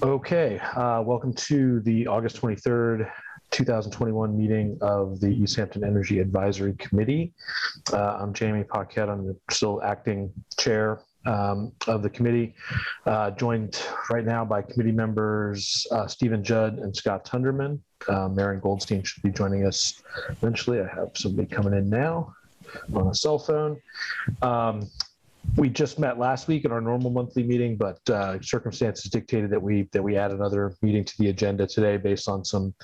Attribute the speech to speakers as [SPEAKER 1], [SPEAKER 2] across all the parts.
[SPEAKER 1] Okay, welcome to the August 23rd, 2021 meeting of the Easthampton Energy Advisory Committee. I'm Jamie Paquette. I'm the still acting chair of the committee, joined right now by committee members Stephen Judd and Scott Tunderman. Maren Goldstein should be joining us eventually. I have somebody coming in now on a cell phone. We just met last week in our normal monthly meeting, but circumstances dictated that we add another meeting to the agenda today based on some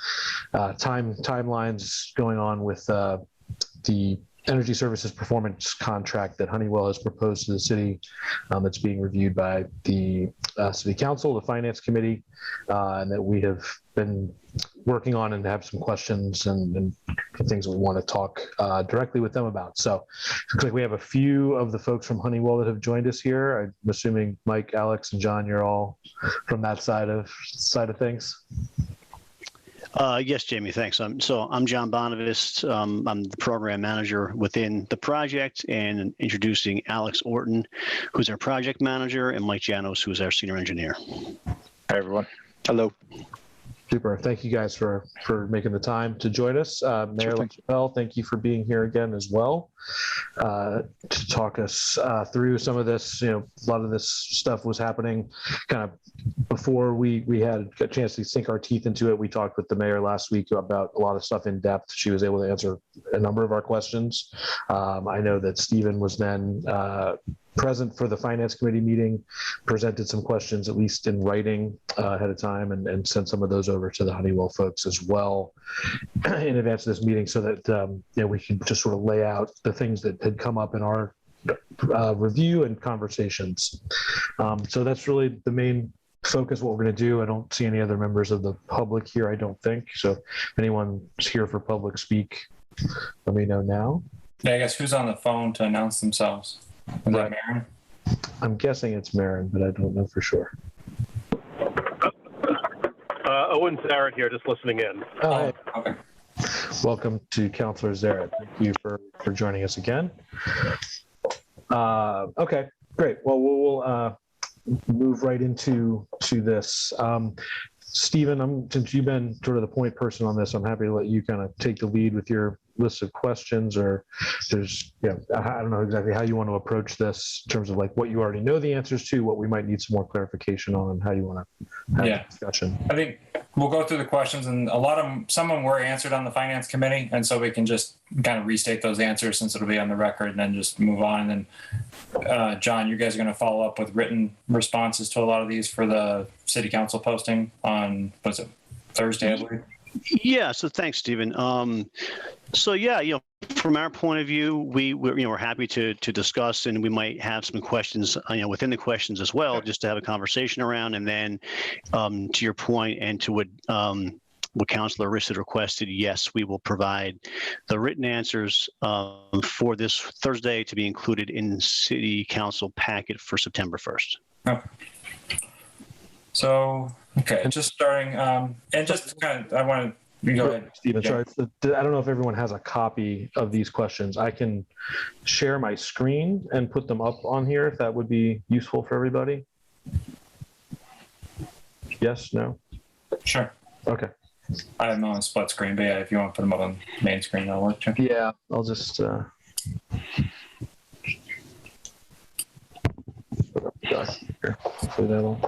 [SPEAKER 1] timelines going on with the energy services performance contract that Honeywell has proposed to the city. It's being reviewed by the city council, the finance committee, and that we have been working on and have some questions and things we want to talk directly with them about. So it looks like we have a few of the folks from Honeywell that have joined us here. I'm assuming Mike, Alex, and John, you're all from that side of things.
[SPEAKER 2] Yes, Jamie, thanks. I'm John Bonavist. I'm the program manager within the project, and introducing Alex Orton, who's our project manager, and Mike Janos, who's our senior engineer.
[SPEAKER 3] Hi, everyone. Hello.
[SPEAKER 1] Super. Thank you guys for making the time to join us. Mayor LaChapelle, thank you for being here again as well to talk us through some of this. You know, a lot of this stuff was happening kind of before we had a chance to sink our teeth into it. We talked with the mayor last week about a lot of stuff in depth. She was able to answer a number of our questions. I know that Stephen was then present for the finance committee meeting, presented some questions, at least in writing ahead of time, and sent some of those over to the Honeywell folks as well in advance of this meeting, so that we can just sort of lay out the things that had come up in our review and conversations. So that's really the main focus, what we're going to do. I don't see any other members of the public here, I don't think. So if anyone's here for public speak, let me know now.
[SPEAKER 4] Yeah, I guess who's on the phone to announce themselves? Is that Maren?
[SPEAKER 1] I'm guessing it's Maren, but I don't know for sure.
[SPEAKER 5] Owen Zaret here, just listening in.
[SPEAKER 1] Oh, hey.
[SPEAKER 4] Okay.
[SPEAKER 1] Welcome to Councilor Zaret. Thank you for joining us again. Okay, great. Well, we'll move right into this. Stephen, since you've been sort of the point person on this, I'm happy to let you kind of take the lead with your list of questions, or there's, I don't know exactly how you want to approach this in terms of like what you already know the answers to, what we might need some more clarification on, and how you want to have a discussion.
[SPEAKER 4] I think we'll go through the questions, and some of them were answered on the finance committee, and so we can just kind of restate those answers since it'll be on the record, and then just move on. And then John, you guys are going to follow up with written responses to a lot of these for the city council posting on, was it Thursday, I believe?
[SPEAKER 2] Yeah. So thanks, Stephen. So yeah, from our point of view, we're happy to discuss, and we might have some questions, within the questions as well, just to have a conversation around. And then, to your point, and to what Councilor Riss had requested, yes, we will provide the written answers for this Thursday to be included in the City Council packet for September 1st.
[SPEAKER 4] Okay. So, just starting, and just kind of, I want to go ahead.
[SPEAKER 1] Stephen, sorry, I don't know if everyone has a copy of these questions. I can share my screen and put them up on here if that would be useful for everybody. Yes, no?
[SPEAKER 4] Sure.
[SPEAKER 1] Okay.
[SPEAKER 4] I have them on a split screen, but yeah, if you want to put them up on the main screen, that'll work too.
[SPEAKER 1] Yeah, I'll just put up the document here. Hopefully that'll.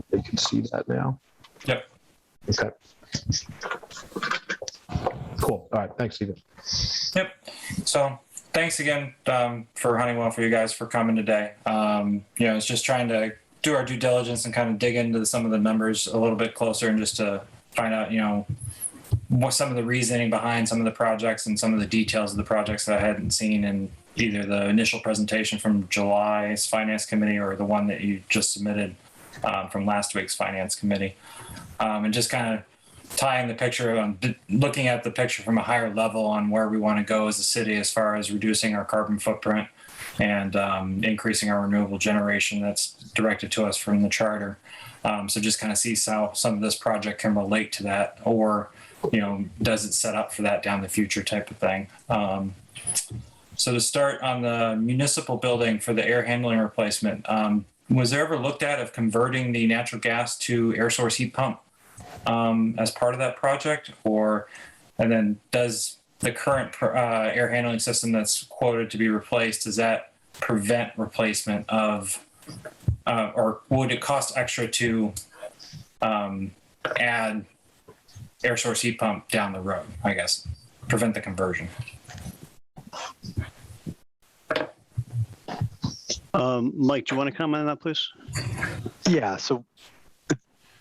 [SPEAKER 1] They can see that now.
[SPEAKER 4] Yep.
[SPEAKER 1] Okay. Cool. All right. Thanks, Stephen.
[SPEAKER 4] Yep. So thanks again for Honeywell, for you guys for coming today. It's just trying to do our due diligence and kind of dig into some of the numbers a little bit closer, and just to find out, what some of the reasoning behind some of the projects and some of the details of the projects that I hadn't seen in either the initial presentation from July's finance committee or the one that you just submitted from last week's finance committee, and just kind of tying the picture, looking at the picture from a higher level on where we want to go as a city as far as reducing our carbon footprint and increasing our renewable generation that's directed to us from the charter. So just kind of see how some of this project can relate to that, or does it set up for that down the future type of thing. So to start on the municipal building for the air handling replacement, was there ever looked at of converting the natural gas to air source heat pump as part of that project? And then does the current air handling system that's quoted to be replaced, does that prevent replacement of, or would it cost extra to add air source heat pump down the road, I guess, prevent the conversion?
[SPEAKER 2] Mike, do you want to comment on that, please?
[SPEAKER 3] Yeah, so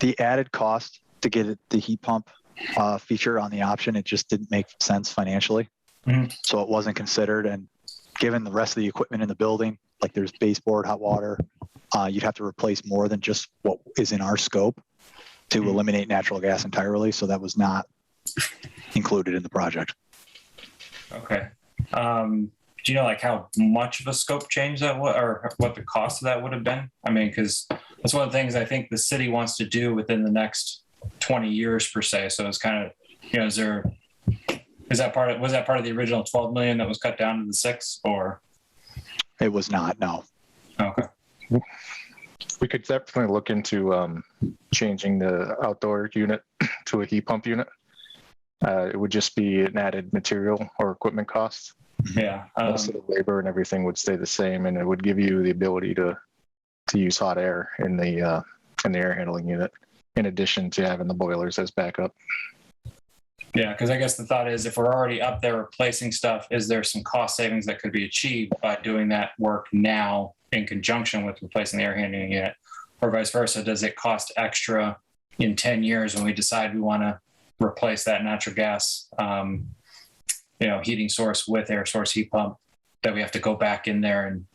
[SPEAKER 3] the added cost to get the heat pump feature on the option, it just didn't make sense financially.
[SPEAKER 4] Mhm.
[SPEAKER 3] So it wasn't considered. And given the rest of the equipment in the building, like there's baseboard, hot water, you'd have to replace more than just what is in our scope to eliminate natural gas entirely. So that was not included in the project.
[SPEAKER 4] Okay. Do you know like how much of a scope change that was, or what the cost of that would have been? I mean, because that's one of the things I think the city wants to do within the next 20 years per se. So it's kind of, was that part of the original 12 million that was cut down to the 6, or?
[SPEAKER 3] It was not, no.
[SPEAKER 4] Okay.
[SPEAKER 6] We could definitely look into changing the outdoor unit to a heat pump unit. It would just be an added material or equipment cost.
[SPEAKER 4] Yeah.
[SPEAKER 6] Most of the labor and everything would stay the same, and it would give you the ability to use hot air in the air handling unit, in addition to having the boilers as backup.
[SPEAKER 4] Yeah, because I guess the thought is if we're already up there replacing stuff, is there some cost savings that could be achieved by doing that work now in conjunction with replacing the air handling unit, or vice versa? Does it cost extra in 10 years when we decide we want to replace that natural gas heating source with air source heat pump, that we have to go back in there and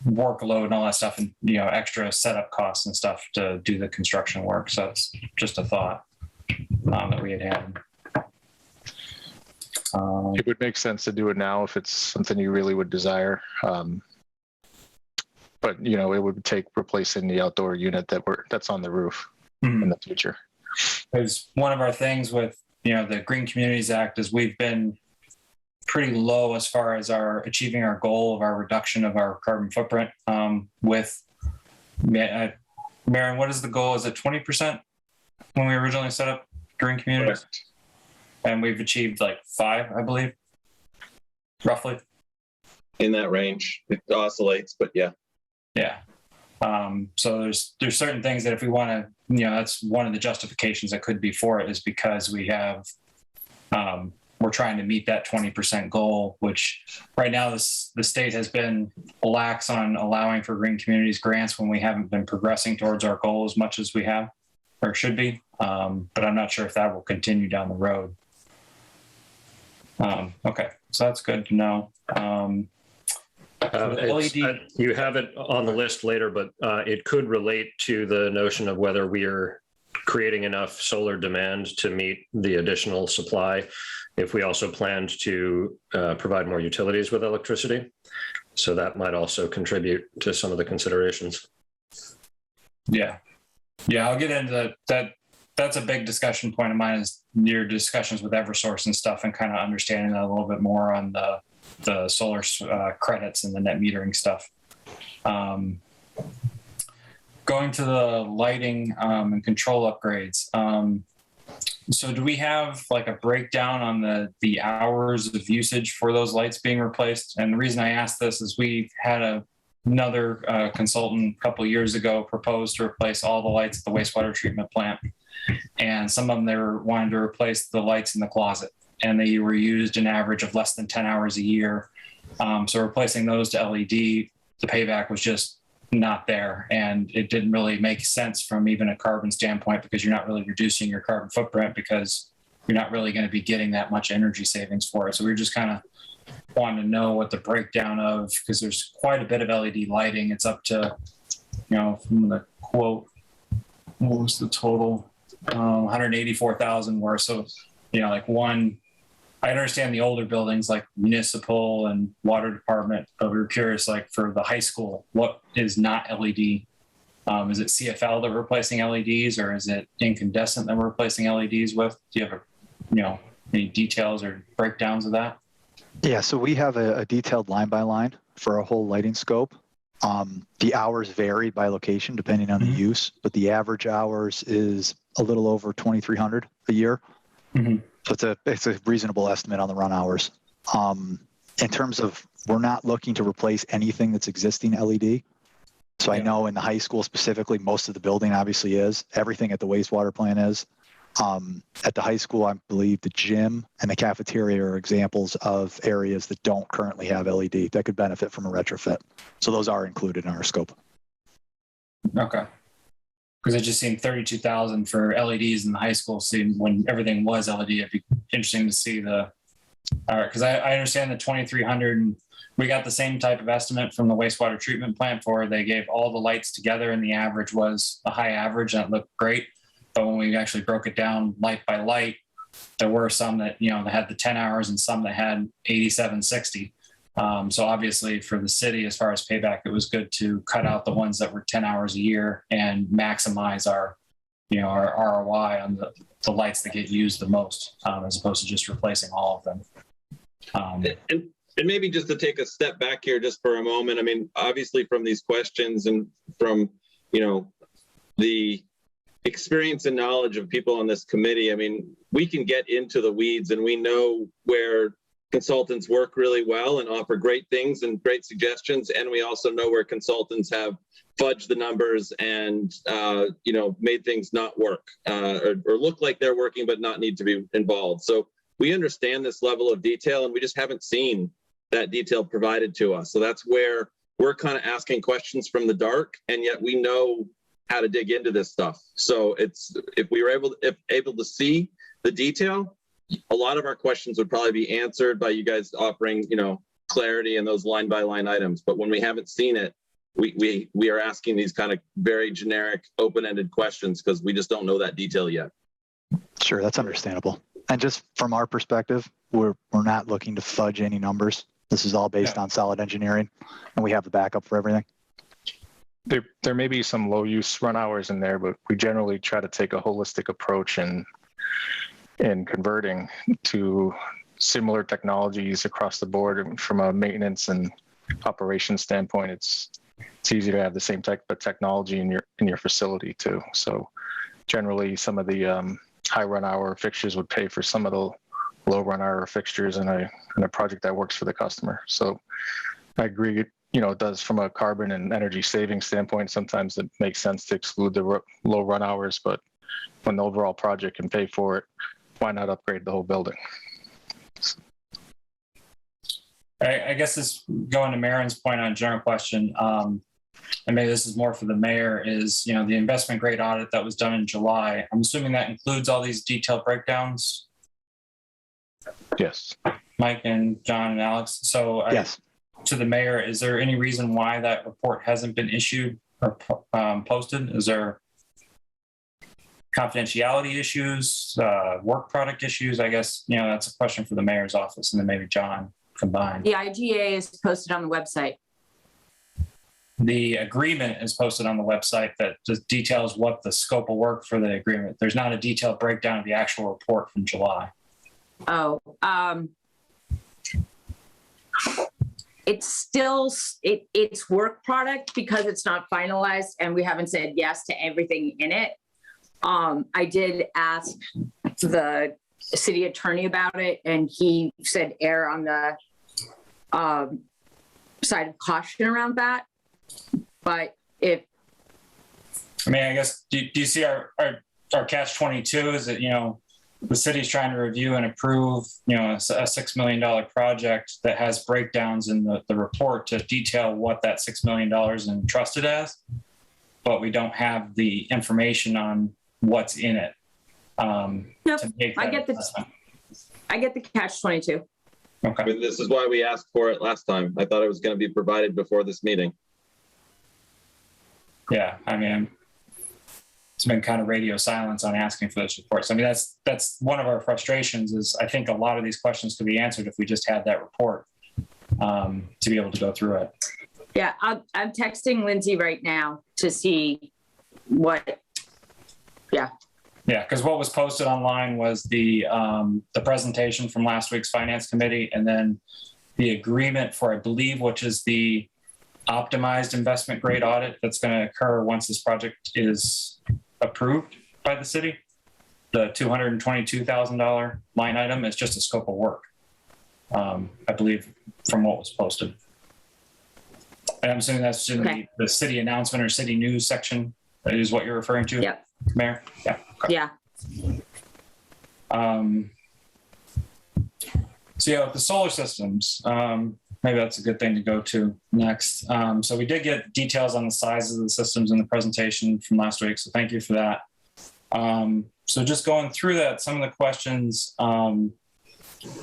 [SPEAKER 4] workload and all that stuff, and extra setup costs and stuff to do the construction work? So it's just a thought that we had.
[SPEAKER 6] It would make sense to do it now if it's something you really would desire. But it would take replacing the outdoor unit that's on the roof in the future.
[SPEAKER 4] Because one of our things with the Green Communities Act is we've been pretty low as far as achieving our goal of our reduction of our carbon footprint. With Marion, what is the goal? Is it 20% when we originally set up Green Communities?
[SPEAKER 5] Correct.
[SPEAKER 4] And we've achieved like 5, I believe, roughly.
[SPEAKER 5] In that range. It oscillates, but yeah.
[SPEAKER 4] Yeah. So there's certain things that if we want to, that's one of the justifications that could be for it, is because we have, we're trying to meet that 20% goal, which right now the state has been lax on allowing for green communities grants when we haven't been progressing towards our goal as much as we have or should be. But I'm not sure if that will continue down the road. Okay, so that's good to know.
[SPEAKER 7] You have it on the list later, but it could relate to the notion of whether we are creating enough solar demand to meet the additional supply if we also planned to provide more utilities with electricity. So that might also contribute to some of the considerations.
[SPEAKER 4] Yeah, I'll get into that. That's a big discussion point of mine, is your discussions with Eversource and stuff, and kind of understanding that a little bit more on the solar credits and the net metering stuff. Going to the lighting and control upgrades. So do we have like a breakdown on the hours of usage for those lights being replaced? And the reason I asked this is we had another consultant a couple of years ago propose to replace all the lights at the wastewater treatment plant. And some of them, they were wanting to replace the lights in the closet, and they were used an average of less than 10 hours a year. So replacing those to LED, the payback was just not there. And it didn't really make sense from even a carbon standpoint, because you're not really reducing your carbon footprint, because you're not really going to be getting that much energy savings for it. So we were just kind of wanting to know what the breakdown of, because there's quite a bit of LED lighting. It's up to, from the quote, what was the total? 184,000 worth. So, like one, I understand the older buildings like municipal and water department, but we were curious, like for the high school, what is not LED? Is it CFL that we're replacing LEDs, or is it incandescent that we're replacing LEDs with? Do you have any details or breakdowns of that?
[SPEAKER 3] Yeah, so we have a detailed line by line for a whole lighting scope. The hours vary by location depending on the use, but the average hours is a little over 2,300 a year. So it's a reasonable estimate on the run hours. In terms of, we're not looking to replace anything that's existing LED. So I know in the high school specifically, most of the building obviously is. Everything at the wastewater plant is. At the high school, I believe the gym and the cafeteria are examples of areas that don't currently have LED that could benefit from a retrofit. So those are included in our scope.
[SPEAKER 4] Okay. Because it just seemed 32,000 for LEDs in the high school seemed when everything was LED. It'd be interesting to see because I understand the 2,300 and we got the same type of estimate from the wastewater treatment plant for they gave all the lights together and the average was a high average and it looked great. But when we actually broke it down light by light, there were some that, that had the 10 hours and some that had 87, 60. So obviously for the city, as far as payback, it was good to cut out the ones that were 10 hours a year and maximize our ROI on the lights that get used the most, as opposed to just replacing all of them.
[SPEAKER 5] And maybe just to take a step back here just for a moment, I mean, obviously from these questions and from, the experience and knowledge of people on this committee, I mean, we can get into the weeds and we know where consultants work really well and offer great things and great suggestions. And we also know where consultants have fudged the numbers and, made things not work or look like they're working, but not need to be involved. So we understand this level of detail and we just haven't seen that detail provided to us. So that's where we're kind of asking questions from the dark, and yet we know how to dig into this stuff. So if we were able to see the detail, a lot of our questions would probably be answered by you guys offering, clarity in those line by line items. But when we haven't seen it, we are asking these kind of very generic, open-ended questions because we just don't know that detail yet.
[SPEAKER 3] Sure, that's understandable. And just from our perspective, we're not looking to fudge any numbers. This is all based on solid engineering, and we have the backup for everything.
[SPEAKER 6] There may be some low use run hours in there, but we generally try to take a holistic approach in converting to similar technologies across the board. And from a maintenance and operations standpoint, it's easy to have the same type of technology in your facility too. So generally some of the high run hour fixtures would pay for some of the low run hour fixtures in a project that works for the customer. So I agree. It does from a carbon and energy saving standpoint. Sometimes it makes sense to exclude the low run hours, but when the overall project can pay for it, why not upgrade the whole building?
[SPEAKER 4] I guess this going to Marin's point on a general question, and maybe this is more for the mayor, is, the investment grade audit that was done in July. I'm assuming that includes all these detailed breakdowns.
[SPEAKER 6] Yes.
[SPEAKER 4] Mike and John and Alex. So
[SPEAKER 3] yes.
[SPEAKER 4] To the mayor, is there any reason why that report hasn't been issued or posted? Is there confidentiality issues, work product issues? I guess, that's a question for the mayor's office and then maybe John combined.
[SPEAKER 8] The IGA is posted on the website.
[SPEAKER 4] The agreement is posted on the website that just details what the scope of work for the agreement. There's not a detailed breakdown of the actual report from July.
[SPEAKER 8] Oh, it's still, it's work product because it's not finalized and we haven't said yes to everything in it. I did ask the city attorney about it and he said err on the side of caution around that. But I
[SPEAKER 4] guess, do you see our catch-22 is that, the city's trying to review and approve, a $6 million project that has breakdowns in the report to detail what that $6 million is entrusted as, but we don't have the information on what's in it.
[SPEAKER 8] Yep, I get the catch-22.
[SPEAKER 4] Okay.
[SPEAKER 5] But this is why we asked for it last time. I thought it was going to be provided before this meeting.
[SPEAKER 4] Yeah, it's been kind of radio silence on asking for those reports. That's one of our frustrations is I think a lot of these questions could be answered if we just had that report to be able to go through it.
[SPEAKER 8] Yeah, I'm texting Lindsay right now to see what, yeah.
[SPEAKER 4] Yeah, because what was posted online was the presentation from last week's finance committee and then the agreement for, I believe, which is the optimized investment grade audit that's going to occur once this project is approved by the city. The $222,000 line item is just a scope of work, I believe, from what was posted. And I'm assuming that's in the city announcement or city news section is what you're referring to?
[SPEAKER 8] Yep.
[SPEAKER 4] Mayor? Yeah. Okay.
[SPEAKER 8] Yeah.
[SPEAKER 4] So yeah, the solar systems, maybe that's a good thing to go to next. So we did get details on the sizes of the systems in the presentation from last week, so thank you for that. So just going through that, some of the questions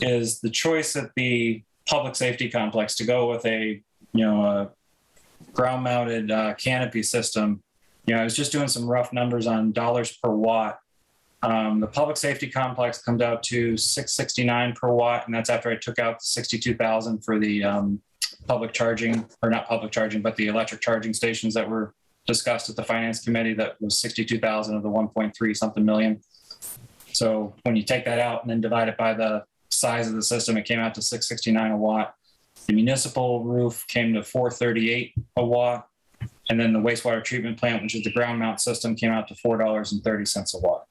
[SPEAKER 4] is the choice at the public safety complex to go with a ground-mounted canopy system. I was just doing some rough numbers on dollars per watt. The public safety complex comes out to $669 per watt, and that's after I took out the $62,000 for the public charging, or not public charging, but the electric charging stations that were discussed at the finance committee. That was $62,000 of the 1.3 something million. So when you take that out and then divide it by the size of the system, it came out to $669 a watt. The municipal roof came to $438 a watt. And then the wastewater treatment plant, which is the ground mount system, came out to $4.30 a watt.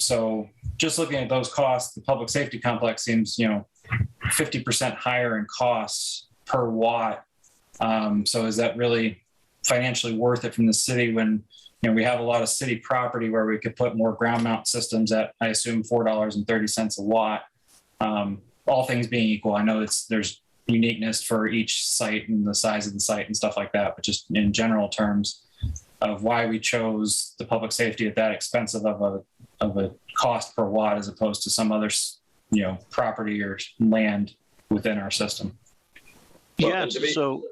[SPEAKER 4] So just looking at those costs, the public safety complex seems, 50% higher in costs per watt. So is that really financially worth it from the city when, we have a lot of city property where we could put more ground mount systems at, I assume, $4.30 a watt. All things being equal, I know there's uniqueness for each site and the size of the site and stuff like that, but just in general terms of why we chose the public safety at that expensive of a cost per watt as opposed to some other, property or land within our system.
[SPEAKER 2] Yeah.
[SPEAKER 5] So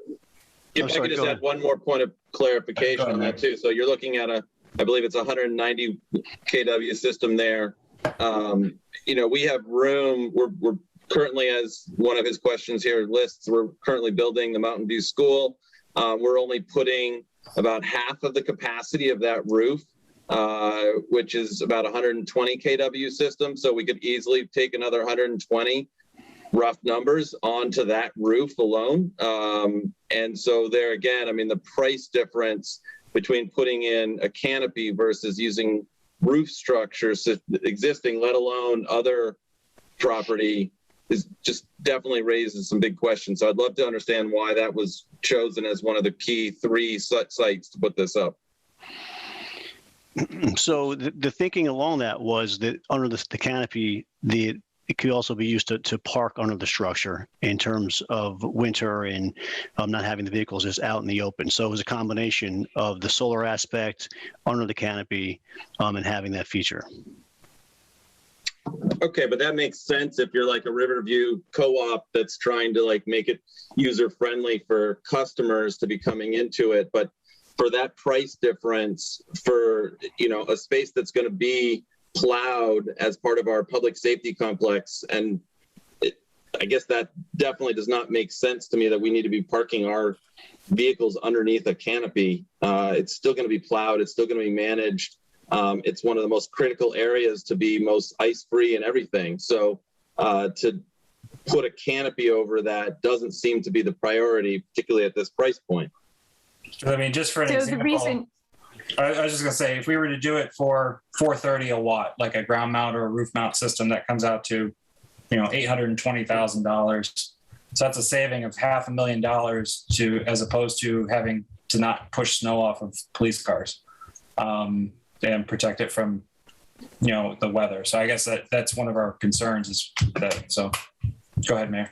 [SPEAKER 5] if I could just add one more point of clarification on that too. So you're looking at I believe it's 190 kW system there. We have room. We're currently, as one of his questions here lists, we're currently building the Mountain View School. We're only putting about half of the capacity of that roof, which is about 120 kW system. So we could easily take another 120 rough numbers onto that roof alone. And so there again, the price difference between putting in a canopy versus using roof structures existing, let alone other property, is just definitely raises some big questions. So I'd love to understand why that was chosen as one of the key 3 sites to put this up.
[SPEAKER 2] So the thinking along that was that under the canopy, it could also be used to park under the structure in terms of winter and not having the vehicles just out in the open. So it was a combination of the solar aspect under the canopy and having that feature.
[SPEAKER 5] Okay, but that makes sense if you're like a Riverview co-op that's trying to make it user friendly for customers to be coming into it. But for that price difference for, a space that's going to be plowed as part of our public safety complex, and I guess that definitely does not make sense to me that we need to be parking our vehicles underneath a canopy. It's still going to be plowed. It's still going to be managed. It's one of the most critical areas to be most ice-free and everything. So to put a canopy over that doesn't seem to be the priority, particularly at this price point.
[SPEAKER 4] Just for an example, I was just going to say, if we were to do it for $430 a watt, like a ground mount or a roof mount system, that comes out to, $820,000. So that's a saving of $500,000 as opposed to having to not push snow off of police cars and protect it from, the weather. So I guess that's one of our concerns is that. So go ahead, Mayor.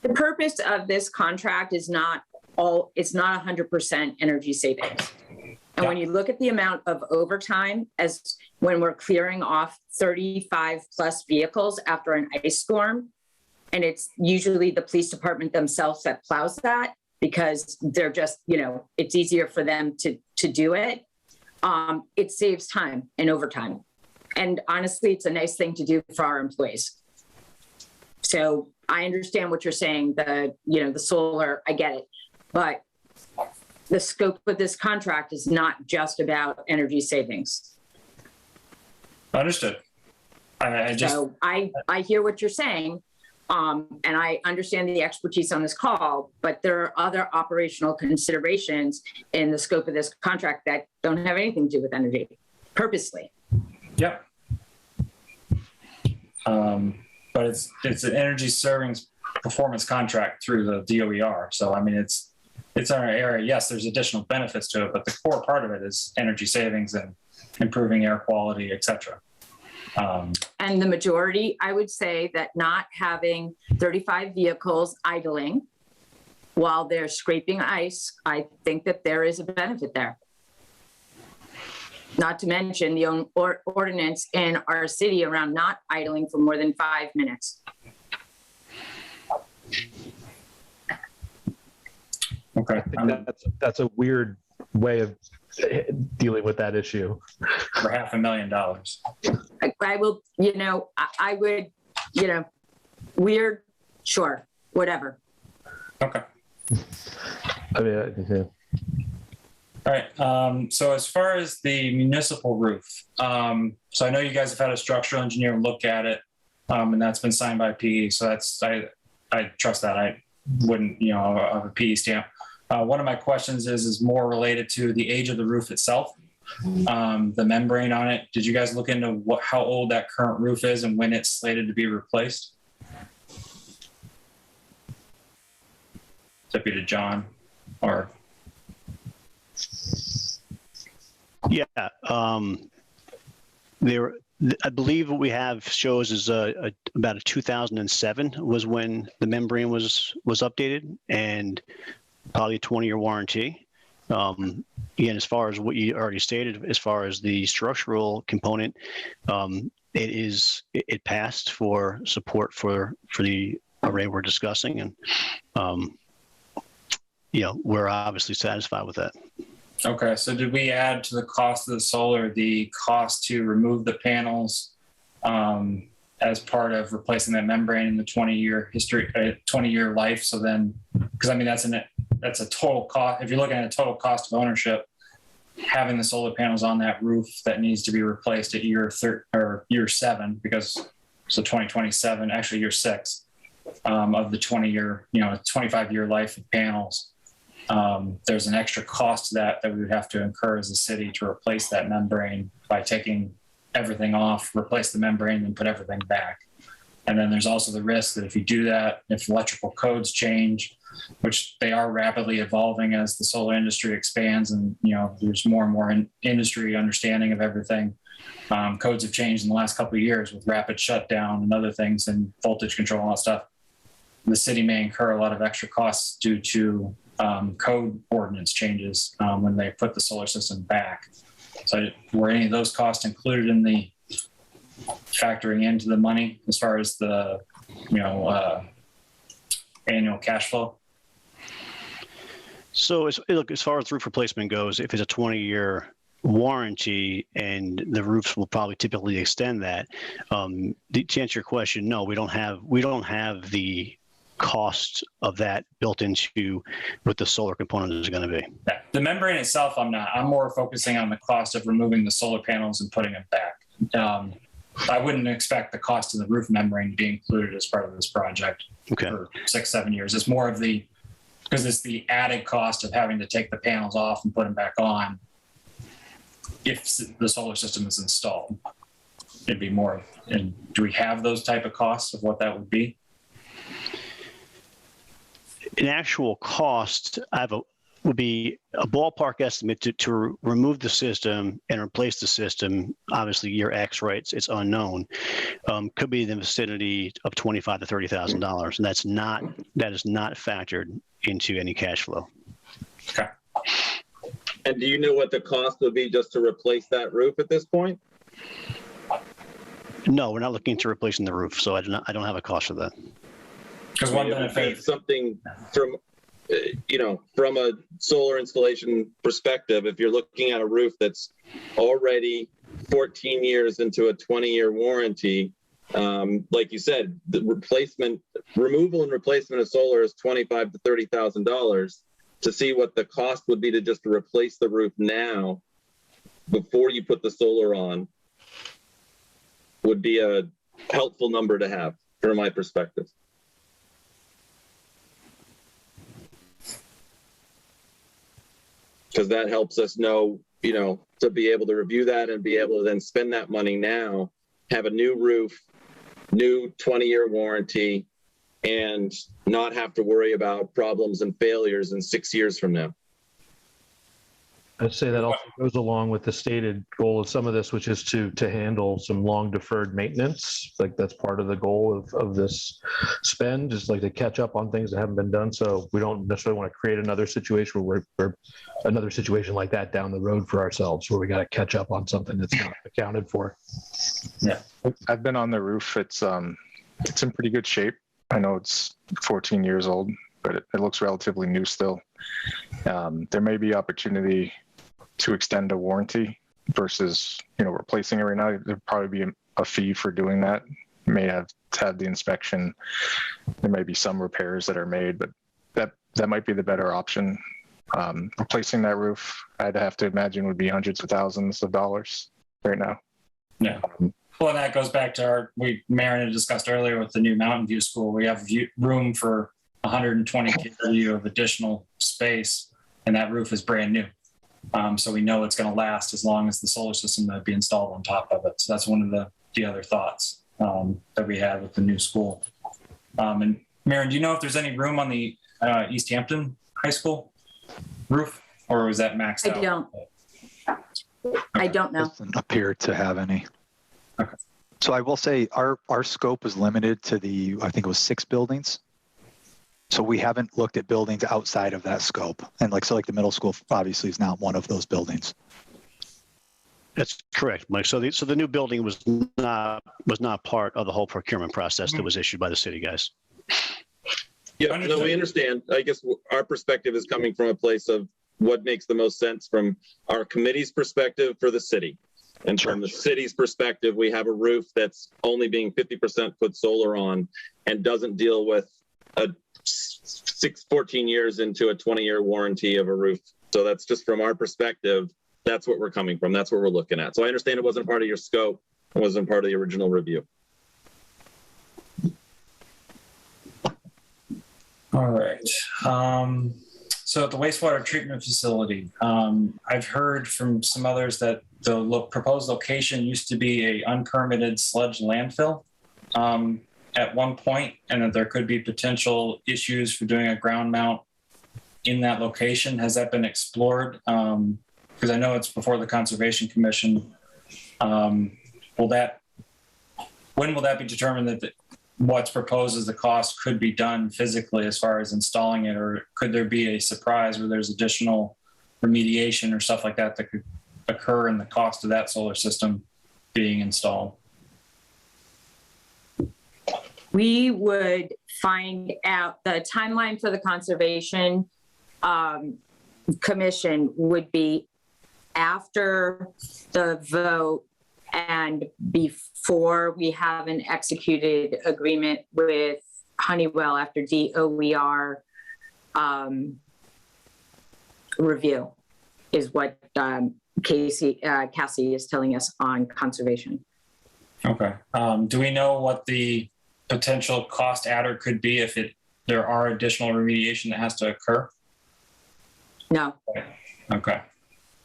[SPEAKER 8] The purpose of this contract is it's not 100% energy savings. And when you look at the amount of overtime as when we're clearing off 35 plus vehicles after an ice storm, and it's usually the police department themselves that plows that because they're just, it's easier for them to do it. It saves time and overtime. And honestly, it's a nice thing to do for our employees. So I understand what you're saying, the solar, I get it. But the scope of this contract is not just about energy savings.
[SPEAKER 4] Understood.
[SPEAKER 8] So I hear what you're saying, And I understand the expertise on this call, but there are other operational considerations in the scope of this contract that don't have anything to do with energy, purposely.
[SPEAKER 4] Yep. But it's an energy savings performance contract through the DOER. So, I mean, it's our area. Yes, there's additional benefits to it, but the core part of it is energy savings and improving air quality, et cetera.
[SPEAKER 8] And the majority, I would say that not having 35 vehicles idling while they're scraping ice, I think that there is a benefit there. Not to mention the ordinance in our city around not idling for more than 5 minutes.
[SPEAKER 4] Okay.
[SPEAKER 1] That's a weird way of dealing with that issue.
[SPEAKER 4] For $500,000.
[SPEAKER 8] I will, I would, weird, sure, whatever.
[SPEAKER 4] Okay.
[SPEAKER 1] I mean, yeah.
[SPEAKER 4] All right. So as far as the municipal roof, so I know you guys have had a structural engineer look at it, and that's been signed by PE. So that's I trust that. I wouldn't, have a PE stamp. One of my questions is more related to the age of the roof itself, the membrane on it. Did you guys look into how old that current roof is and when it's slated to be replaced? Deputy John, or
[SPEAKER 2] Yeah. I believe what we have shows is about a 2007 was when the membrane was updated, and probably a 20-year warranty. Again, as far as what you already stated, as far as the structural component, it passed for support for the array we're discussing, and we're obviously satisfied with that.
[SPEAKER 4] okay, so did we add to the cost of the solar the cost to remove the panels as part of replacing that membrane in the 20-year history, 20-year life? So then, because I mean that's a total cost. If you're looking at a total cost of ownership, having the solar panels on that roof that needs to be replaced at year 7, because so 2027, actually year 6 of the 20-year, 25-year life of panels. There's an extra cost to that we would have to incur as a city to replace that membrane by taking everything off, replace the membrane, and put everything back. And then there's also the risk that if you do that, if electrical codes change, which they are rapidly evolving as the solar industry expands and, there's more and more industry understanding of everything. Codes have changed in the last couple of years with rapid shutdown and other things and voltage control and all that stuff. The city may incur a lot of extra costs due to code ordinance changes when they put the solar system back. So were any of those costs included in the factoring into the money as far as the, annual cash flow?
[SPEAKER 2] So as far as roof replacement goes, if it's a 20-year warranty and the roofs will probably typically extend that, to answer your question, no, we don't have the cost of that built into what the solar component is going to be.
[SPEAKER 4] The membrane itself, I'm more focusing on the cost of removing the solar panels and putting them back. I wouldn't expect the cost of the roof membrane to be included as part of this project for 6-7 years. It's more of because it's the added cost of having to take the panels off and put them back on if the solar system is installed. It'd be more. And do we have those type of costs of what that would be?
[SPEAKER 2] An actual cost would be a ballpark estimate to remove the system and replace the system. Obviously, year X, right? It's unknown. Could be in the vicinity of $25,000 to $30,000, and that is not factored into any cash flow.
[SPEAKER 4] Okay.
[SPEAKER 5] And do you know what the cost would be just to replace that roof at this point?
[SPEAKER 2] No, we're not looking into replacing the roof, so I don't have a cost for that.
[SPEAKER 4] Because one benefit,
[SPEAKER 5] something from, from a solar installation perspective, if you're looking at a roof that's already 14 years into a 20-year warranty, like you said, the removal and replacement of solar is $25,000 to $30,000. To see what the cost would be to just replace the roof now, before you put the solar on, would be a helpful number to have from my perspective. because that helps us know, to be able to review that and be able to then spend that money now, have a new roof, new 20-year warranty, and not have to worry about problems and failures in 6 years from now.
[SPEAKER 1] I'd say that also goes along with the stated goal of some of this, which is to handle some long deferred maintenance. Like that's part of the goal of this spend, is like to catch up on things that haven't been done. So we don't necessarily want to create another situation where we're another situation like that down the road for ourselves, where we got to catch up on something that's not accounted for.
[SPEAKER 6] Yeah, I've been on the roof. It's in pretty good shape. I know it's 14 years old, but it looks relatively new still. There may be opportunity to extend a warranty versus, replacing it right now. There'd probably be a fee for doing that. You may have to have the inspection. There may be some repairs that are made, but that might be the better option. Replacing that roof, I'd have to imagine, would be hundreds of thousands of dollars right now.
[SPEAKER 4] Yeah. Well, and that goes back to Marin had discussed earlier with the new Mountain View School. We have room for 120 kW of additional space, and that roof is brand new. So we know it's going to last as long as the solar system that be installed on top of it. So that's one of the other thoughts that we had with the new school. And Marin, do you know if there's any room on the Easthampton High School roof, or was that maxed out?
[SPEAKER 8] I don't know.
[SPEAKER 3] Doesn't appear to have any.
[SPEAKER 4] Okay.
[SPEAKER 3] So I will say our scope is limited to I think it was 6 buildings. So we haven't looked at buildings outside of that scope. And like the middle school obviously is not one of those buildings.
[SPEAKER 2] That's correct, Mike. So the new building was not part of the whole procurement process that was issued by the city, guys.
[SPEAKER 5] Yeah, no, we understand. I guess our perspective is coming from a place of what makes the most sense from our committee's perspective for the city. And from the city's perspective, we have a roof that's only being 50% put solar on and doesn't deal with 14 years into a 20-year warranty of a roof. So that's just from our perspective, that's what we're coming from. That's what we're looking at. So I understand it wasn't part of your scope. It wasn't part of the original review.
[SPEAKER 4] All right. So at the wastewater treatment facility, I've heard from some others that the proposed location used to be a unpermitted sludge landfill at one point, and that there could be potential issues for doing a ground mount in that location. Has that been explored? Because I know it's before the Conservation Commission. When will that be determined that what's proposed as the cost could be done physically as far as installing it, or could there be a surprise where there's additional remediation or stuff like that that could occur in the cost of that solar system being installed?
[SPEAKER 8] We would find out. The timeline for the Conservation Commission would be after the vote and before we have an executed agreement with Honeywell after DOER review, is what Cassie is telling us on conservation.
[SPEAKER 4] Okay. Do we know what the potential cost adder could be if there are additional remediation that has to occur?
[SPEAKER 8] No.
[SPEAKER 4] Okay.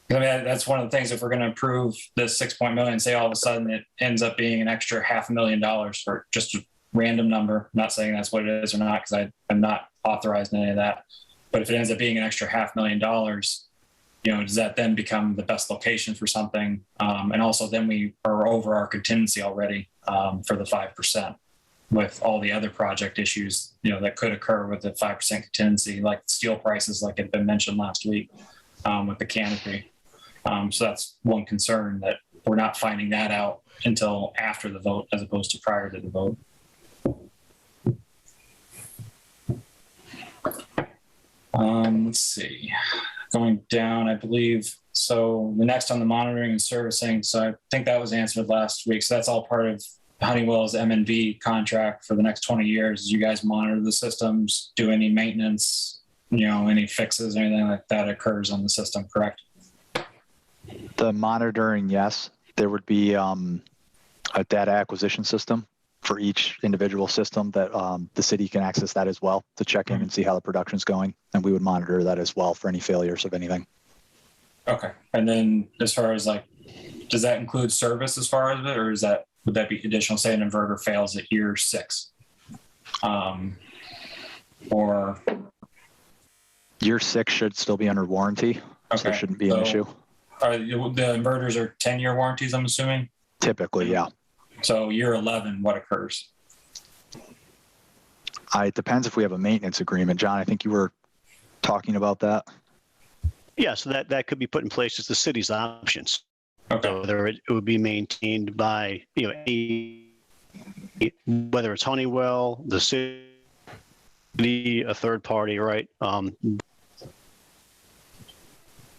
[SPEAKER 4] I mean, that's one of the things. If we're going to approve this $6 million, say all of a sudden it ends up being an extra $500,000 for just a random number. I'm not saying that's what it is or not, because I'm not authorized in any of that. But if it ends up being an extra $500,000, does that then become the best location for something? And also then we are over our contingency already for the 5%. With all the other project issues, that could occur with the 5% contingency, like steel prices, like had been mentioned last week with the canopy. So that's one concern, that we're not finding that out until after the vote as opposed to prior to the vote. Let's see, going down, I believe. So the next on the monitoring and servicing. So I think that was answered last week. So that's all part of Honeywell's M&V contract for the next 20 years. You guys monitor the systems, do any maintenance, any fixes, anything like that occurs on the system, correct?
[SPEAKER 3] The monitoring, yes. There would be a data acquisition system for each individual system that the city can access that as well to check in and see how the production's going. And we would monitor that as well for any failures of anything.
[SPEAKER 4] Okay. And then as far as like, does that include service as far as it, or would that be additional, say an inverter fails at year 6? Or
[SPEAKER 3] Year 6 should still be under warranty, so
[SPEAKER 4] okay,
[SPEAKER 3] there shouldn't be an issue.
[SPEAKER 4] the inverters are 10-year warranties, I'm assuming?
[SPEAKER 3] Typically, yeah.
[SPEAKER 4] So year 11, what occurs?
[SPEAKER 3] It depends if we have a maintenance agreement. John, I think you were talking about that.
[SPEAKER 2] Yeah, so that could be put in place as the city's options.
[SPEAKER 4] Okay.
[SPEAKER 2] So whether it would be maintained by, whether it's Honeywell, the city, a third party, right?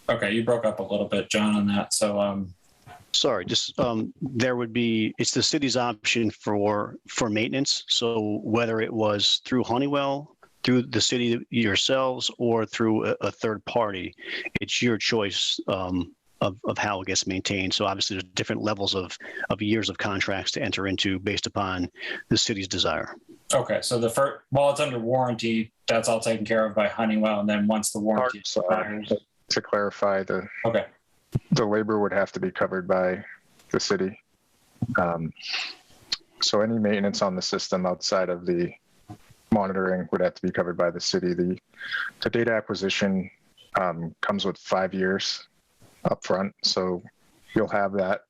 [SPEAKER 4] Okay, you broke up a little bit, John, on that. So
[SPEAKER 2] Sorry, just there would be, it's the city's option for maintenance. So whether it was through Honeywell, through the city yourselves, or through a third party, it's your choice of how it gets maintained. So obviously there's different levels of years of contracts to enter into based upon the city's desire.
[SPEAKER 4] okay, so while it's under warranty, that's all taken care of by Honeywell, and then once the warranty expires.
[SPEAKER 6] To clarify,
[SPEAKER 4] Okay.
[SPEAKER 6] the labor would have to be covered by the city. So any maintenance on the system outside of the monitoring would have to be covered by the city. The data acquisition comes with 5 years upfront, so you'll have that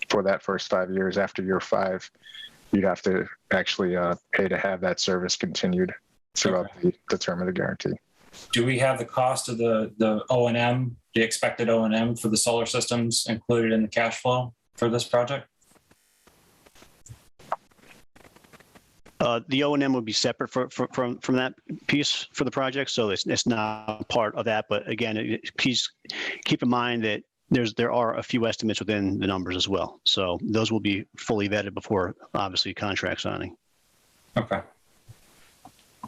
[SPEAKER 6] for that first 5 years. After year 5, you'd have to actually pay to have that service continued throughout the term of the guarantee.
[SPEAKER 4] Do we have the cost of the O&M, the expected O&M for the solar systems included in the cash flow for this project?
[SPEAKER 2] The O&M would be separate from that piece for the project, so it's not part of that. But again, please keep in mind that there are a few estimates within the numbers as well. So those will be fully vetted before, obviously, contract signing.
[SPEAKER 4] Okay.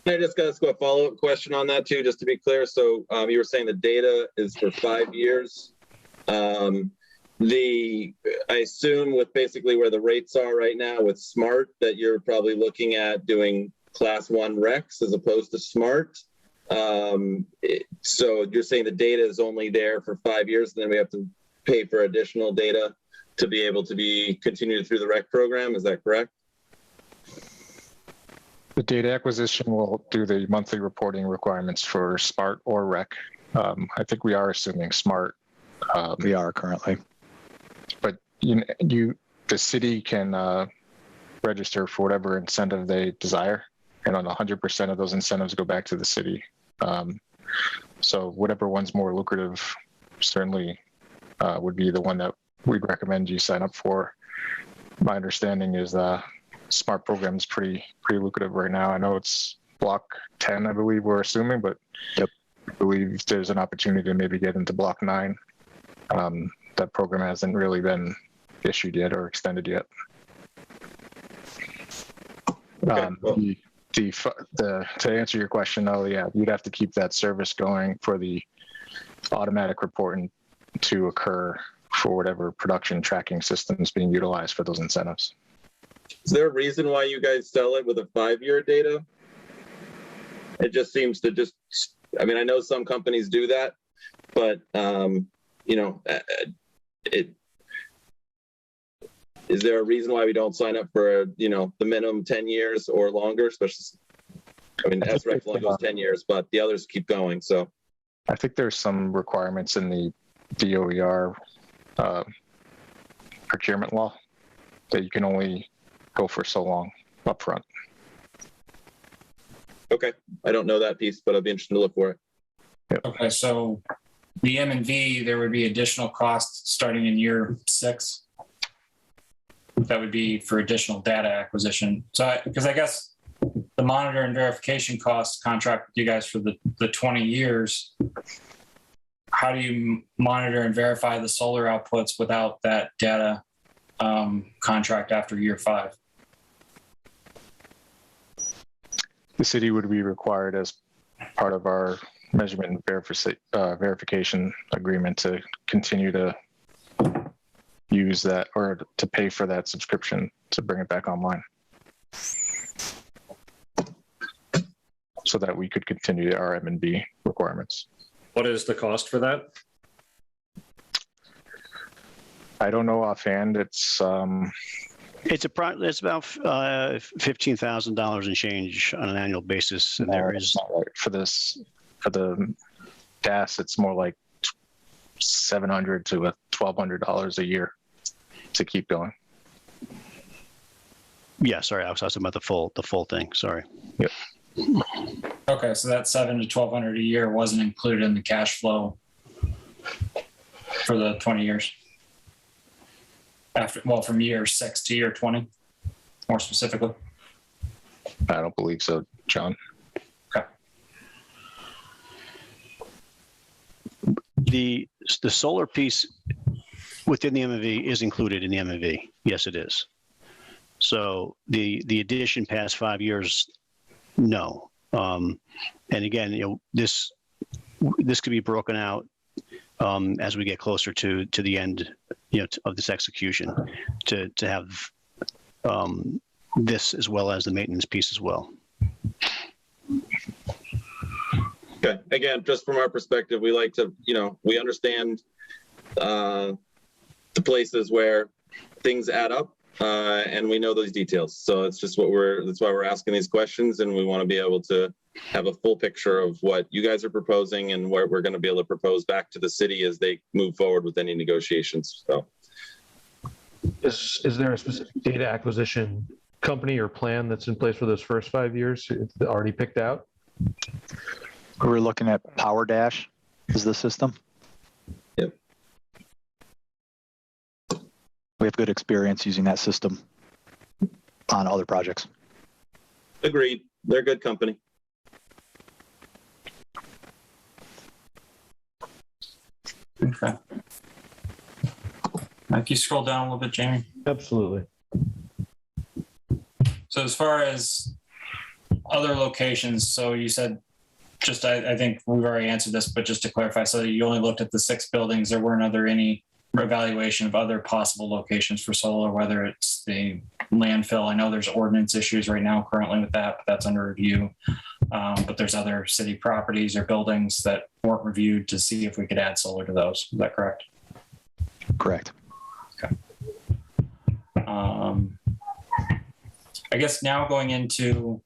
[SPEAKER 5] I just got a follow-up question on that too, just to be clear. So you were saying the data is for 5 years. I assume with basically where the rates are right now with smart, that you're probably looking at doing class 1 RECs as opposed to smart. So you're saying the data is only there for 5 years, and then we have to pay for additional data to be able to be continued through the REC program. Is that correct?
[SPEAKER 6] The data acquisition will do the monthly reporting requirements for smart or REC. I think we are assuming smart.
[SPEAKER 3] We are currently.
[SPEAKER 6] But the city can register for whatever incentive they desire, and on 100% of those incentives go back to the city. So whatever one's more lucrative certainly would be the one that we'd recommend you sign up for. My understanding is smart program is pretty lucrative right now. I know it's block 10, I believe we're assuming, but
[SPEAKER 3] yep.
[SPEAKER 6] I believe there's an opportunity to maybe get into block 9. That program hasn't really been issued yet or extended yet.
[SPEAKER 5] Okay,
[SPEAKER 6] to answer your question, though, yeah, you'd have to keep that service going for the automatic reporting to occur for whatever production tracking systems being utilized for those incentives.
[SPEAKER 5] Is there a reason why you guys sell it with a 5-year data? It just seems to I mean, I know some companies do that, but is there a reason why we don't sign up for, the minimum 10 years or longer, especially, I mean, SREC only goes 10 years, but the others keep going. So
[SPEAKER 6] I think there's some requirements in the DOER procurement law that you can only go for so long upfront.
[SPEAKER 5] okay, I don't know that piece, but I'd be interested to look for it.
[SPEAKER 6] Yep.
[SPEAKER 4] Okay, so the M&V, there would be additional costs starting in year 6. That would be for additional data acquisition. So, because I guess the monitor and verification costs contract with you guys for the 20 years. How do you monitor and verify the solar outputs without that data contract after year 5?
[SPEAKER 6] The city would be required as part of our measurement and verification agreement to continue to use that or to pay for that subscription to bring it back online so that we could continue our M&B requirements.
[SPEAKER 7] What is the cost for that?
[SPEAKER 6] I don't know offhand. It's
[SPEAKER 2] It's about $15,000 and change on an annual basis, and there is
[SPEAKER 6] for the gas. It's more like $700 to $1,200 a year to keep going.
[SPEAKER 2] Yeah, sorry, I was talking about the full thing. Sorry.
[SPEAKER 6] Yep.
[SPEAKER 4] Okay, so that $700 to $1,200 a year wasn't included in the cash flow for the 20 years. From year 6 to year 20, more specifically.
[SPEAKER 6] I don't believe so, John.
[SPEAKER 4] Okay.
[SPEAKER 2] The solar piece within the MOV is included in the MOV. Yes, it is. So the addition past 5 years, no. And again, this could be broken out as we get closer to the end, of this execution, to have this as well as the maintenance piece as well.
[SPEAKER 5] Okay. Again, just from our perspective, we like to, we understand the places where things add up, and we know those details. So it's just that's why we're asking these questions, and we want to be able to have a full picture of what you guys are proposing and what we're going to be able to propose back to the city as they move forward with any negotiations. So,
[SPEAKER 1] is there a specific data acquisition company or plan that's in place for those first 5 years already picked out?
[SPEAKER 3] We're looking at Power Dash is the system.
[SPEAKER 5] Yep.
[SPEAKER 3] We have good experience using that system on other projects.
[SPEAKER 5] Agreed. They're good company.
[SPEAKER 4] Okay. If you scroll down a little bit, Jamie.
[SPEAKER 1] Absolutely.
[SPEAKER 4] So as far as other locations, so you said, I think we've already answered this, but just to clarify, so you only looked at the 6 buildings. There weren't any evaluation of other possible locations for solar, whether it's the landfill. I know there's ordinance issues right now currently with that, but that's under review. But there's other city properties or buildings that weren't reviewed to see if we could add solar to those. Is that correct?
[SPEAKER 3] Correct.
[SPEAKER 4] Okay. I guess now going into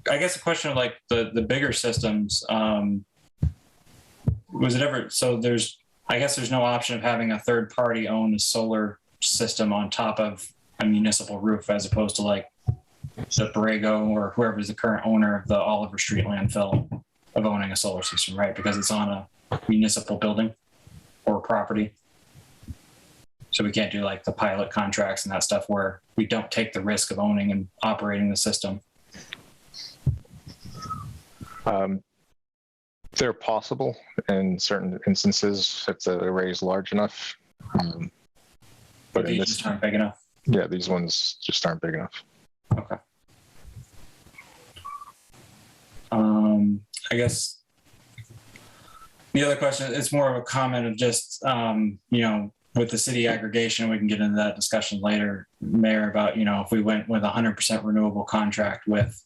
[SPEAKER 4] I guess a question of like the bigger systems, was it ever, so I guess there's no option of having a third party own a solar system on top of a municipal roof as opposed to like the Borrego or whoever is the current owner of the Oliver Street landfill of owning a solar system, right? Because it's on a municipal building or property. So we can't do like the pilot contracts and that stuff where we don't take the risk of owning and operating the system.
[SPEAKER 6] They're possible in certain instances if the array is large enough. But
[SPEAKER 4] these just aren't big enough.
[SPEAKER 6] Yeah, these ones just aren't big enough.
[SPEAKER 4] Okay. I guess the other question, it's more of a comment of just, with the city aggregation, we can get into that discussion later, Mayor, about, if we went with 100% renewable contract with,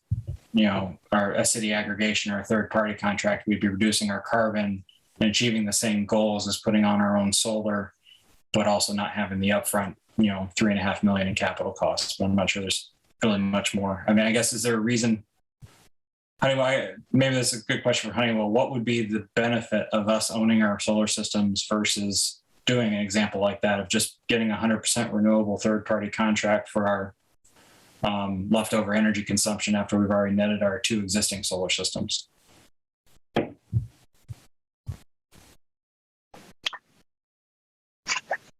[SPEAKER 4] a city aggregation or a third party contract, we'd be reducing our carbon and achieving the same goals as putting on our own solar, but also not having the upfront, $3.5 million in capital costs. But I'm not sure there's really much more. I mean, I guess, is there a reason? Honeywell, maybe that's a good question for Honeywell. What would be the benefit of us owning our solar systems versus doing an example like that of just getting 100% renewable third-party contract for our leftover energy consumption after we've already netted our 2 existing solar systems?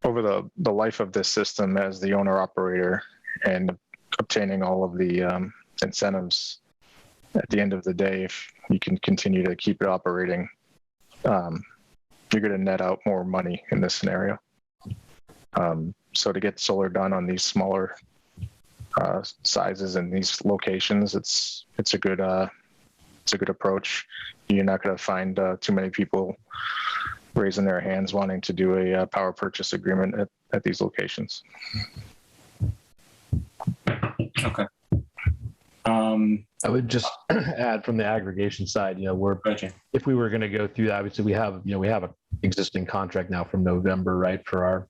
[SPEAKER 6] Over the life of this system as the owner operator and obtaining all of the incentives, at the end of the day, if you can continue to keep it operating, you're going to net out more money in this scenario. So to get solar done on these smaller sizes and these locations, it's a good approach. You're not going to find too many people raising their hands wanting to do a power purchase agreement at these locations.
[SPEAKER 4] Okay.
[SPEAKER 1] I would just add from the aggregation side, if we were going to go through that, obviously we have an existing contract now from November, right, for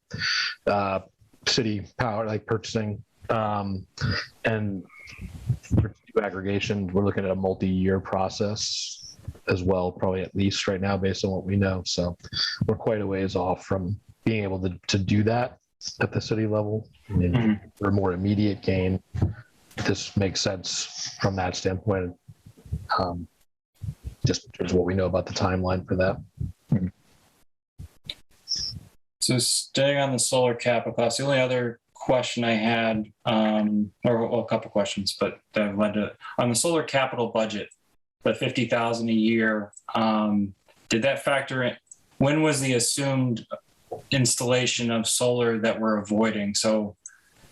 [SPEAKER 1] our city power, like purchasing, and for aggregation, we're looking at a multi-year process as well, probably at least right now, based on what we know. So we're quite a ways off from being able to do that at the city level. I mean, for a more immediate gain, this makes sense from that standpoint, just in terms of what we know about the timeline for that.
[SPEAKER 4] So staying on the solar capital cost, the only other question I had, or a couple questions, but that led to on the solar capital budget, the $50,000 a year. Did that factor in? When was the assumed installation of solar that we're avoiding? So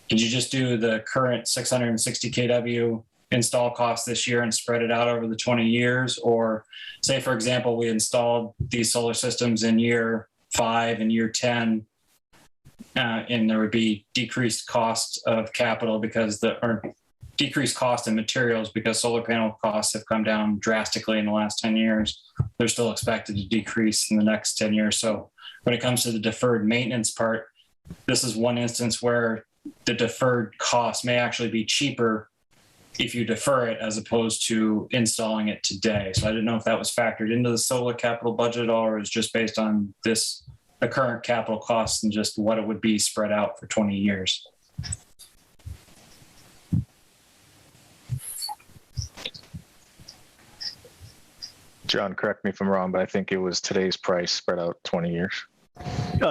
[SPEAKER 4] did you just do the current 660 kW install cost this year and spread it out over the 20 years? Or say, for example, we installed these solar systems in year 5 and year 10, and there would be decreased cost of capital or decreased cost in materials because solar panel costs have come down drastically in the last 10 years. They're still expected to decrease in the next 10 years. So when it comes to the deferred maintenance part, this is one instance where the deferred cost may actually be cheaper if you defer it as opposed to installing it today. So I didn't know if that was factored into the solar capital budget at all, or is just based on the current capital costs and just what it would be spread out for 20 years.
[SPEAKER 6] John, correct me if I'm wrong, but I think it was today's price spread out 20 years.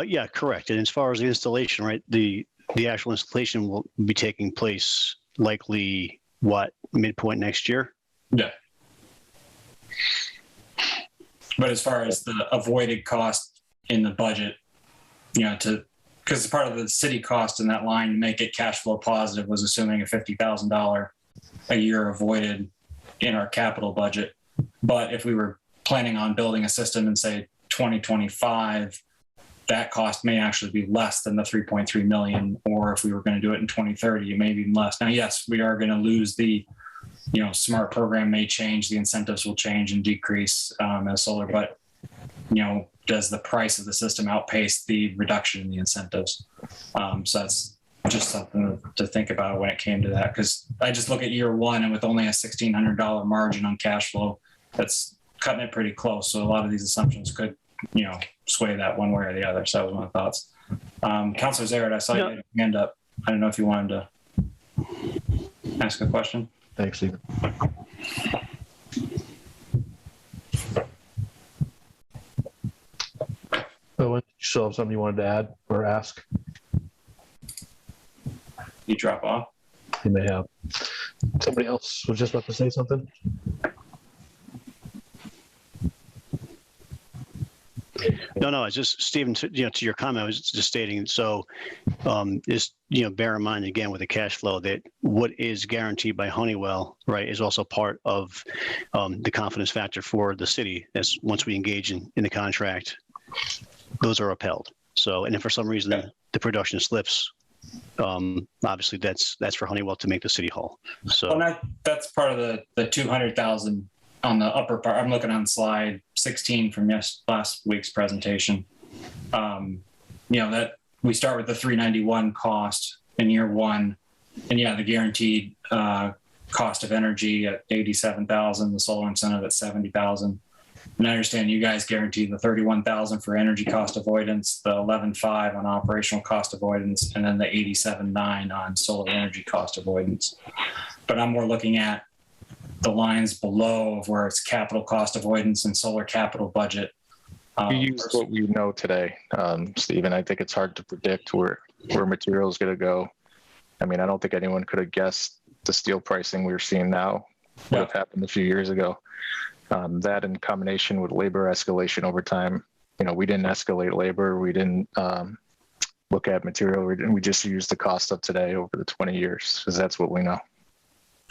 [SPEAKER 2] Yeah, correct. And as far as the installation, right, the actual installation will be taking place likely midpoint next year?
[SPEAKER 4] Yeah. But as far as the avoided cost in the budget, because part of the city cost in that line to make it cash flow positive was assuming a $50,000 a year avoided in our capital budget. But if we were planning on building a system in, say, 2025, that cost may actually be less than the 3.3 million, or if we were going to do it in 2030, it may be less. Now, yes, we are going to lose the, SMART program may change, the incentives will change and decrease as solar, but, does the price of the system outpace the reduction in the incentives? So that's just something to think about when it came to that, because I just look at year one and with only a $1,600 margin on cash flow, that's cutting it pretty close. So a lot of these assumptions could, sway that one way or the other. So that was my thoughts. Councilor Zaret, I saw you had your hand up. I don't know if you wanted to ask a question.
[SPEAKER 1] Thanks, Stephen. Owen, you still have something you wanted to add or ask?
[SPEAKER 4] You drop off?
[SPEAKER 1] You may have. Somebody else was just about to say something.
[SPEAKER 2] No, it's just, Stephen, to your comment, I was just stating, so bear in mind again with the cash flow that what is guaranteed by Honeywell, right, is also part of the confidence factor for the city. As once we engage in the contract, those are upheld. So, and if for some reason the production slips, obviously that's for Honeywell to make the city whole. So
[SPEAKER 4] that's part of the 200,000 on the upper part. I'm looking on slide 16 from last week's presentation. That we start with the 391 cost in year one, and the guaranteed cost of energy at 87,000, the solar incentive at 70,000. And I understand you guys guaranteed the 31,000 for energy cost avoidance, the 11.5 on operational cost avoidance, and then the 87.9 on solar energy cost avoidance. But I'm more looking at the lines below of where it's capital cost avoidance and solar capital budget.
[SPEAKER 6] We use what we know today, Stephen. I think it's hard to predict where material is going to go. I mean, I don't think anyone could have guessed the steel pricing we're seeing now would have happened a few years ago. That in combination with labor escalation over time, we didn't escalate labor. We didn't look at material. We just used the cost of today over the 20 years because that's what we know.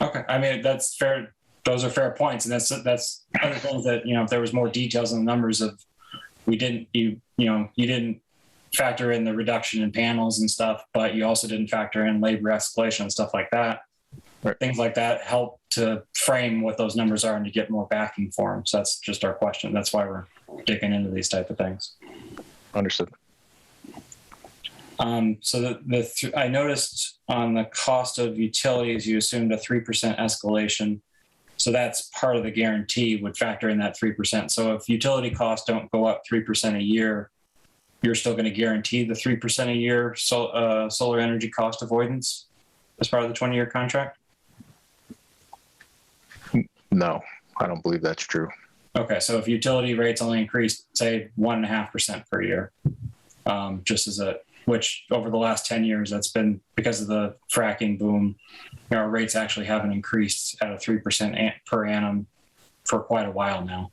[SPEAKER 6] Okay.
[SPEAKER 4] I mean, that's fair. Those are fair points. And that's other things that, if there was more details on the numbers of, you didn't factor in the reduction in panels and stuff, but you also didn't factor in labor escalation and stuff like that.
[SPEAKER 6] Right.
[SPEAKER 4] things like that help to frame what those numbers are and to get more backing for them. So that's just our question. That's why we're digging into these type of things.
[SPEAKER 6] Understood.
[SPEAKER 4] So I noticed on the cost of utilities, you assumed a 3% escalation. So that's part of the guarantee would factor in that 3%. So if utility costs don't go up 3% a year, you're still going to guarantee the 3% a year solar energy cost avoidance as part of the 20-year contract?
[SPEAKER 6] No, I don't believe that's true.
[SPEAKER 4] Okay, so if utility rates only increased, say 1.5% per year, just as which over the last 10 years, that's been because of the fracking boom, our rates actually haven't increased at a 3% per annum for quite a while now.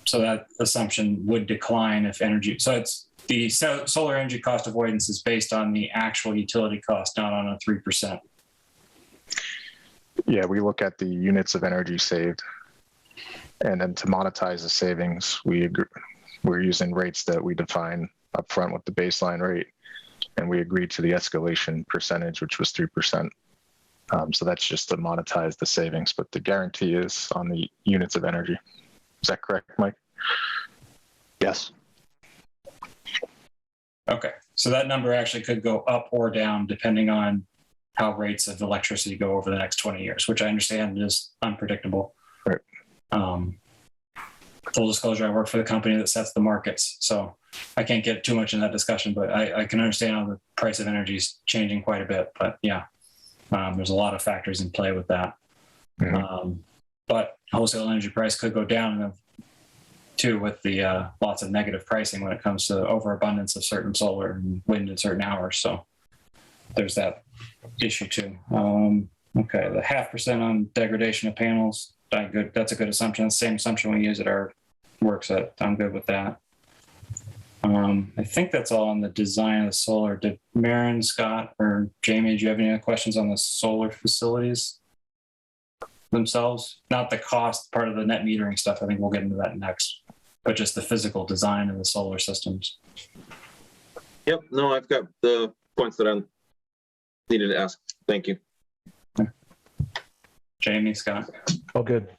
[SPEAKER 4] So that assumption would decline if energy, so it's the solar energy cost avoidance is based on the actual utility cost, not on a 3%.
[SPEAKER 6] Yeah, we look at the units of energy saved, and then to monetize the savings, we're using rates that we define upfront with the baseline rate, and we agreed to the escalation percentage, which was 3%. So that's just to monetize the savings, but the guarantee is on the units of energy. Is that correct, Mike?
[SPEAKER 3] Yes.
[SPEAKER 4] Okay, so that number actually could go up or down depending on how rates of electricity go over the next 20 years, which I understand is unpredictable.
[SPEAKER 6] Right.
[SPEAKER 4] Full disclosure, I work for the company that sets the markets, so I can't get too much in that discussion, but I can understand how the price of energy is changing quite a bit. But yeah, there's a lot of factors in play with that.
[SPEAKER 6] Mm-hmm.
[SPEAKER 4] But wholesale energy price could go down too with the lots of negative pricing when it comes to overabundance of certain solar and wind at certain hours. So there's that issue too. Okay, the 0.5% on degradation of panels. That's a good assumption. That's the same assumption we use at our work set. I'm good with that. I think that's all on the design of the solar. Did Maren, Scott, or Jamie, do you have any other questions on the solar facilities themselves? Not the cost part of the net metering stuff. I think we'll get into that next, but just the physical design of the solar systems.
[SPEAKER 5] Yep. No, I've got the points that I needed to ask. Thank you.
[SPEAKER 4] Okay. Jamie, Scott.
[SPEAKER 1] Oh, good.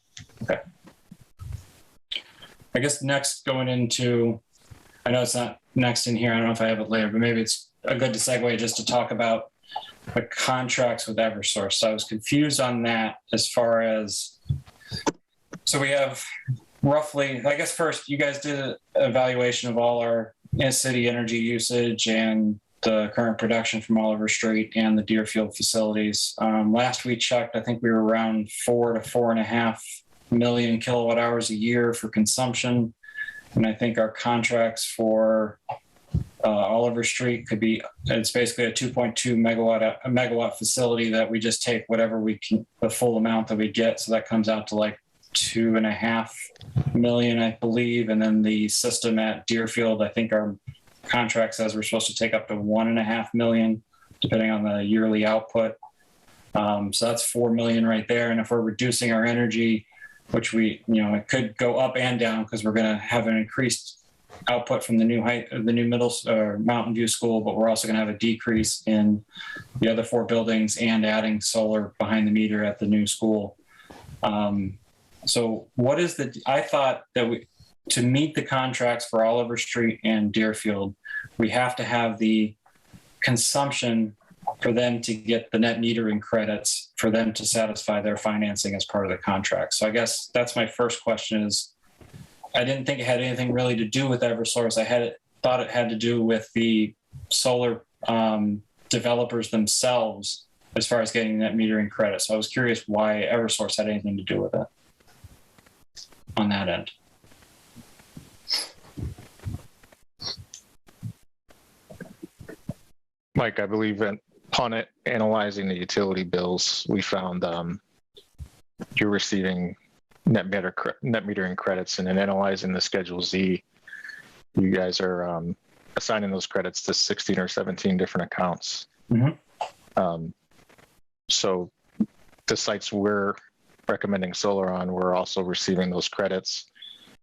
[SPEAKER 4] Okay. I guess next going into, I know it's not next in here. I don't know if I have it later, but maybe it's a good segue just to talk about the contracts with Eversource. So I was confused on that as far as, so we have roughly, I guess first you guys did an evaluation of all our city energy usage and the current production from Oliver Street and the Deerfield facilities. Last we checked, I think we were around 4 to 4.5 million kilowatt hours a year for consumption. And I think our contracts for Oliver Street could be, it's basically a 2.2 megawatt facility that we just take whatever we can, the full amount that we get. So that comes out to like 2.5 million, I believe. And then the system at Deerfield, I think our contract says we're supposed to take up to 1.5 million, depending on the yearly output. So that's 4 million right there. And if we're reducing our energy, which we, it could go up and down because we're going to have an increased output from the new middle Mountain View School, but we're also going to have a decrease in the other 4 buildings and adding solar behind the meter at the new school. So what is I thought that to meet the contracts for Oliver Street and Deerfield, we have to have the consumption for them to get the net metering credits for them to satisfy their financing as part of the contract. So I guess that's my first question is, I didn't think it had anything really to do with Eversource. I thought it had to do with the solar developers themselves as far as getting net metering credit. So I was curious why Eversource had anything to do with it on that end.
[SPEAKER 6] Mike, I believe upon analyzing the utility bills, we found you're receiving net metering credits, and in analyzing the Schedule Z, you guys are assigning those credits to 16 or 17 different accounts. Mm-hmm. So the sites we're recommending solar on, we're also receiving those credits.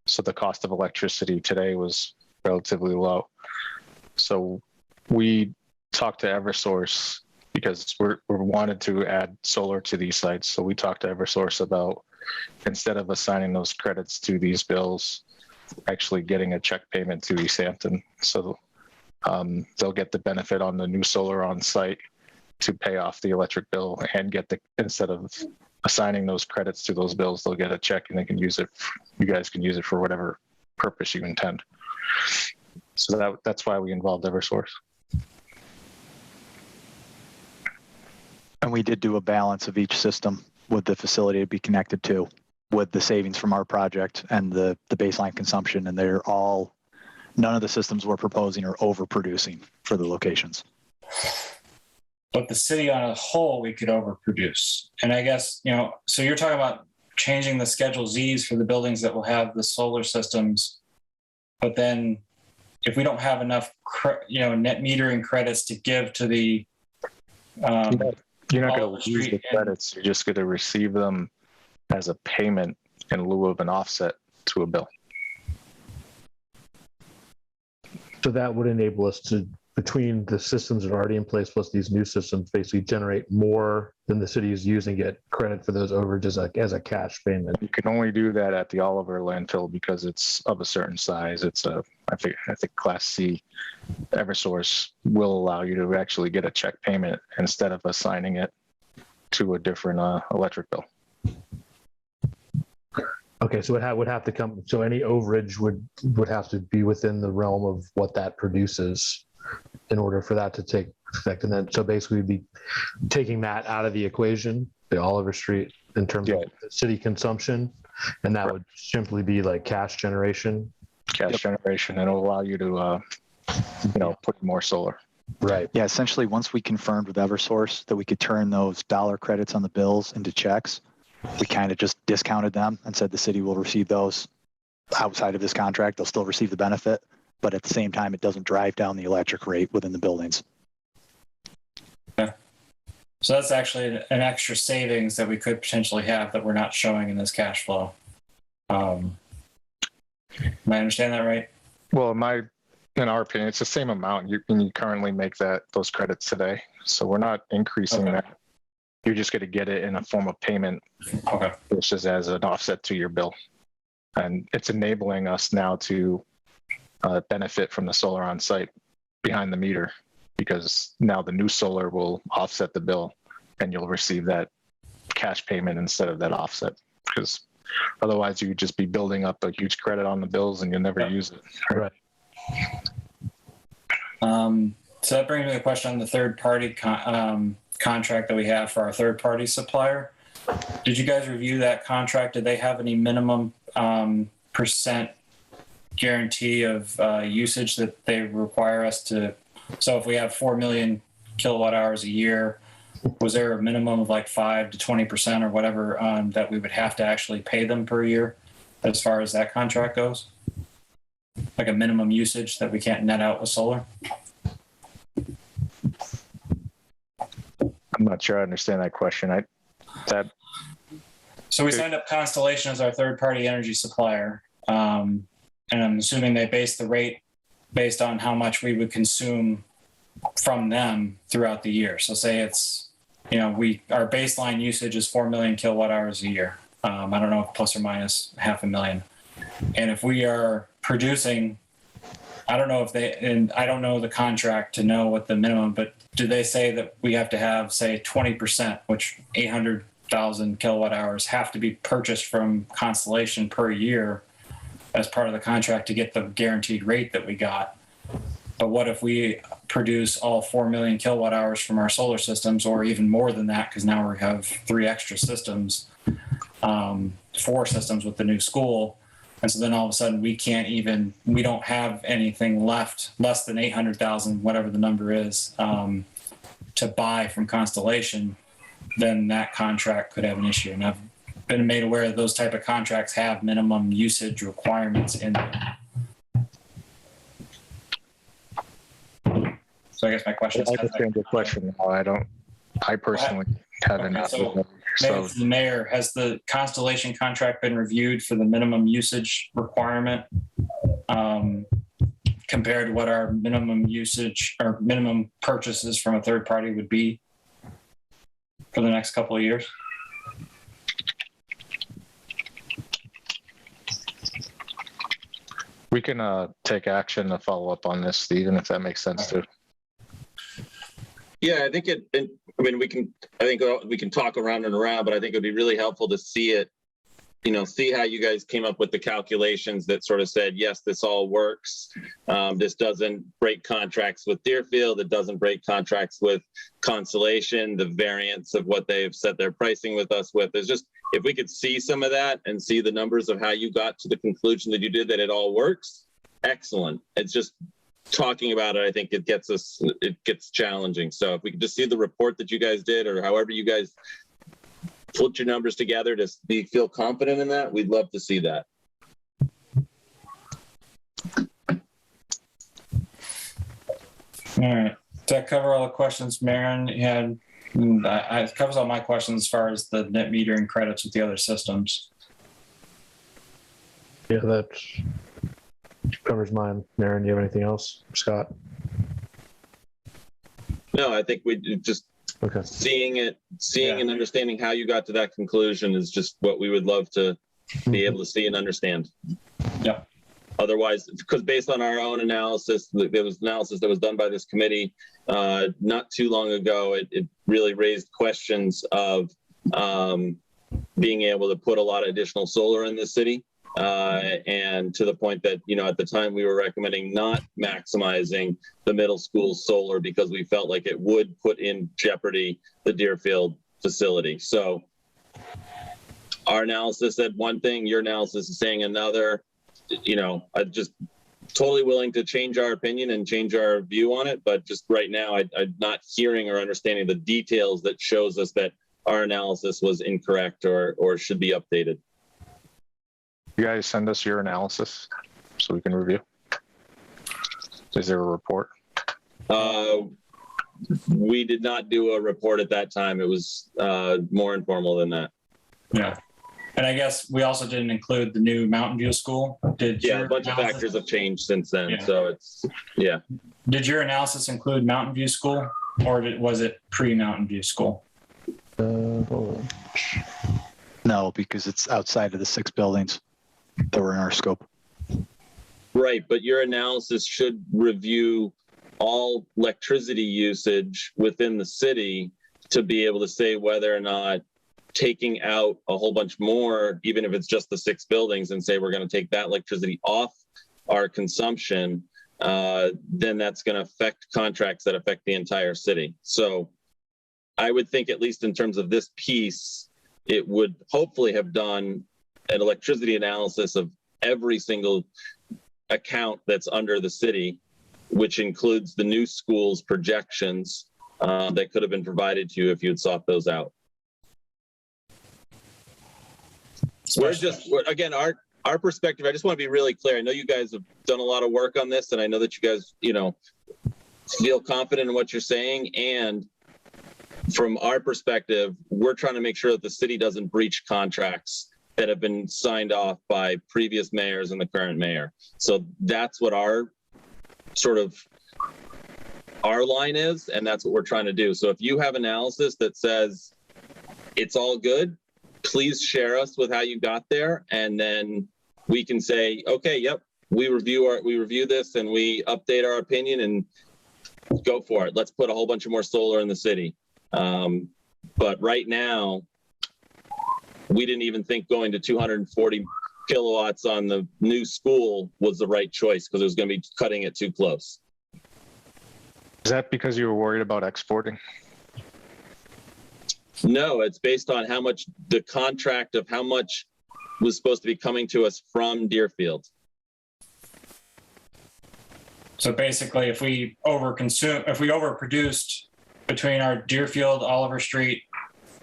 [SPEAKER 6] So the cost of electricity today was relatively low. So we talked to Eversource because we're wanted to add solar to these sites. So we talked to Eversource about, instead of assigning those credits to these bills, actually getting a check payment to Easthampton. So they'll get the benefit on the new solar on site to pay off the electric bill, and get the, instead of assigning those credits to those bills, they'll get a check and they can use it. You guys can use it for whatever purpose you intend. So that's why we involved Eversource.
[SPEAKER 3] And we did do a balance of each system with the facility to be connected to, with the savings from our project and the baseline consumption. And they're all, none of the systems we're proposing are overproducing for the locations.
[SPEAKER 4] But the city on a whole, we could overproduce. And I guess, so you're talking about changing the Schedule Zs for the buildings that will have the solar systems. But then if we don't have enough, net metering credits to give to the,
[SPEAKER 6] you're not going to use the credits. You're just going to receive them as a payment in lieu of an offset to a bill.
[SPEAKER 1] So that would enable us to, between the systems that are already in place plus these new systems, basically generate more than the city is using, get credit for those overages as a cash payment.
[SPEAKER 6] You can only do that at the Oliver landfill because it's of a certain size. It's I think Class C. Eversource will allow you to actually get a check payment instead of assigning it to a different electric bill.
[SPEAKER 1] Okay, so it would have to come. So any overage would have to be within the realm of what that produces in order for that to take effect. And then, so basically we'd be taking that out of the equation, the Oliver Street, in terms of city consumption, and that would simply be like cash generation.
[SPEAKER 6] Generation, and it'll allow you to, put more solar.
[SPEAKER 1] Right.
[SPEAKER 3] Yeah, essentially, once we confirmed with Eversource that we could turn those dollar credits on the bills into checks, we kind of just discounted them and said the city will receive those outside of this contract. They'll still receive the benefit, but at the same time, it doesn't drive down the electric rate within the buildings.
[SPEAKER 4] Yeah. So that's actually an extra savings that we could potentially have that we're not showing in this cash flow. Am I understand that right?
[SPEAKER 6] Well, in our opinion, it's the same amount. You currently make those credits today. So we're not increasing that. You're just going to get it in a form of payment, versus as an offset to your bill. And it's enabling us now to benefit from the solar on site behind the meter, because now the new solar will offset the bill and you'll receive that cash payment instead of that offset. Because otherwise you would just be building up a huge credit on the bills and you'll never use it.
[SPEAKER 1] Right.
[SPEAKER 4] So that brings me to the question on the third party contract that we have for our third party supplier. Did you guys review that contract? Did they have any minimum percent guarantee of usage that they require us to? So if we have 4 million kilowatt hours a year, was there a minimum of like 5 to 20% or whatever that we would have to actually pay them per year as far as that contract goes? Like a minimum usage that we can't net out with solar?
[SPEAKER 6] I'm not sure I understand that question.
[SPEAKER 4] So we signed up Constellation as our third-party energy supplier, and I'm assuming they base the rate based on how much we would consume from them throughout the year. So say it's, our baseline usage is 4 million kilowatt hours a year. I don't know, plus or minus 500,000. And if we are producing, I don't know and I don't know the contract to know what the minimum, but do they say that we have to have, say, 20%, which 800,000 kilowatt hours have to be purchased from Constellation per year as part of the contract to get the guaranteed rate that we got? But what if we produce all 4 million kilowatt hours from our solar systems, or even more than that, because now we have 3 extra systems, 4 systems with the new school. And so then all of a sudden we don't have anything left, less than 800,000, whatever the number is, to buy from Constellation, then that contract could have an issue. And I've been made aware that those type of contracts have minimum usage requirements in them. So I guess my question is,
[SPEAKER 6] I understand your question. I personally haven't.
[SPEAKER 4] Okay, so the mayor, has the Constellation contract been reviewed for the minimum usage requirement compared to what our minimum usage or minimum purchases from a third party would be? for the next couple of years?
[SPEAKER 6] We can take action to follow up on this, Stephen, if that makes sense too.
[SPEAKER 5] Yeah, I think I mean, we can talk around and around, but I think it'd be really helpful to see it, see how you guys came up with the calculations that sort of said, yes, this all works. This doesn't break contracts with Deerfield. It doesn't break contracts with Constellation, the variance of what they've set their pricing with us with. Is just, if we could see some of that and see the numbers of how you got to the conclusion that you did, that it all works, excellent. It's just talking about it, I think it gets challenging. So if we could just see the report that you guys did, or however you guys put your numbers together to feel confident in that, we'd love to see that.
[SPEAKER 4] All right. Does that cover all the questions Maren had? It covers all my questions as far as the net metering credits with the other systems.
[SPEAKER 1] Yeah, that covers mine. Maren, do you have anything else? Scott?
[SPEAKER 5] No, I think we just seeing and understanding how you got to that conclusion is just what we would love to be able to see and understand.
[SPEAKER 4] Yeah.
[SPEAKER 5] Otherwise, because based on our own analysis, there was analysis that was done by this committee not too long ago. It really raised questions of being able to put a lot of additional solar in the city. And to the point that, at the time we were recommending not maximizing the middle school solar because we felt like it would put in jeopardy the Deerfield facility. So our analysis said one thing, your analysis is saying another. I'm just totally willing to change our opinion and change our view on it. But just right now, I'm not hearing or understanding the details that shows us that our analysis was incorrect or should be updated.
[SPEAKER 6] You guys send us your analysis so we can review. Is there a report?
[SPEAKER 5] We did not do a report at that time. It was more informal than that.
[SPEAKER 4] Yeah. And I guess we also didn't include the new Mountain View School.
[SPEAKER 5] A bunch of factors have changed since then. Yeah. So
[SPEAKER 4] Did your analysis include Mountain View School, or was it pre-Mountain View School?
[SPEAKER 3] No, because it's outside of the 6 buildings that were in our scope.
[SPEAKER 5] Right, but your analysis should review all electricity usage within the city to be able to say whether or not taking out a whole bunch more, even if it's just the 6 buildings, and say we're going to take that electricity off our consumption, then that's going to affect contracts that affect the entire city. So I would think, at least in terms of this piece, it would hopefully have done an electricity analysis of every single account that's under the city, which includes the new school's projections that could have been provided to you if you had sought those out. Again, our perspective, I just want to be really clear. I know you guys have done a lot of work on this, and I know that you guys, feel confident in what you're saying. And from our perspective, we're trying to make sure that the city doesn't breach contracts that have been signed off by previous mayors and the current mayor. So that's what our line is, and that's what we're trying to do. So if you have analysis that says it's all good, please share us with how you got there, and then we can say, okay, yep, we review this and we update our opinion and go for it. Let's put a whole bunch of more solar in the city. But right now, we didn't even think going to 240 kilowatts on the new school was the right choice because it was going to be cutting it too close.
[SPEAKER 6] Is that because you were worried about exporting?
[SPEAKER 5] No, it's based on how much the contract of how much was supposed to be coming to us from Deerfield.
[SPEAKER 4] So basically, if we overproduced between our Deerfield, Oliver Street,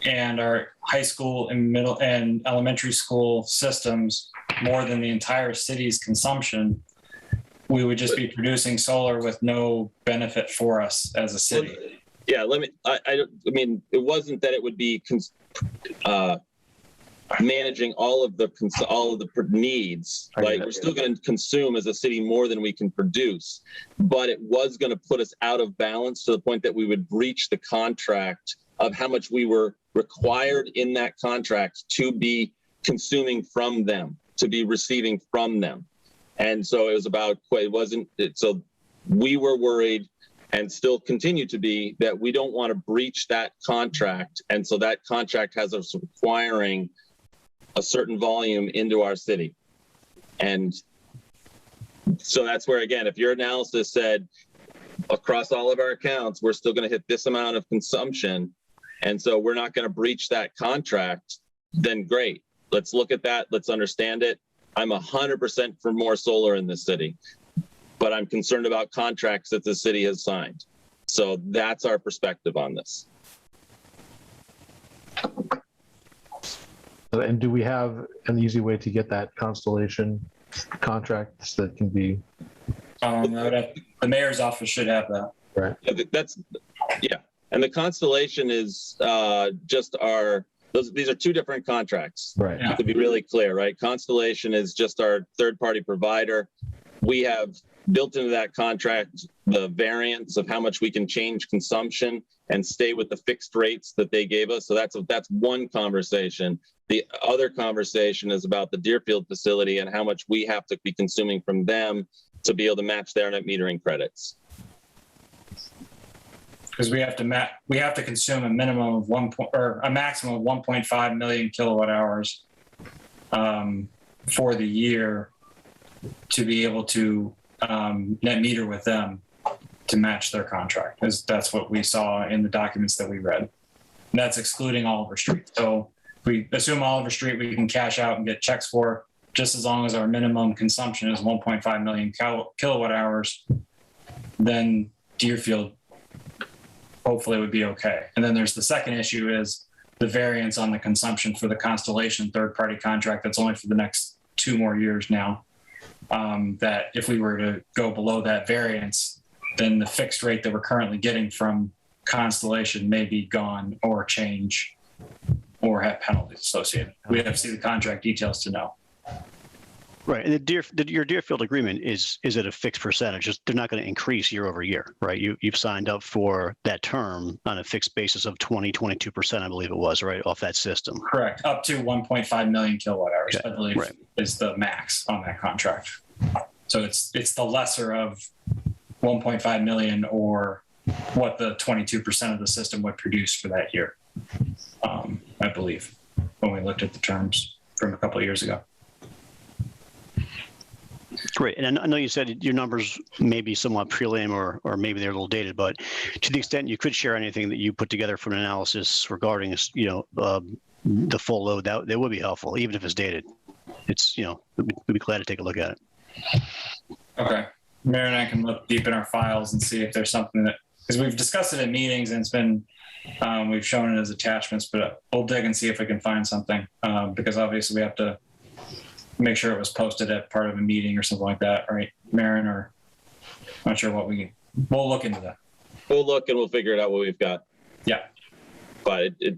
[SPEAKER 4] and our high school and middle and elementary school systems more than the entire city's consumption, we would just be producing solar with no benefit for us as a city.
[SPEAKER 5] Yeah, I mean, it wasn't that it would be managing all of the needs. Like, we're still going to consume as a city more than we can produce, but it was going to put us out of balance to the point that we would breach the contract of how much we were required in that contract to be consuming from them, to be receiving from them. And so it was about, so we were worried and still continue to be that we don't want to breach that contract. And so that contract has us requiring a certain volume into our city. And so that's where, again, if your analysis said across all of our accounts, we're still going to hit this amount of consumption, and so we're not going to breach that contract, then great. Let's look at that. Let's understand it. I'm 100% for more solar in this city, but I'm concerned about contracts that the city has signed. So that's our perspective on this.
[SPEAKER 1] And do we have an easy way to get that Constellation contracts that can be?
[SPEAKER 4] The mayor's office should have that.
[SPEAKER 1] Right.
[SPEAKER 5] Yeah. And the Constellation is just these are two different contracts.
[SPEAKER 1] Right.
[SPEAKER 4] Yeah.
[SPEAKER 5] To be really clear, right? Constellation is just our third-party provider. We have built into that contract the variance of how much we can change consumption and stay with the fixed rates that they gave us. So that's one conversation. The other conversation is about the Deerfield facility and how much we have to be consuming from them to be able to match their net metering credits.
[SPEAKER 4] Because we have to consume a minimum of a maximum of 1.5 million kilowatt hours for the year to be able to net meter with them to match their contract. That's what we saw in the documents that we read. And that's excluding Oliver Street. So if we assume Oliver Street we can cash out and get checks for, just as long as our minimum consumption is 1.5 million kilowatt hours, then Deerfield hopefully would be okay. And then there's the second issue is the variance on the consumption for the Constellation third-party contract that's only for the next 2 more years now. That if we were to go below that variance, then the fixed rate that we're currently getting from Constellation may be gone or change or have penalties associated. We have to see the contract details to know.
[SPEAKER 2] Right. And your Deerfield agreement is at a fixed percentage. They're not going to increase year over year, right? You've signed up for that term on a fixed basis of 22%, I believe it was, right, off that system.
[SPEAKER 4] Correct. Up to 1.5 million kilowatt hours,
[SPEAKER 2] Okay.
[SPEAKER 4] I believe,
[SPEAKER 2] Right.
[SPEAKER 4] is the max on that contract. So it's the lesser of 1.5 million or what the 22% of the system would produce for that year, I believe, when we looked at the terms from a couple of years ago.
[SPEAKER 2] Great. And I know you said your numbers may be somewhat prelim or maybe they're a little dated, but to the extent you could share anything that you put together for an analysis regarding, the full load, that would be helpful, even if it's dated. It's, we'd be glad to take a look at it.
[SPEAKER 4] Okay. Mary and I can look deep in our files and see if there's something because we've discussed it at meetings and it's been, we've shown it as attachments, but we'll dig and see if we can find something because obviously we have to make sure it was posted at part of a meeting or something like that, right, Marin? Or not sure what we'll look into that.
[SPEAKER 5] We'll look and we'll figure it out what we've got.
[SPEAKER 4] Yeah.
[SPEAKER 5] But I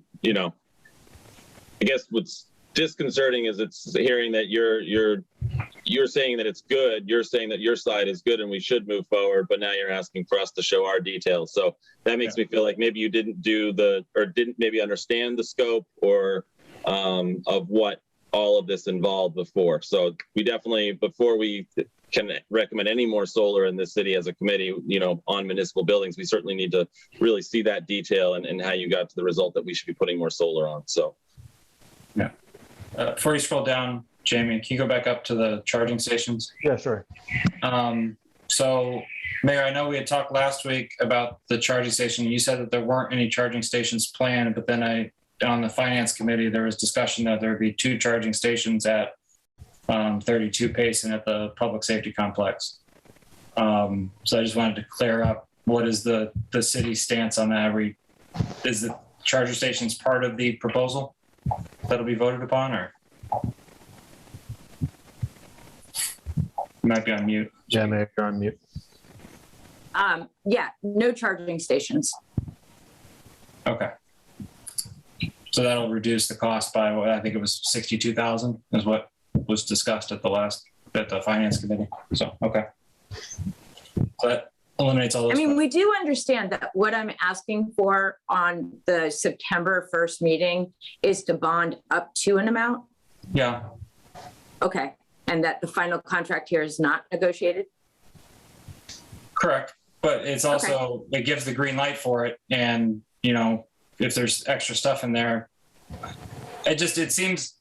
[SPEAKER 5] guess what's disconcerting is it's hearing that you're saying that it's good. You're saying that your side is good and we should move forward, but now you're asking for us to show our details. So that makes me feel like maybe you didn't didn't maybe understand the scope or of what all of this involved before. So we definitely, before we can recommend any more solar in this city as a committee, on municipal buildings, we certainly need to really see that detail and how you got to the result that we should be putting more solar on. So.
[SPEAKER 4] Yeah. Before you scroll down, Jamie, can you go back up to the charging stations?
[SPEAKER 1] Yeah, sure.
[SPEAKER 4] So Mayor, I know we had talked last week about the charging station. You said that there weren't any charging stations planned, but then on the finance committee, there was discussion that there would be 2 charging stations at 32 Payson at the public safety complex. So I just wanted to clear up, what is the city's stance on that? Is the charger stations part of the proposal that'll be voted upon, or? You might be on mute.
[SPEAKER 1] Yeah, Mayor, you're on mute.
[SPEAKER 8] Yeah, no charging stations.
[SPEAKER 4] Okay. So that'll reduce the cost by what I think it was 62,000 is what was discussed at the finance committee. So, okay. So that eliminates all those.
[SPEAKER 8] I mean, we do understand that what I'm asking for on the September 1st meeting is to bond up to an amount.
[SPEAKER 4] Yeah.
[SPEAKER 8] Okay. And that the final contract here is not negotiated?
[SPEAKER 4] Correct. But it's also, it gives the green light for it. And, you know, if there's extra stuff in there, it seems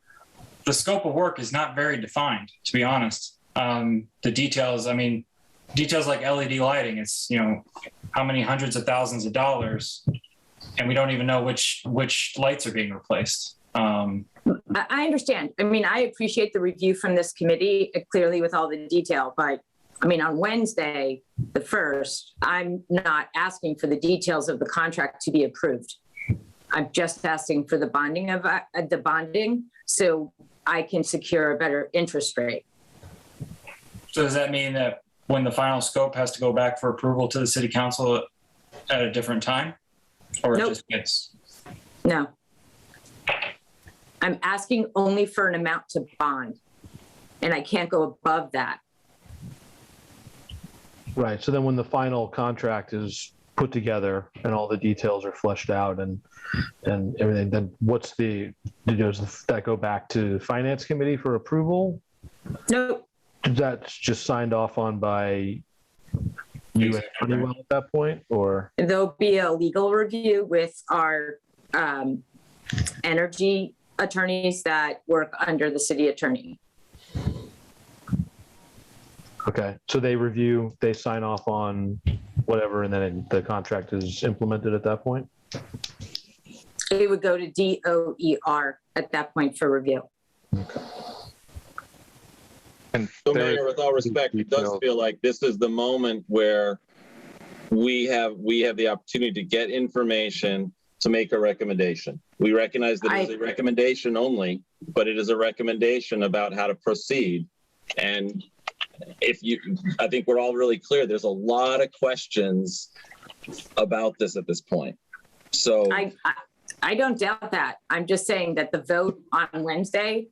[SPEAKER 4] the scope of work is not very defined, to be honest. The details, I mean, details like LED lighting, it's, you know, how many hundreds of thousands of dollars, and we don't even know which lights are being replaced.
[SPEAKER 8] I understand. I mean, I appreciate the review from this committee, clearly with all the detail, but I mean, on Wednesday, the 1st, I'm not asking for the details of the contract to be approved. I'm just asking for the bonding so I can secure a better interest rate.
[SPEAKER 4] So does that mean that when the final scope has to go back for approval to the city council at a different time? Or
[SPEAKER 8] Nope.
[SPEAKER 4] it just gets?
[SPEAKER 8] No. I'm asking only for an amount to bond, and I can't go above that.
[SPEAKER 1] Right. So then when the final contract is put together and all the details are fleshed out and everything, then does that go back to the finance committee for approval?
[SPEAKER 8] Nope.
[SPEAKER 1] That's just signed off on by you and Honeywell at that point, or?
[SPEAKER 8] There'll be a legal review with our energy attorneys that work under the city attorney.
[SPEAKER 1] Okay, so they review, they sign off on whatever, and then the contract is implemented at that point?
[SPEAKER 8] It would go to DOER at that point for review.
[SPEAKER 1] Okay.
[SPEAKER 6] And
[SPEAKER 5] So Mayor, with all respect, it does feel like this is the moment where we have the opportunity to get information to make a recommendation. We recognize that it is a recommendation only, but it is a recommendation about how to proceed. And I think we're all really clear, there's a lot of questions about this at this point. So
[SPEAKER 8] I don't doubt that. I'm just saying that the vote on Wednesday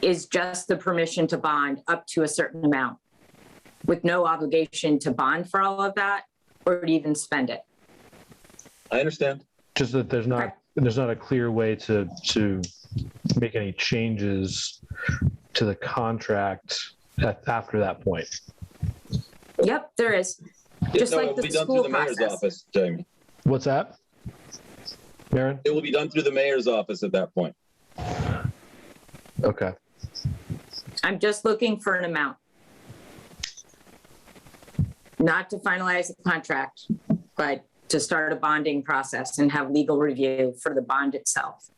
[SPEAKER 8] is just the permission to bond up to a certain amount with no obligation to bond for all of that or to even spend it.
[SPEAKER 5] I understand.
[SPEAKER 1] Just that there's not a clear way to make any changes to the contract after that point.
[SPEAKER 8] Yep, there is. Just like the school process.
[SPEAKER 5] Mayor's office, Jamie.
[SPEAKER 1] What's that, Maren?
[SPEAKER 5] It will be done through the mayor's office at that point.
[SPEAKER 1] Okay.
[SPEAKER 8] I'm just looking for an amount. Not to finalize the contract, but to start a bonding process and have legal review for the bond itself.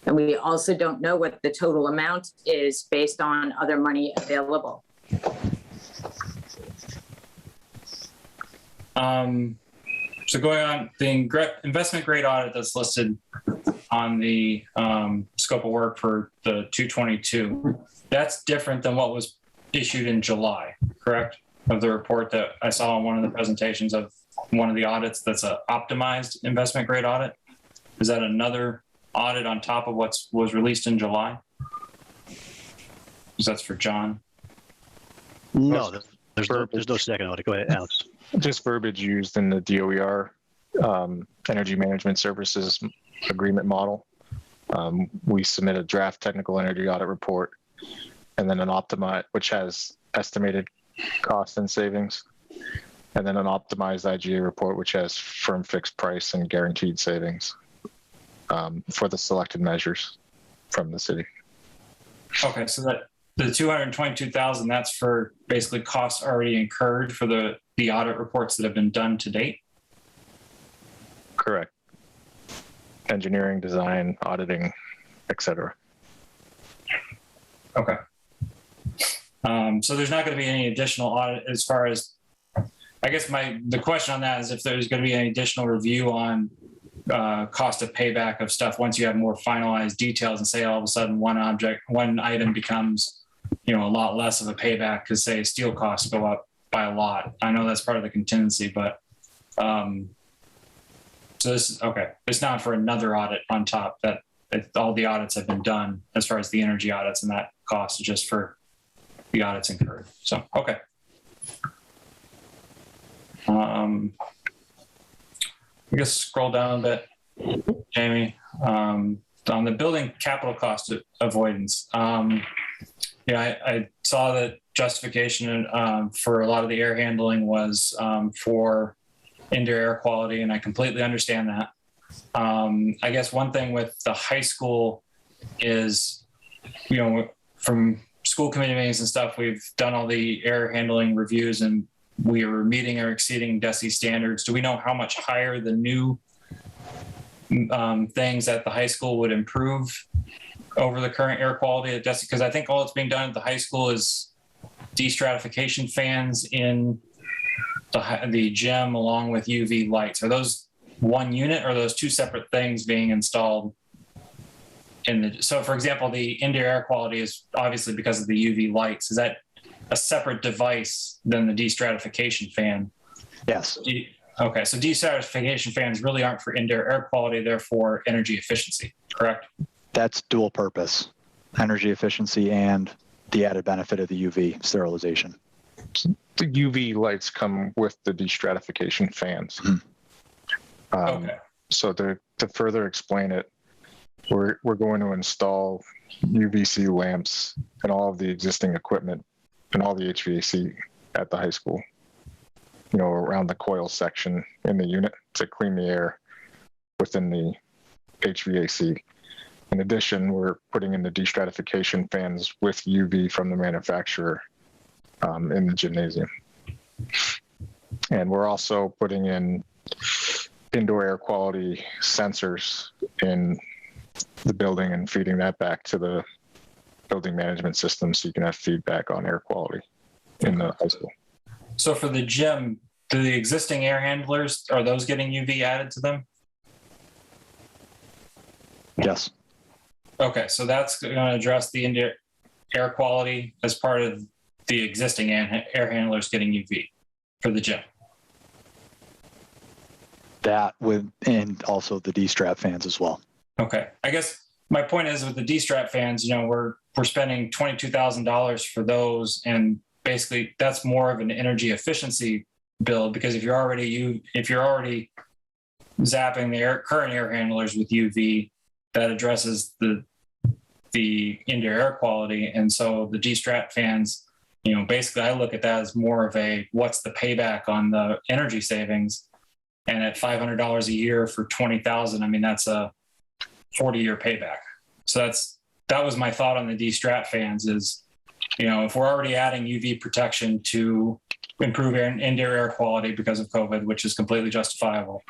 [SPEAKER 8] And we also don't know what the total amount is based on other money available.
[SPEAKER 4] So going on, the investment grade audit that's listed on the scope of work for the 222, that's different than what was issued in July, correct? Of the report that I saw in one of the presentations of one of the audits that's an optimized investment grade audit. Is that another audit on top of what was released in July? Because that's for John.
[SPEAKER 2] No, there's no second audit. Go ahead, Alex.
[SPEAKER 6] Just verbiage used in the DOER Energy Management Services Agreement model. We submit a draft technical energy audit report and then an optimized, which has estimated cost and savings, and then an optimized IGA report, which has firm fixed price and guaranteed savings for the selected measures from the city.
[SPEAKER 4] Okay, so that the 222,000, that's for basically costs already incurred for the audit reports that have been done to date?
[SPEAKER 6] Correct. Engineering, design, auditing, etc.
[SPEAKER 4] Okay. So there's not going to be any additional audit as far as, I guess the question on that is if there's going to be any additional review on cost of payback of stuff once you have more finalized details and say all of a sudden one item becomes, a lot less of a payback because say steel costs go up by a lot. I know that's part of the contingency, but so this, okay, it's not for another audit on top that all the audits have been done as far as the energy audits, and that cost is just for the audits incurred. So, okay. I guess scroll down a bit, Jamie, on the building capital cost avoidance. I saw that justification for a lot of the air handling was for indoor air quality, and I completely understand that. I guess one thing with the high school is, from school committee meetings and stuff, we've done all the air handling reviews and we are meeting or exceeding DESI standards. Do we know how much higher the new things at the high school would improve over the current air quality at DESI? Because I think all that's being done at the high school is destratification fans in the gym along with UV lights. Are those one unit or are those two separate things being installed in the, so for example, the indoor air quality is obviously because of the UV lights. Is that a separate device than the destratification fan?
[SPEAKER 3] Yes.
[SPEAKER 4] Okay, so destratification fans really aren't for indoor air quality, they're for energy efficiency, correct?
[SPEAKER 3] That's dual purpose, energy efficiency and the added benefit of the UV sterilization.
[SPEAKER 6] The UV lights come with the destratification fans.
[SPEAKER 4] Okay.
[SPEAKER 6] So to further explain it, we're going to install UVC lamps and all of the existing equipment and all the HVAC at the high school, around the coil section in the unit to clean the air within the HVAC. In addition, we're putting in the destratification fans with UV from the manufacturer in the gymnasium. And we're also putting in indoor air quality sensors in the building and feeding that back to the building management system so you can have feedback on air quality in the high school.
[SPEAKER 4] So for the gym, do the existing air handlers, are those getting UV added to them?
[SPEAKER 3] Yes.
[SPEAKER 4] Okay, so that's going to address the indoor air quality as part of the existing air handlers getting UV for the gym.
[SPEAKER 3] That and also the D-strap fans as well.
[SPEAKER 4] Okay, I guess my point is with the D-strap fans, we're spending $22,000 for those, and basically that's more of an energy efficiency build, because if you're already zapping the current air handlers with UV, that addresses the indoor air quality. And so the D-strap fans, basically I look at that as more of a what's the payback on the energy savings, and at $500 a year for $20,000, I mean that's a 40-year payback. So that was my thought on the D-strap fans is, if we're already adding UV protection to improve indoor air quality because of COVID, which is completely justifiable,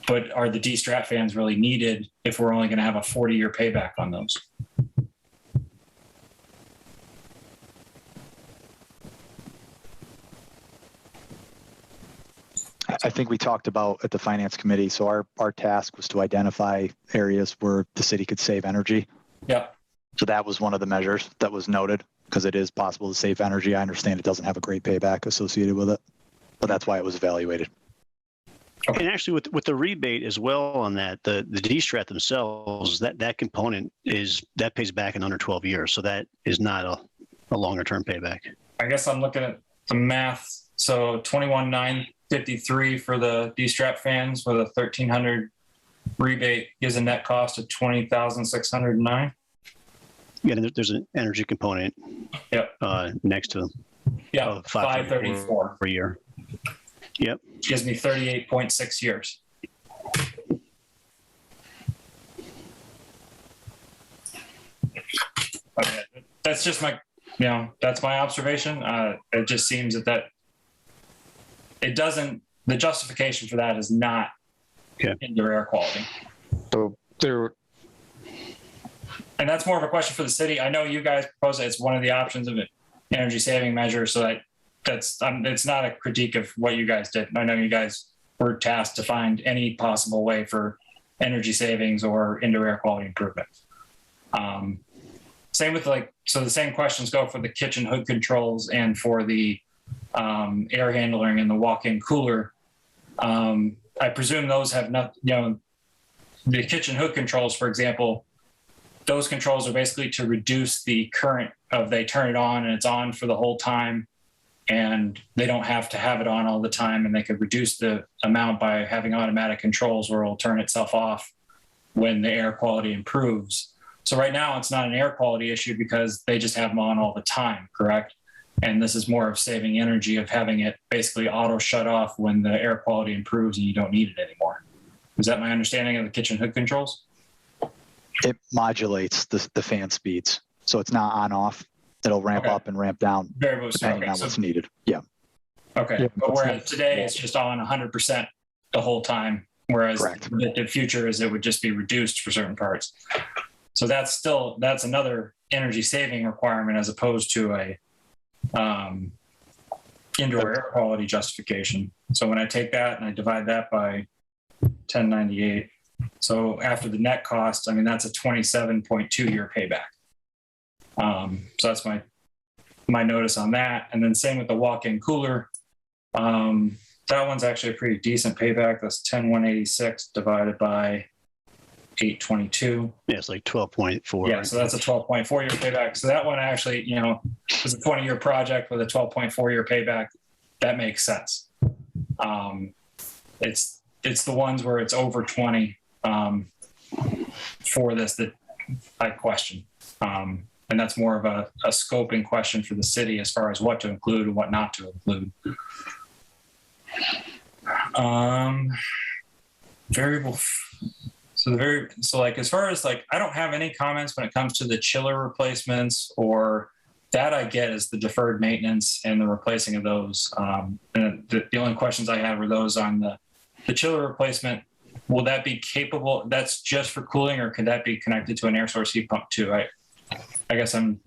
[SPEAKER 4] but are the D-strap fans really needed if we're only going to have a 40-year payback on those?
[SPEAKER 3] I think we talked about at the finance committee. So our task was to identify areas where the city could save energy.
[SPEAKER 4] Yeah.
[SPEAKER 3] So that was one of the measures that was noted, because it is possible to save energy. I understand it doesn't have a great payback associated with it, but that's why it was evaluated.
[SPEAKER 2] Okay. And actually with the rebate as well on that, the D-strat themselves, that component that pays back in under 12 years. So that is not a longer term payback.
[SPEAKER 4] I guess I'm looking at the math. So 21,953 for the D-strap fans with a 1,300 rebate gives a net cost of 20,609.
[SPEAKER 2] Yeah, there's an energy component.
[SPEAKER 4] Yep.
[SPEAKER 2] Next to them.
[SPEAKER 4] Yeah, 534
[SPEAKER 2] per year. Yep.
[SPEAKER 4] Gives me 38.6 years. Okay. That's just my, that's my observation. It just seems that it doesn't, the justification for that is not indoor air quality.
[SPEAKER 6] So
[SPEAKER 4] and that's more of a question for the city. I know you guys propose that it's one of the options of an energy saving measure. So it's not a critique of what you guys did. I know you guys were tasked to find any possible way for energy savings or indoor air quality improvement. Same with so the same questions go for the kitchen hood controls and for the air handling and the walk-in cooler. I presume those have not, the kitchen hood controls, for example, those controls are basically to reduce the current of they turn it on and it's on for the whole time. and they don't have to have it on all the time, and they could reduce the amount by having automatic controls where it'll turn itself off when the air quality improves. So right now it's not an air quality issue because they just have them on all the time, correct? And this is more of saving energy, of having it basically auto shut off when the air quality improves and you don't need it anymore. Is that my understanding of the kitchen hood controls?
[SPEAKER 3] It modulates the fan speeds. So it's not on off. It'll ramp
[SPEAKER 4] Okay.
[SPEAKER 3] up and ramp down
[SPEAKER 4] Variable.
[SPEAKER 3] depending
[SPEAKER 4] Okay,
[SPEAKER 3] on what's needed. Yeah.
[SPEAKER 4] okay.
[SPEAKER 6] Yeah,
[SPEAKER 4] But
[SPEAKER 6] that's
[SPEAKER 4] whereas
[SPEAKER 6] not-
[SPEAKER 4] today it's just on 100% the whole time, whereas
[SPEAKER 3] Correct.
[SPEAKER 4] the future is it would just be reduced for certain parts. So that's another energy saving requirement as opposed to a indoor air quality justification. So when I take that and I divide that by 1098, so after the net cost, I mean, that's a 27.2 year payback. So that's my notice on that. And then same with the walk-in cooler. That one's actually a pretty decent payback. That's 10,186 divided by 822.
[SPEAKER 2] Yeah, it's like 12.4.
[SPEAKER 4] Yeah, so that's a 12.4 year payback. So that one actually, was a 20-year project with a 12.4 year payback. That makes sense. It's the ones where it's over 20 for this that I question. And that's more of a scoping question for the city as far as what to include and what not to include. Variable. So like, as far as like, I don't have any comments when it comes to the chiller replacements, or that I get is the deferred maintenance and the replacing of those. And the only questions I had were those on the chiller replacement. Will that be capable? That's just for cooling, or could that be connected to an air source heat pump too? I guess I'm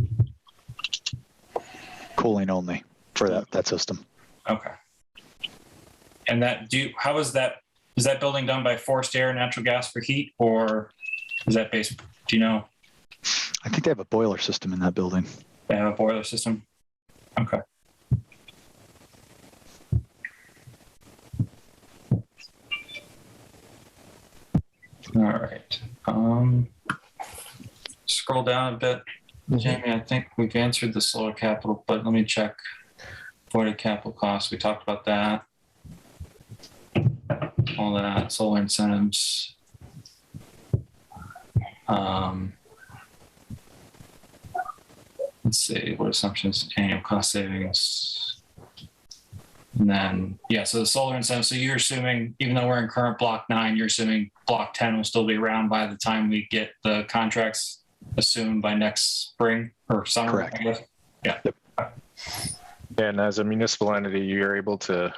[SPEAKER 3] Cooling only for that system.
[SPEAKER 4] okay. And how is that? Is that building done by forced air, natural gas for heat, or is that based? Do you know?
[SPEAKER 3] I think they have a boiler system in that building.
[SPEAKER 4] They have a boiler system. Okay. All right. Scroll down a bit, Jamie. I think we've answered the solar capital, but let me check voided capital costs. We talked about that. All that, solar incentives. Let's see, what assumptions, annual cost savings. And then, yeah, so the solar incentives. So you're assuming, even though we're in current block 9, you're assuming block 10 will still be around by the time we get the contracts assumed by next spring or summer,
[SPEAKER 3] Correct.
[SPEAKER 4] I guess? Yeah.
[SPEAKER 3] Yep.
[SPEAKER 6] And as a municipal entity, you're able to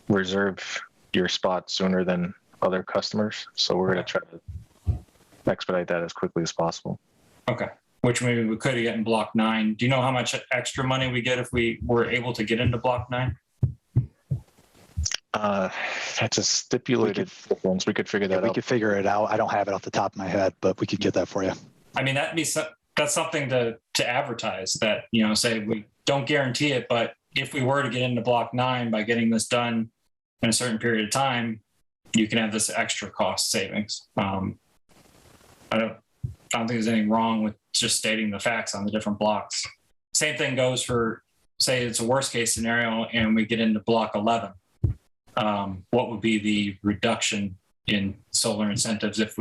[SPEAKER 6] reserve your spot sooner than other customers. So we're going to try to expedite that as quickly as possible.
[SPEAKER 4] Okay. Which maybe we could get in block 9. Do you know how much extra money we get if we were able to get into block 9?
[SPEAKER 6] That's a stipulated difference. We could figure that
[SPEAKER 3] We
[SPEAKER 6] out.
[SPEAKER 3] could figure it out. I don't have it off the top of my head, but we could get that for you.
[SPEAKER 4] I mean, that's something to advertise that, say we don't guarantee it, but if we were to get into block 9 by getting this done in a certain period of time, you can have this extra cost savings. I don't think there's anything wrong with just stating the facts on the different blocks. Same thing goes for, say it's a worst case scenario and we get into block 11. What would be the reduction in solar incentives if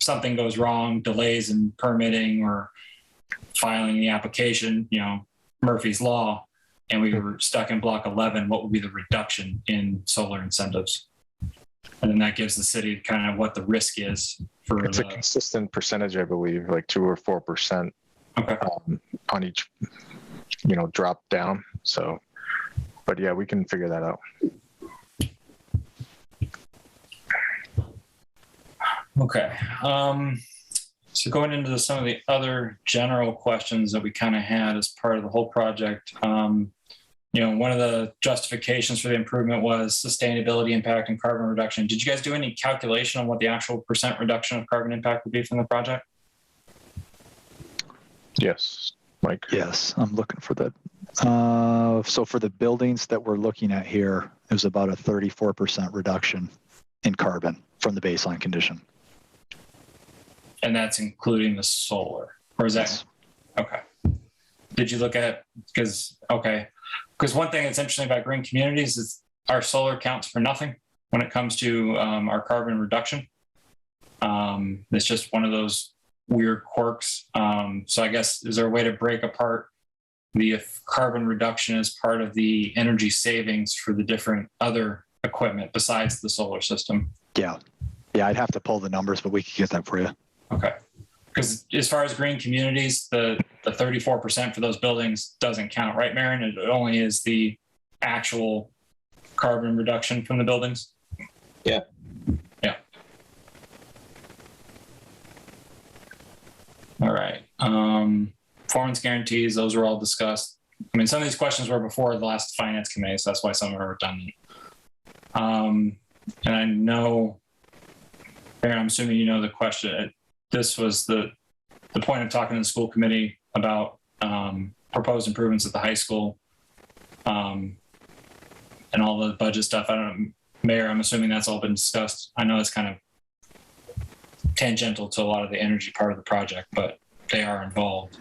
[SPEAKER 4] something goes wrong, delays in permitting or filing the application, Murphy's Law, and we were stuck in block 11, what would be the reduction in solar incentives? And then that gives the city kind of what the risk is for
[SPEAKER 6] It's a consistent percentage, I believe, like 2 or 4%
[SPEAKER 4] okay.
[SPEAKER 6] On each, drop down. So, but yeah, we can figure that out.
[SPEAKER 4] Okay. So going into some of the other general questions that we kind of had as part of the whole project, one of the justifications for the improvement was sustainability impact and carbon reduction. Did you guys do any calculation on what the actual % reduction of carbon impact would be from the project?
[SPEAKER 6] Yes, Mike.
[SPEAKER 3] Yes, I'm looking for that. So for the buildings that we're looking at here, it was about a 34% reduction in carbon from the baseline condition.
[SPEAKER 4] And that's including the solar, or is that?
[SPEAKER 3] Yes.
[SPEAKER 4] Okay. did you look at, because one thing that's interesting about green communities is our solar counts for nothing when it comes to our carbon reduction. It's just one of those weird quirks. So I guess, is there a way to break apart the carbon reduction as part of the energy savings for the different other equipment besides the solar system?
[SPEAKER 3] Yeah, I'd have to pull the numbers, but we could get that for you.
[SPEAKER 4] Okay. Because as far as green communities, the 34% for those buildings doesn't count, right, Marion? It only is the actual carbon reduction from the buildings?
[SPEAKER 5] Yeah.
[SPEAKER 4] Yeah. All right. Performance guarantees, those were all discussed. I mean, some of these questions were before the last finance committee, so that's why some of them are redundant. And I know, Aaron, I'm assuming you know the question. This was the point of talking to the school committee about proposed improvements at the high school and all the budget stuff. I don't know, Mayor, I'm assuming that's all been discussed. I know it's kind of tangential to a lot of the energy part of the project, but they are involved.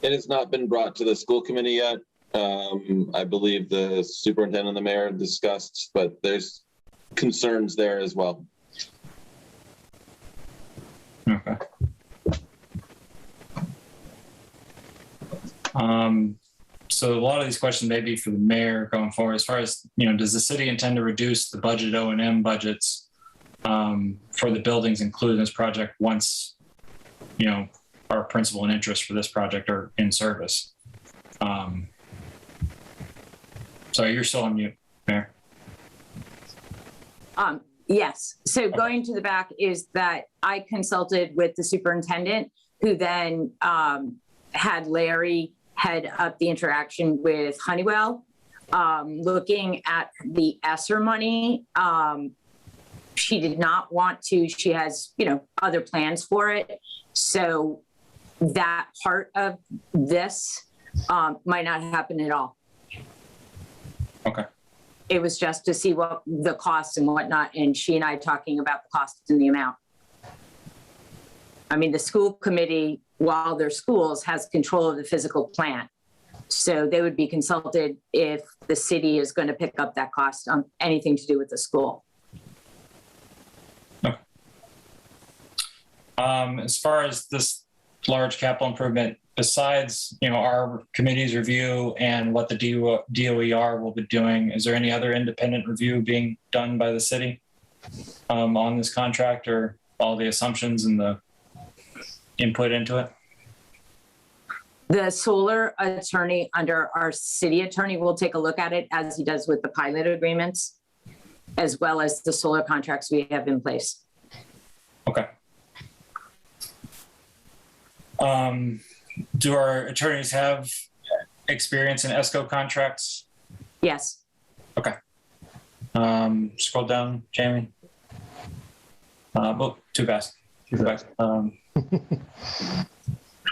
[SPEAKER 5] It has not been brought to the school committee yet. I believe the superintendent and the mayor discussed, but there's concerns there as well.
[SPEAKER 4] Okay. So a lot of these questions may be for the mayor going forward. As far as, does the city intend to reduce the budget O&M budgets for the buildings included in this project once, our principal and interest for this project are in service? Sorry, you're still on mute, Mayor.
[SPEAKER 8] Yes. So going to the back is that I consulted with the superintendent, who then had Larry head up the interaction with Honeywell, looking at the ESSER money. She did not want to, she has, other plans for it. So that part of this might not happen at all.
[SPEAKER 4] Okay.
[SPEAKER 8] It was just to see what the cost and whatnot, and she and I talking about the cost and the amount. I mean, the school committee, while they're schools, has control of the physical plant. So they would be consulted if the city is going to pick up that cost on anything to do with the school.
[SPEAKER 4] Okay. As far as this large capital improvement, besides, our committee's review and what the DOER will be doing, is there any other independent review being done by the city on this contract, or all the assumptions and the input into it?
[SPEAKER 8] The solar attorney under our city attorney will take a look at it, as he does with the pilot agreements, as well as the solar contracts we have in place.
[SPEAKER 4] Okay. Do our attorneys have experience in ESCO contracts?
[SPEAKER 8] Yes.
[SPEAKER 4] Okay. Scroll down, Jamie. Oh, too fast. Too fast.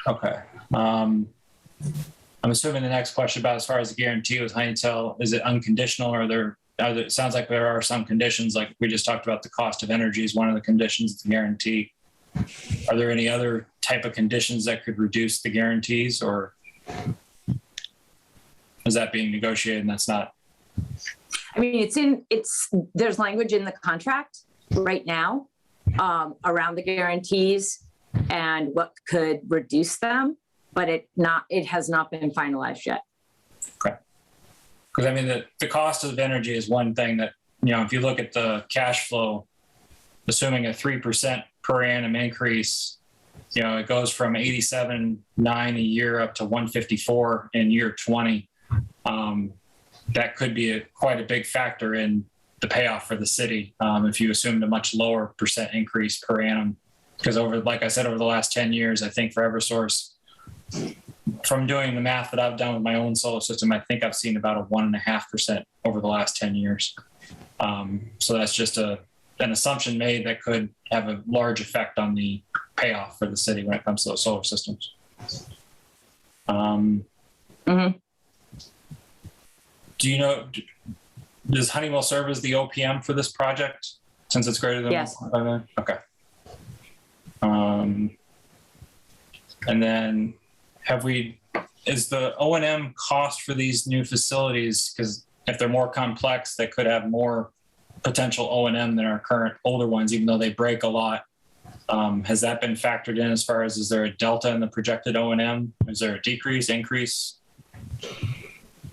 [SPEAKER 4] Okay. I'm assuming the next question about as far as the guarantee with Honeywell, is it unconditional, or it sounds like there are some conditions, like we just talked about the cost of energy is one of the conditions of the guarantee. Are there any other type of conditions that could reduce the guarantees, or is that being negotiated and that's not?
[SPEAKER 8] I mean, there's language in the contract right now around the guarantees and what could reduce them, but it has not been finalized yet.
[SPEAKER 4] Okay. Because I mean, the cost of energy is one thing that, if you look at the cash flow, assuming a 3% per annum increase, it goes from 87.9 a year up to 154 in year 20. That could be quite a big factor in the payoff for the city if you assumed a much lower percent increase per annum. Because like I said, over the last 10 years, I think for Eversource, from doing the math that I've done with my own solar system, I think I've seen about a 1.5% over the last 10 years. So that's just an assumption made that could have a large effect on the payoff for the city when it comes to those solar systems. Do you know, does Honeywell serve as the OPM for this project since it's greater than?
[SPEAKER 8] Yes.
[SPEAKER 4] 1.5 million? Okay. And then is the O&M cost for these new facilities, because if they're more complex, they could have more potential O&M than our current older ones, even though they break a lot. Has that been factored in as far as, is there a delta in the projected O&M? Is there a decrease, increase?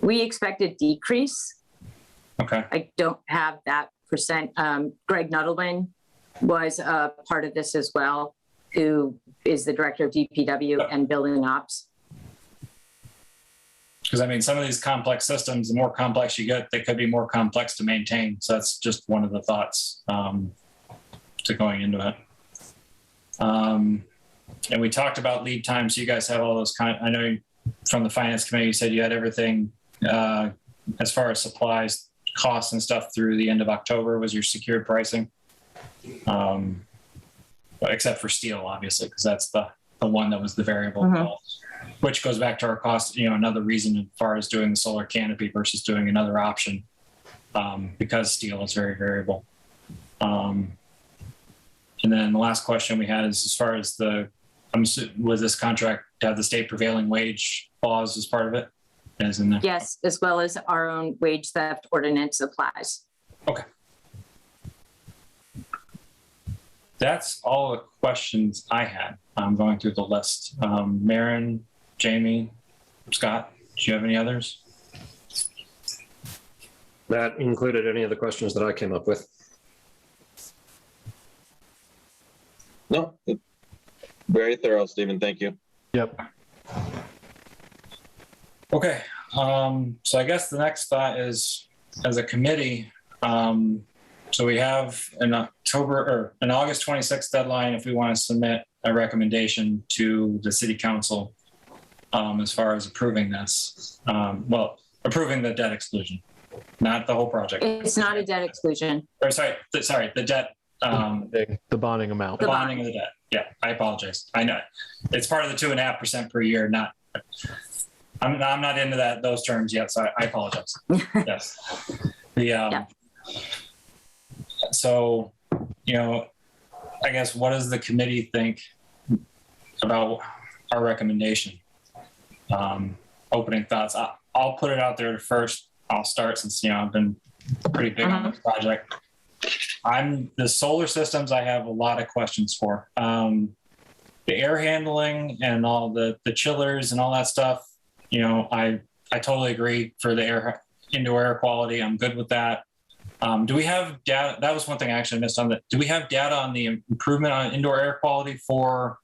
[SPEAKER 8] We expect a decrease.
[SPEAKER 4] Okay.
[SPEAKER 8] I don't have that percent. Greg Nuttleman was a part of this as well, who is the director of DPW and building ops.
[SPEAKER 4] Because I mean, some of these complex systems, the more complex you get, they could be more complex to maintain. So that's just one of the thoughts to going into it. And we talked about lead time. So you guys have all those I know from the finance committee, you said you had everything as far as supplies, costs and stuff through the end of October was your secured pricing. But except for steel, obviously, because that's the one that was the variable cost, which goes back to our cost, another reason as far as doing the solar canopy versus doing another option, because steel is very variable. And then the last question we had is as far as was this contract to have the state prevailing wage clause as part of it? As in there?
[SPEAKER 8] Yes, as well as our own wage theft ordinance applies.
[SPEAKER 4] Okay. That's all the questions I had. I'm going through the list. Maren, Jamie, Scott, do you have any others?
[SPEAKER 7] That included any of the questions that I came up with.
[SPEAKER 5] No, very thorough, Stephen. Thank you.
[SPEAKER 1] Yep.
[SPEAKER 4] Okay. So I guess the next thought is, as a committee, so we have an August 26th deadline if we want to submit a recommendation to the city council as far as approving this. Approving the debt exclusion, not the whole project.
[SPEAKER 8] It's not a debt exclusion.
[SPEAKER 4] Or sorry, the debt.
[SPEAKER 1] The bonding amount.
[SPEAKER 4] The bonding of the debt. Yeah, I apologize. I know it's part of the 2.5% per year. I'm not into those terms yet, so I apologize. Yes. So, I guess what does the committee think about our recommendation? Opening thoughts. I'll put it out there first. I'll start since I've been pretty big on this project. The solar systems I have a lot of questions for. The air handling and all the chillers and all that stuff, I totally agree for the indoor air quality. I'm good with that. Do we have data? That was one thing I actually missed on that. Do we have data on the improvement on indoor air quality for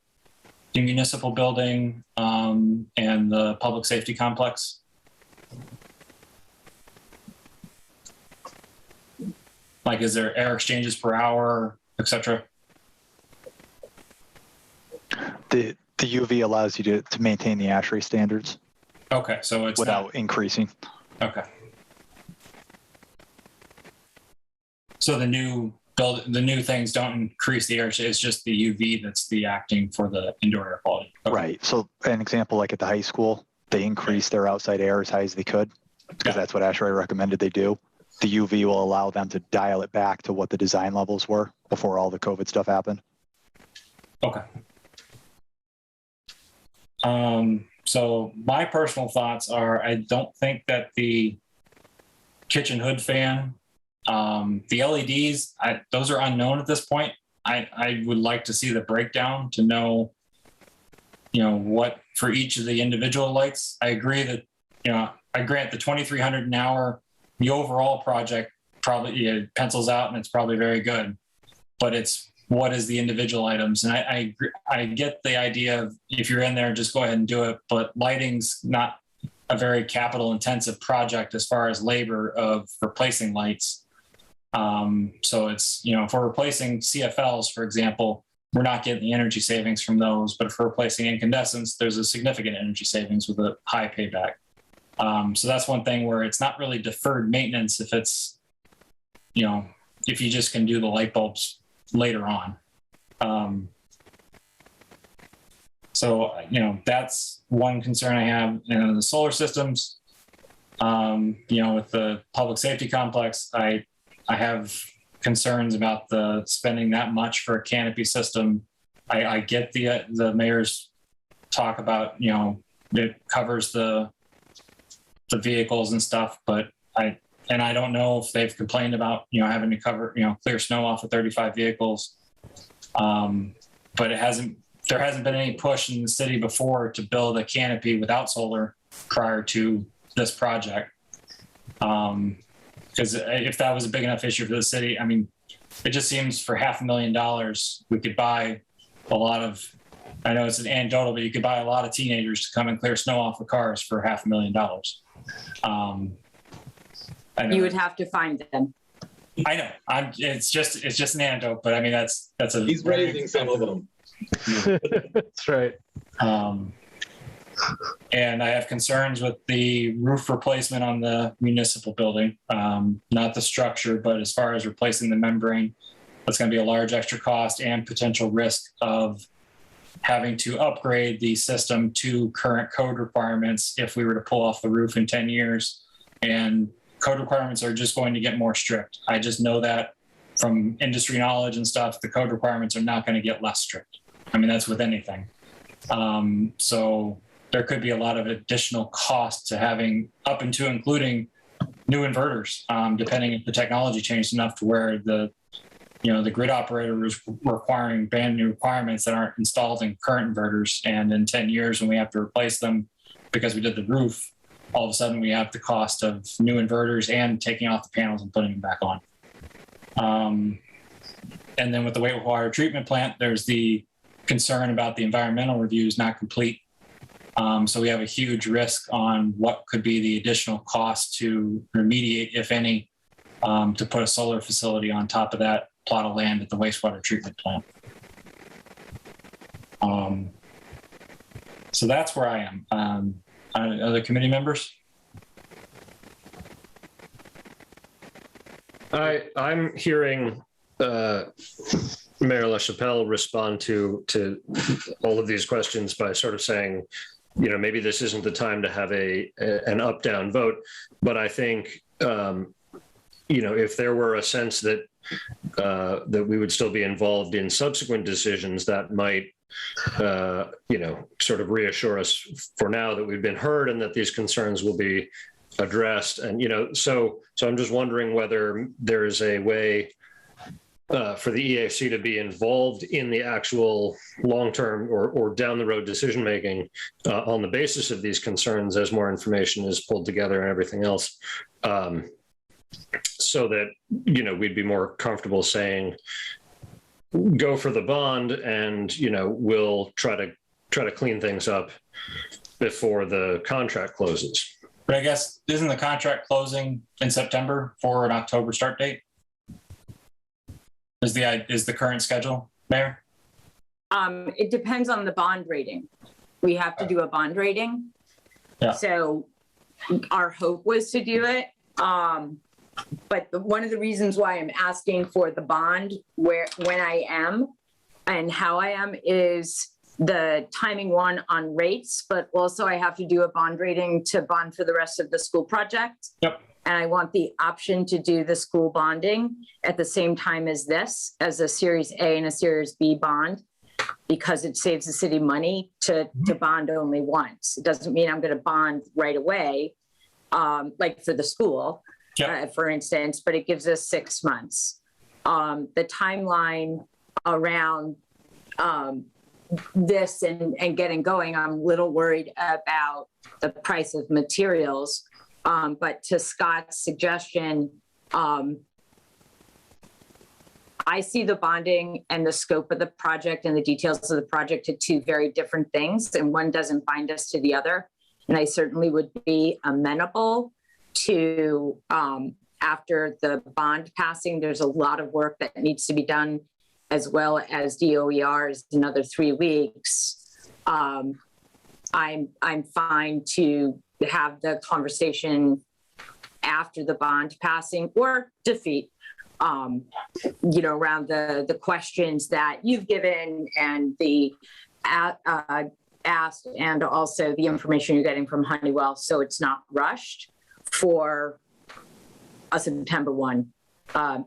[SPEAKER 4] the municipal building and the public safety complex? Like, is there air exchanges per hour, et cetera?
[SPEAKER 3] The UV allows you to maintain the ASHRAE standards.
[SPEAKER 4] Okay, so it's
[SPEAKER 3] without increasing.
[SPEAKER 4] Okay. So the new things don't increase the air. It's just the UV that's the acting for the indoor air quality. Okay.
[SPEAKER 3] Right. So an example, like at the high school, they increased their outside air as high as they could because that's what ASHRAE recommended they do. The UV will allow them to dial it back to what the design levels were before all the COVID stuff happened.
[SPEAKER 4] Okay. So my personal thoughts are, I don't think that the kitchen hood fan, the LEDs, those are unknown at this point. I would like to see the breakdown to know, what for each of the individual lights. I agree that, I grant the 2,300 an hour, the overall project probably pencils out and it's probably very good, but it's what is the individual items. And I get the idea of if you're in there, just go ahead and do it, but lighting's not a very capital intensive project as far as labor of replacing lights. So it's, if we're replacing CFLs, for example, we're not getting the energy savings from those, but if we're replacing incandescents, there's a significant energy savings with a high payback. So that's one thing where it's not really deferred maintenance if it's, if you just can do the light bulbs later on. So, that's one concern I have. And the solar systems, with the public safety complex, I have concerns about the spending that much for a canopy system. I get the mayor's talk about, it covers the vehicles and stuff, but I don't know if they've complained about, having to cover, clear snow off of 35 vehicles. But there hasn't been any push in the city before to build a canopy without solar prior to this project. Because if that was a big enough issue for the city, I mean, it just seems for $500,000, we could buy a lot of, I know it's an anecdotal, but you could buy a lot of teenagers to come and clear snow off of cars for $500,000. I know.
[SPEAKER 8] You would have to find them.
[SPEAKER 4] I know. It's just an anecdote, but I mean that's a.
[SPEAKER 5] He's raising some of them.
[SPEAKER 1] That's right.
[SPEAKER 4] And I have concerns with the roof replacement on the municipal building, not the structure, but as far as replacing the membrane, that's going to be a large extra cost and potential risk of having to upgrade the system to current code requirements if we were to pull off the roof in 10 years. And code requirements are just going to get more strict. I just know that from industry knowledge and stuff, the code requirements are not going to get less strict. I mean, that's with anything. So there could be a lot of additional cost to having up into including new inverters, depending if the technology changed enough to where the grid operator is requiring brand new requirements that aren't installed in current inverters. And in 10 years, when we have to replace them because we did the roof, all of a sudden we have the cost of new inverters and taking off the panels and putting them back on. And then with the wastewater treatment plant, there's the concern about the environmental reviews not complete. So we have a huge risk on what could be the additional cost to remediate, if any, to put a solar facility on top of that plot of land at the wastewater treatment plant. So that's where I am. Other committee members?
[SPEAKER 7] I'm hearing Mayor LaChapelle respond to all of these questions by sort of saying, maybe this isn't the time to have an up-down vote, but I think, if there were a sense that we would still be involved in subsequent decisions, that might, sort of reassure us for now that we've been heard and that these concerns will be addressed. And, so I'm just wondering whether there is a way for the EAC to be involved in the actual long-term or down the road decision-making on the basis of these concerns as more information is pulled together and everything else. So that, we'd be more comfortable saying, go for the bond and, we'll try to clean things up before the contract closes.
[SPEAKER 4] But I guess, isn't the contract closing in September for an October start date? Is the current schedule, Mayor?
[SPEAKER 8] It depends on the bond rating. We have to do a bond rating.
[SPEAKER 4] Yeah.
[SPEAKER 8] So our hope was to do it. But one of the reasons why I'm asking for the bond when I am and how I am is the timing one on rates, but also I have to do a bond rating to bond for the rest of the school project.
[SPEAKER 4] Yep.
[SPEAKER 8] And I want the option to do the school bonding at the same time as this, as a Series A and a Series B bond, because it saves the city money to bond only once. It doesn't mean I'm going to bond right away, like for the school.
[SPEAKER 4] Yep.
[SPEAKER 8] For instance, but it gives us 6 months. The timeline around this and getting going, I'm a little worried about the price of materials. But to Scott's suggestion, I see the bonding and the scope of the project and the details of the project to two very different things, and one doesn't bind us to the other. And I certainly would be amenable to, after the bond passing, there's a lot of work that needs to be done, as well as DOER is another 3 weeks. I'm fine to have the conversation after the bond passing or defeat, around the questions that you've given and the asked, and also the information you're getting from Honeywell, so it's not rushed for a September 1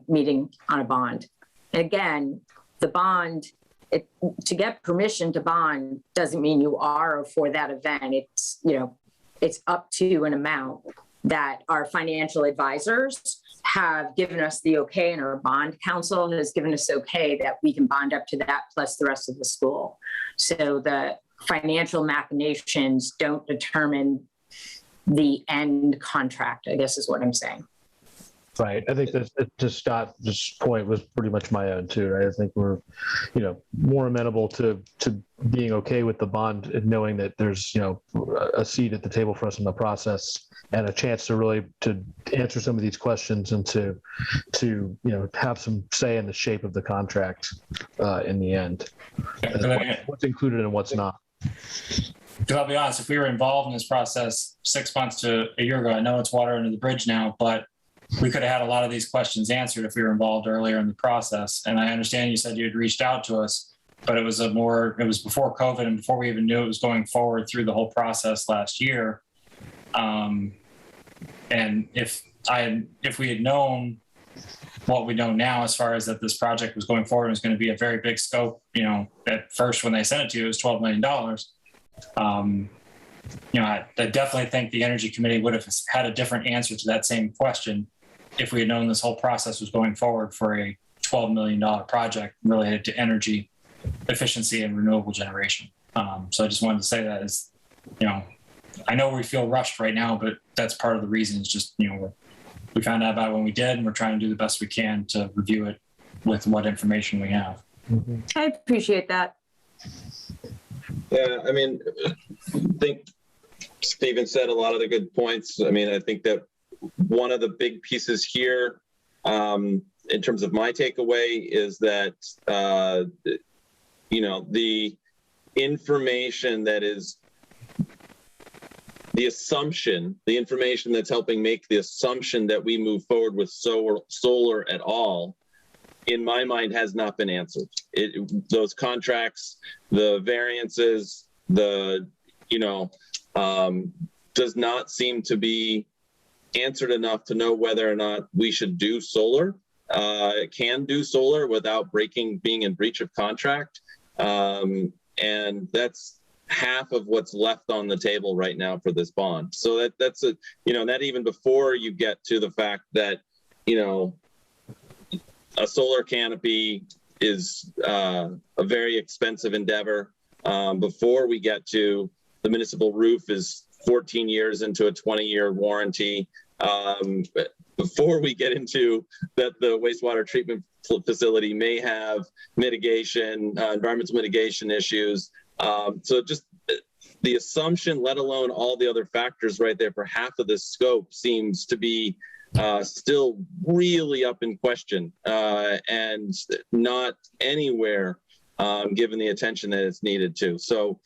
[SPEAKER 8] meeting on a bond. And again, the bond to get permission to bond doesn't mean you are for that event. It's, you know, it's up to an amount that our financial advisors have given us the okay, and our bond counsel has given us okay that we can bond up to that plus the rest of the school. So the financial machinations don't determine the end contract, I guess is what I'm saying.
[SPEAKER 1] Right. I think that to Scott's point was pretty much my own too. Right. I think we're, you know, more amenable to being okay with the bond and knowing that there's, you know, a seat at the table for us in the process and a chance to really to answer some of these questions and to you know, have some say in the shape of the contract in the end. What's included and what's not.
[SPEAKER 4] Because I'll be honest, if we were involved in this process 6 months to a year ago, I know it's water under the bridge now, but we could have had a lot of these questions answered if we were involved earlier in the process. And I understand you said you had reached out to us, but it was before COVID and before we even knew it was going forward through the whole process last year. And if we had known what we know now, as far as that this project was going forward, it was going to be a very big scope, you know, at first when they sent it to you, it was $12 million. You know, I definitely think the Energy Committee would have had a different answer to that same question if we had known this whole process was going forward for a $12 million project related to energy efficiency and renewable generation. So I just wanted to say that is, you know, I know we feel rushed right now, but that's part of the reason. Is just, you know, we found out about it when we did, and we're trying to do the best we can to review it with what information we have.
[SPEAKER 1] Mm-hmm.
[SPEAKER 8] I appreciate that.
[SPEAKER 5] Yeah, I mean, I think Stephen said a lot of the good points. I mean, I think that one of the big pieces here, in terms of my takeaway, is that, you know, the information that is the assumption, the information that's helping make the assumption that we move forward with solar at all, in my mind, has not been answered. Those contracts, the variances, the, you know, does not seem to be answered enough to know whether or not we should do solar, can do solar without being in breach of contract. And that's half of what's left on the table right now for this bond. So that's a, you know, that even before you get to the fact that, you know, a solar canopy is a very expensive endeavor. Before we get to the municipal roof is 14 years into a 20-year warranty. Before we get into that, the wastewater treatment facility may have mitigation, environmental mitigation issues. So just the assumption, let alone all the other factors right there for half of this scope, seems to be still really up in question and not anywhere given the attention that it's needed to. So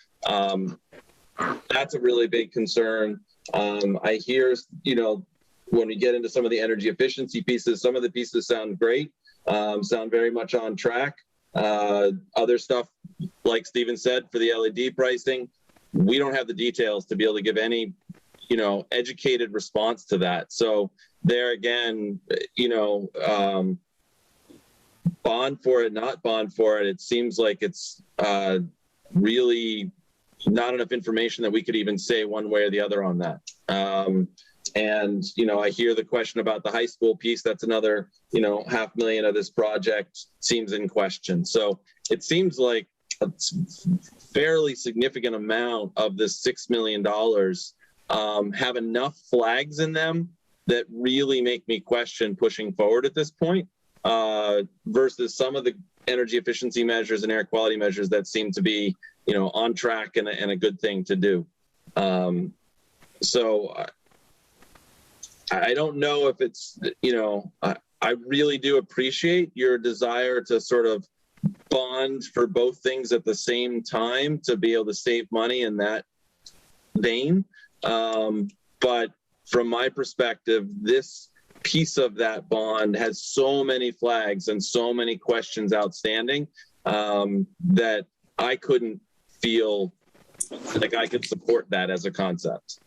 [SPEAKER 5] that's a really big concern. I hear, you know, when we get into some of the energy efficiency pieces, some of the pieces sound great, sound very much on track. Other stuff, like Stephen said, for the LED pricing, we don't have the details to be able to give any, you know, educated response to that. So there again, you know, bond for it, not bond for it, it seems like it's really not enough information that we could even say one way or the other on that. And, you know, I hear the question about the high school piece. That's another, you know, $500,000 of this project seems in question. So it seems like a fairly significant amount of this $6 million have enough flags in them that really make me question pushing forward at this point versus some of the energy efficiency measures and air quality measures that seem to be, you know, on track and a good thing to do. So I don't know if it's, you know, I really do appreciate your desire to sort of bond for both things at the same time to be able to save money in that vein. But from my perspective, this piece of that bond has so many flags and so many questions outstanding that I couldn't feel like I could support that as a concept.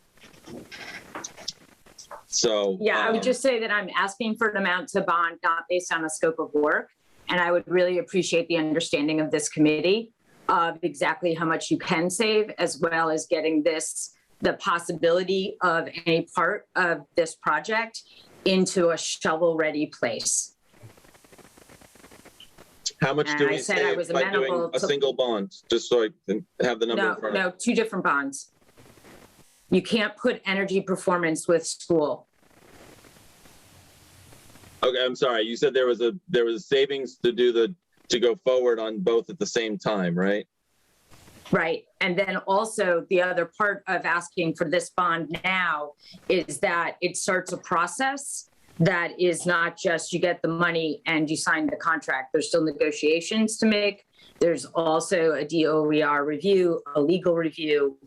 [SPEAKER 5] So
[SPEAKER 8] yeah, I would just say that I'm asking for an amount to bond, not based on a scope of work. And I would really appreciate the understanding of this committee of exactly how much you can save, as well as getting the possibility of any part of this project into a shovel-ready place.
[SPEAKER 5] How much
[SPEAKER 8] And
[SPEAKER 5] do
[SPEAKER 8] I
[SPEAKER 5] we
[SPEAKER 8] said I
[SPEAKER 5] save
[SPEAKER 8] was
[SPEAKER 5] by doing
[SPEAKER 8] amenable
[SPEAKER 5] a
[SPEAKER 8] to-
[SPEAKER 5] single bond? Just so I can have the number in front of me.
[SPEAKER 8] No, 2 different bonds. You can't put energy performance with school.
[SPEAKER 5] Okay, I'm sorry. You said there was a savings to go forward on both at the same time, right?
[SPEAKER 8] Right. And then also the other part of asking for this bond now is that it starts a process that is not just you get the money and you sign the contract. There's still negotiations to make. There's also a DOER review, a legal review.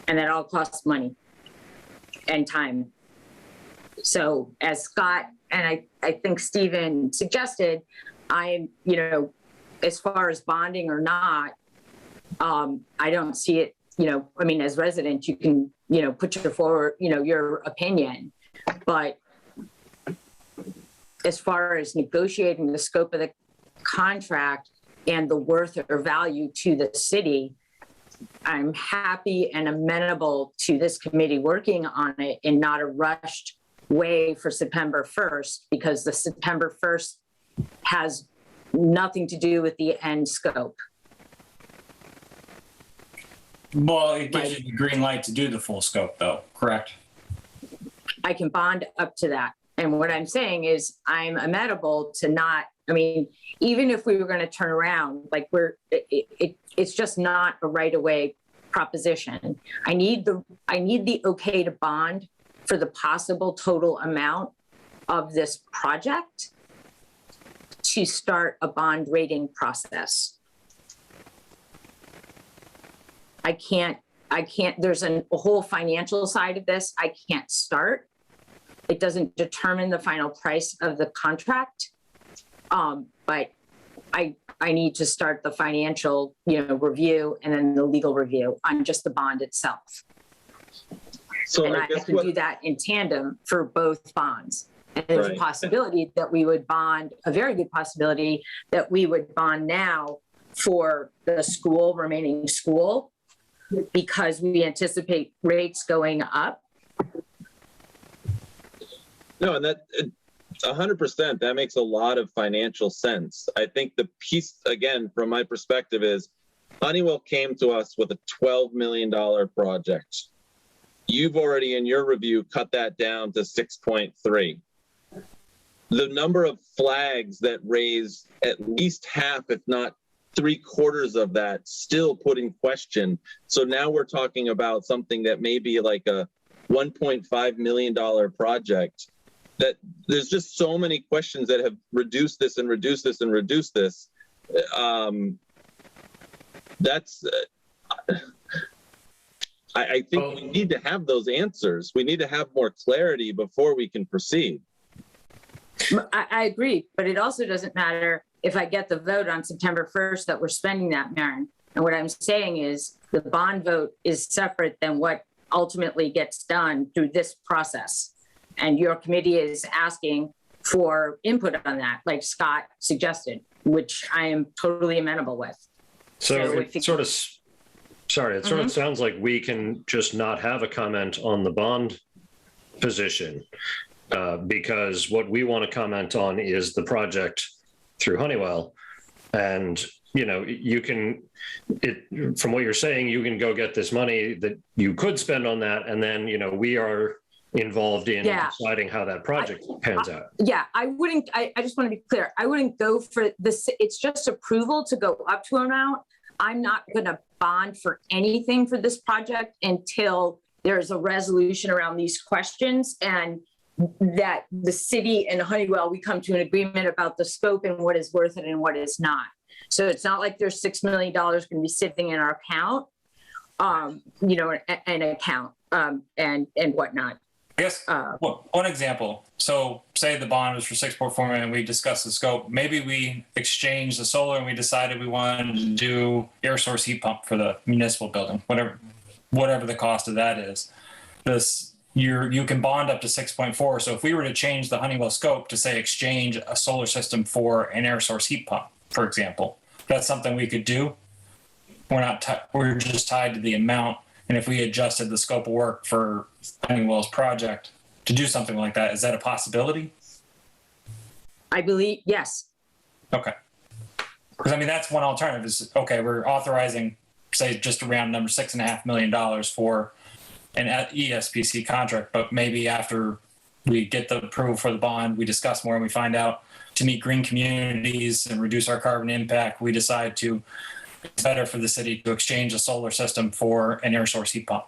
[SPEAKER 8] And that all costs money and time. So as Scott and I think Stephen suggested, as far as bonding or not, I don't see it, as resident, you can, put your opinion, but as far as negotiating the scope of the contract and the worth or value to the city, I'm happy and amenable to this committee working on it in not a rushed way for September 1st, because the September 1st has nothing to do with the end scope.
[SPEAKER 4] Well, it gives you the green light to do the full scope, though, correct?
[SPEAKER 8] I can bond up to that. And what I'm saying is I'm amenable to not, even if we were going to turn around, it's just not a right of way proposition. I need the okay to bond for the possible total amount of this project to start a bond rating process. I can't, there's a whole financial side of this. I can't start. It doesn't determine the final price of the contract. But I need to start the financial, review and then the legal review on just the bond itself.
[SPEAKER 5] So
[SPEAKER 8] And
[SPEAKER 5] I
[SPEAKER 8] I
[SPEAKER 5] guess
[SPEAKER 8] can do that in tandem for both bonds. And there's
[SPEAKER 5] Right.
[SPEAKER 8] a possibility that we would bond, a very good possibility that we would bond now for the remaining school, because we anticipate rates going up.
[SPEAKER 5] No, and that 100%, that makes a lot of financial sense. I think the piece, again, from my perspective, is Honeywell came to us with a $12 million project. You've already, in your review, cut that down to 6.3. The number of flags that raise at least half, if not 3/4 of that, still put in question. So now we're talking about something that may be like a $1.5 million project. That there's just so many questions that have reduced this and reduced this and reduced this. I think we need to have those answers. We need to have more clarity before we can proceed.
[SPEAKER 8] I agree, but it also doesn't matter if I get the vote on September 1st that we're spending that, Maren. And what I'm saying is the bond vote is separate than what ultimately gets done through this process. And your committee is asking for input on that, like Scott suggested, which I am totally amenable with.
[SPEAKER 7] So
[SPEAKER 8] if
[SPEAKER 7] it sort of sounds like we can just not have a comment on the bond position, because what we want to comment on is the project through Honeywell. And, you can, from what you're saying, you can go get this money that you could spend on that. And then, we are involved in deciding how that project pans out.
[SPEAKER 8] Yeah, I just want to be clear. I wouldn't go for this. It's just approval to go up to an amount. I'm not going to bond for anything for this project until there's a resolution around these questions and that the city and Honeywell, we come to an agreement about the scope and what is worth it and what is not. So it's not like there's $6 million going to be sitting in our account, an account and whatnot.
[SPEAKER 4] I guess one example. So say the bond was for 6.4 million and we discussed the scope. Maybe we exchanged the solar and we decided we wanted to do air source heat pump for the municipal building, whatever the cost of that is. you can bond up to 6.4. So if we were to change the Honeywell scope to say exchange a solar system for an air source heat pump, for example, that's something we could do. We're just tied to the amount. And if we adjusted the scope of work for Honeywell's project to do something like that, is that a possibility?
[SPEAKER 8] I believe, yes.
[SPEAKER 4] Okay. Because I mean, that's one alternative is, okay, we're authorizing, say, just around number $6.5 million for an ESPC contract, but maybe after we get the approval for the bond, we discuss more and we find out to meet green communities and reduce our carbon impact, we decide to, it's better for the city to exchange a solar system for an air source heat pump.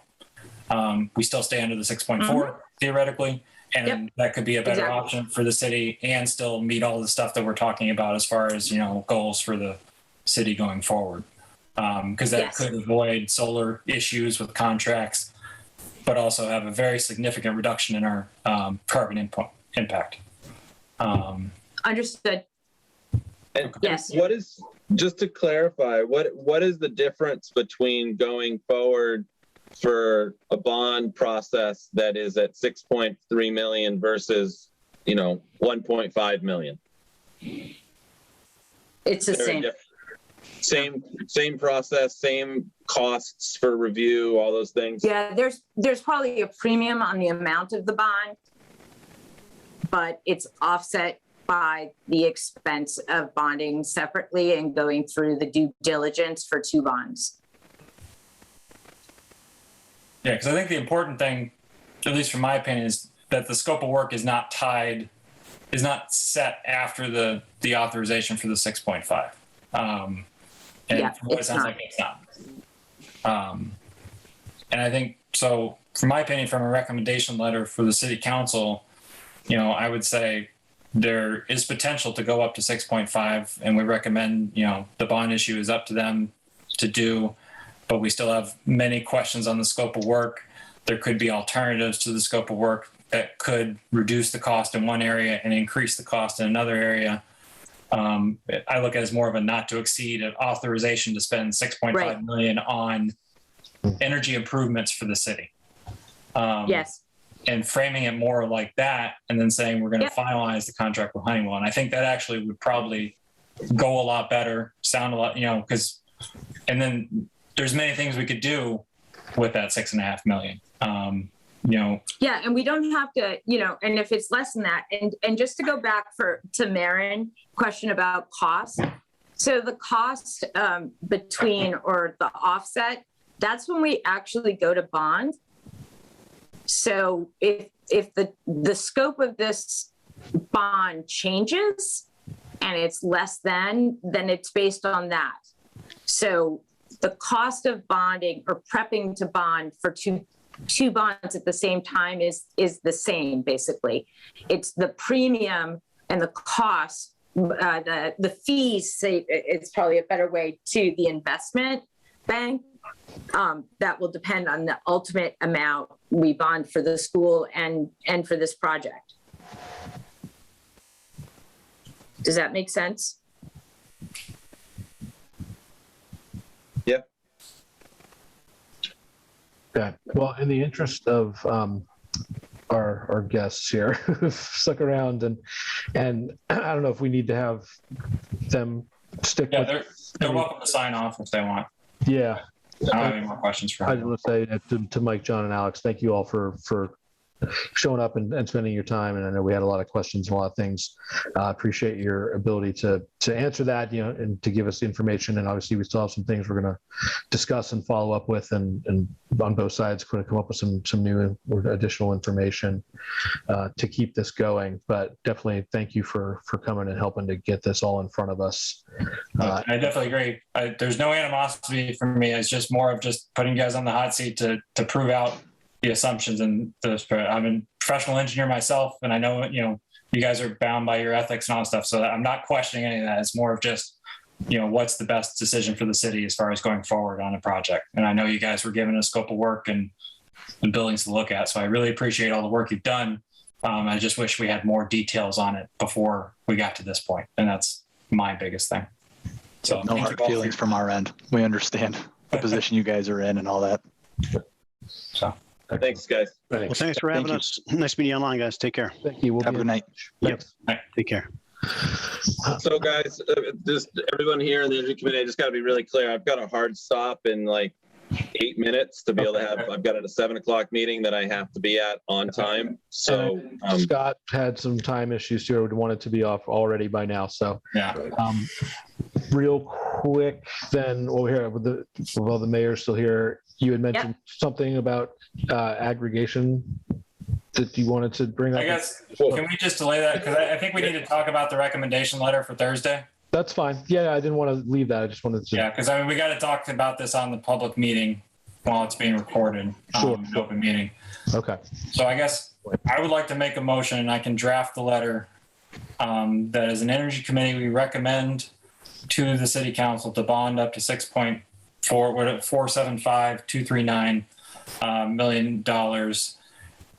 [SPEAKER 4] We still stay under the 6.4 theoretically, and that could be a better option for the city and still meet all the stuff that we're talking about as far as, goals for the city going forward. Because that could avoid solar issues with contracts, but also have a very significant reduction in our carbon impact.
[SPEAKER 8] Understood.
[SPEAKER 5] And
[SPEAKER 8] yes.
[SPEAKER 5] What is, just to clarify, what is the difference between going forward for a bond process that is at 6.3 million versus, 1.5 million?
[SPEAKER 8] It's the same.
[SPEAKER 5] Same process, same costs for review, all those things.
[SPEAKER 8] Yeah, there's probably a premium on the amount of the bond, but it's offset by the expense of bonding separately and going through the due diligence for two bonds.
[SPEAKER 4] Yeah, because I think the important thing, at least from my opinion, is that the scope of work is not set after the authorization for the 6.5. And what it sounds like it's not. And I think, so from my opinion, from a recommendation letter for the city council, I would say there is potential to go up to 6.5, and we recommend, the bond issue is up to them to do, but we still have many questions on the scope of work. There could be alternatives to the scope of work that could reduce the cost in one area and increase the cost in another area. I look at it as more of a not to exceed an authorization to spend 6.5 million on energy improvements for the city.
[SPEAKER 8] Yes.
[SPEAKER 4] And framing it more like that, and then saying we're going to finalize the contract with Honeywell. And I think that actually would probably go a lot better, sound a lot, and then there's many things we could do with that 6.5 million.
[SPEAKER 8] Yeah, and we don't have to, and if it's less than that, and just to go back to Marin, question about cost. So the cost between or the offset, that's when we actually go to bond. So if the scope of this bond changes and it's less than, then it's based on that. So the cost of bonding or prepping to bond for two bonds at the same time is the same, basically. It's the premium and the cost, the fees, say it's probably a better way, to the investment bank. That will depend on the ultimate amount we bond for the school and for this project. Does that make sense?
[SPEAKER 5] Yep.
[SPEAKER 1] Okay. Well, in the interest of our guests here who've stuck around, and I don't know if we need to have them stick with.
[SPEAKER 4] They're welcome to sign off if they want.
[SPEAKER 1] Yeah.
[SPEAKER 4] I don't have any more questions for
[SPEAKER 1] I
[SPEAKER 4] them.
[SPEAKER 1] just want to say to Mike, John, and Alex, thank you all for showing up and spending your time. And I know we had a lot of questions and a lot of things. Appreciate your ability to answer that, and to give us the information. And obviously we still have some things we're going to discuss and follow up with, and on both sides going to come up with some new or additional information to keep this going. But definitely thank you for coming and helping to get this all in front of us.
[SPEAKER 4] I definitely agree. There's no animosity from me. It's just more of just putting you guys on the hot seat to prove out the assumptions. And I'm a professional engineer myself, and I know, you guys are bound by your ethics and all that stuff. So I'm not questioning any of that. It's more of just, what's the best decision for the city as far as going forward on a project. And I know you guys were given a scope of work and buildings to look at. So I really appreciate all the work you've done. I just wish we had more details on it before we got to this point. And that's my biggest thing. So
[SPEAKER 3] no hard feelings from our end. We understand the position you guys are in and all that.
[SPEAKER 4] So
[SPEAKER 5] Thanks, guys.
[SPEAKER 2] Well, thanks for having
[SPEAKER 3] Thank you.
[SPEAKER 2] us. Nice meeting you online, guys. Take care.
[SPEAKER 1] Thank you. We'll
[SPEAKER 3] Have
[SPEAKER 1] be
[SPEAKER 3] a
[SPEAKER 1] in
[SPEAKER 3] good night.
[SPEAKER 1] touch. Thanks.
[SPEAKER 2] Take care.
[SPEAKER 5] So guys, just everyone here in the energy committee, I just got to be really clear. I've got a hard stop in like 8 minutes to be able to have, I've got a 7 o'clock meeting that I have to be at on time. So,
[SPEAKER 1] Scott had some time issues here. Would wanted to be off already by now. So
[SPEAKER 4] Yeah.
[SPEAKER 1] real quick, then we'll hear with all the mayor's still here. You had mentioned something about aggregation that you wanted to bring up.
[SPEAKER 4] I guess, can we just delay that? Because I think we need to talk about the recommendation letter for Thursday.
[SPEAKER 1] That's fine. Yeah, I didn't want to leave that. I just wanted to.
[SPEAKER 4] Yeah, because I mean, we got to talk about this on the public meeting while it's being recorded.
[SPEAKER 1] Sure.
[SPEAKER 4] An open meeting.
[SPEAKER 1] Okay.
[SPEAKER 4] So I guess I would like to make a motion, and I can draft the letter that as an energy committee, we recommend to the city council to bond up to $6.475239 million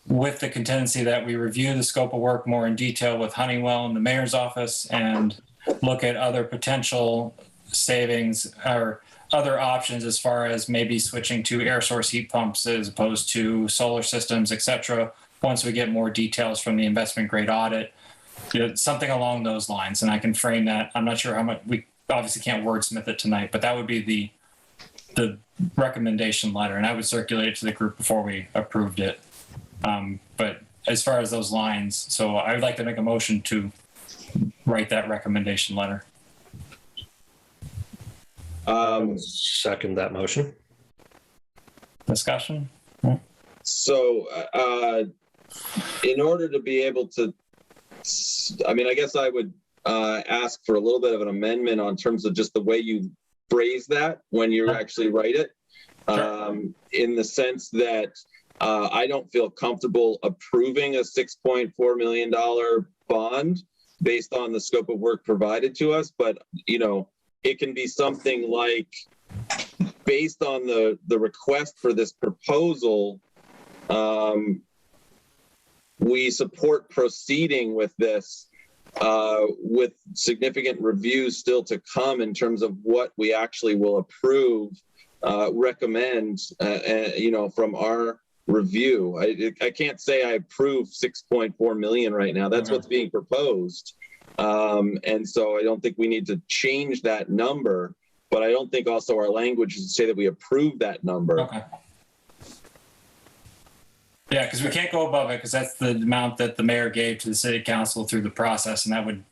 [SPEAKER 4] with the contingency that we review the scope of work more in detail with Honeywell and the mayor's office and look at other potential savings or other options as far as maybe switching to air source heat pumps as opposed to solar systems, et cetera, once we get more details from the investment grade audit, something along those lines. And I can frame that. I'm not sure how much, we obviously can't wordsmith it tonight, but that would be the recommendation letter. And I would circulate it to the group before we approved it. But as far as those lines, so I would like to make a motion to write that recommendation letter.
[SPEAKER 7] Second that motion.
[SPEAKER 4] Discussion?
[SPEAKER 5] So in order to be able to, I mean, I guess I would ask for a little bit of an amendment on terms of just the way you phrase that when you actually write it, in the sense that I don't feel comfortable approving a $6.4 million bond based on the scope of work provided to us, but it can be something like, based on the request for this proposal, we support proceeding with this with significant reviews still to come in terms of what we actually will approve, recommend, from our review. I can't say I approve 6.4 million right now. That's what's being proposed. And so I don't think we need to change that number, but I don't think also our language is to say that we approve that number.
[SPEAKER 4] Okay. Yeah, because we can't go above it because that's the amount that the mayor gave to the city council through the process, and that would.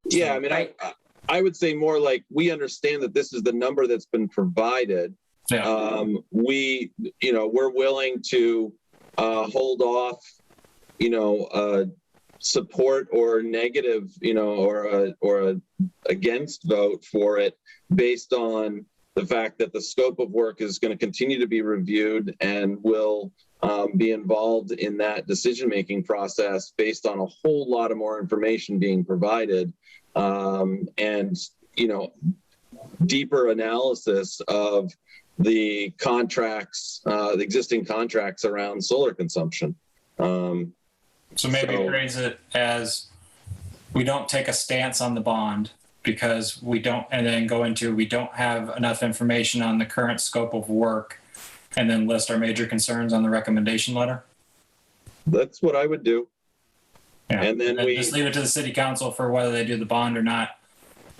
[SPEAKER 5] Yeah, I mean, I would say more like we understand that this is the number that's been provided. Yeah. We're willing to hold off, support or negative, or a against vote for it based on the fact that the scope of work is going to continue to be reviewed and will be involved in that decision-making process based on a whole lot of more information being provided, and deeper analysis of the contracts, the existing contracts around solar consumption.
[SPEAKER 4] So maybe phrase it as we don't take a stance on the bond because we don't, and then go into we don't have enough information on the current scope of work, and then list our major concerns on the recommendation letter.
[SPEAKER 5] That's what I would do.
[SPEAKER 4] Yeah.
[SPEAKER 5] And then we
[SPEAKER 4] just leave it to the city council for whether they do the bond or not.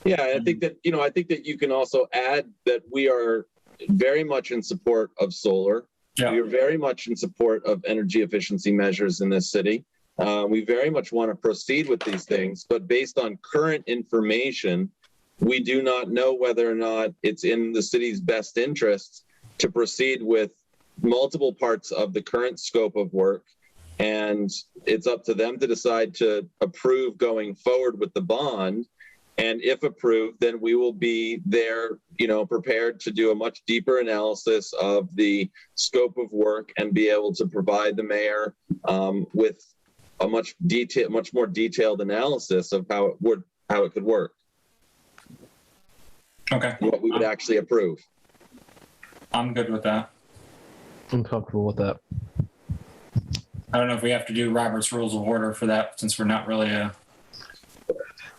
[SPEAKER 5] Yeah, I think that you can also add that we are very much in support of solar. Yeah. We are very much in support of energy efficiency measures in this city. We very much want to proceed with these things, but based on current information, we do not know whether or not it's in the city's best interests to proceed with multiple parts of the current scope of work. And it's up to them to decide to approve going forward with the bond. And if approved, then we will be there, prepared to do a much deeper analysis of the scope of work and be able to provide the mayor with a much more detailed analysis of how it could work.
[SPEAKER 4] Okay.
[SPEAKER 5] What we would actually approve.
[SPEAKER 4] I'm good with that.
[SPEAKER 1] I'm comfortable with that.
[SPEAKER 4] I don't know if we have to do Robert's Rules of Order for that, since we're not really a.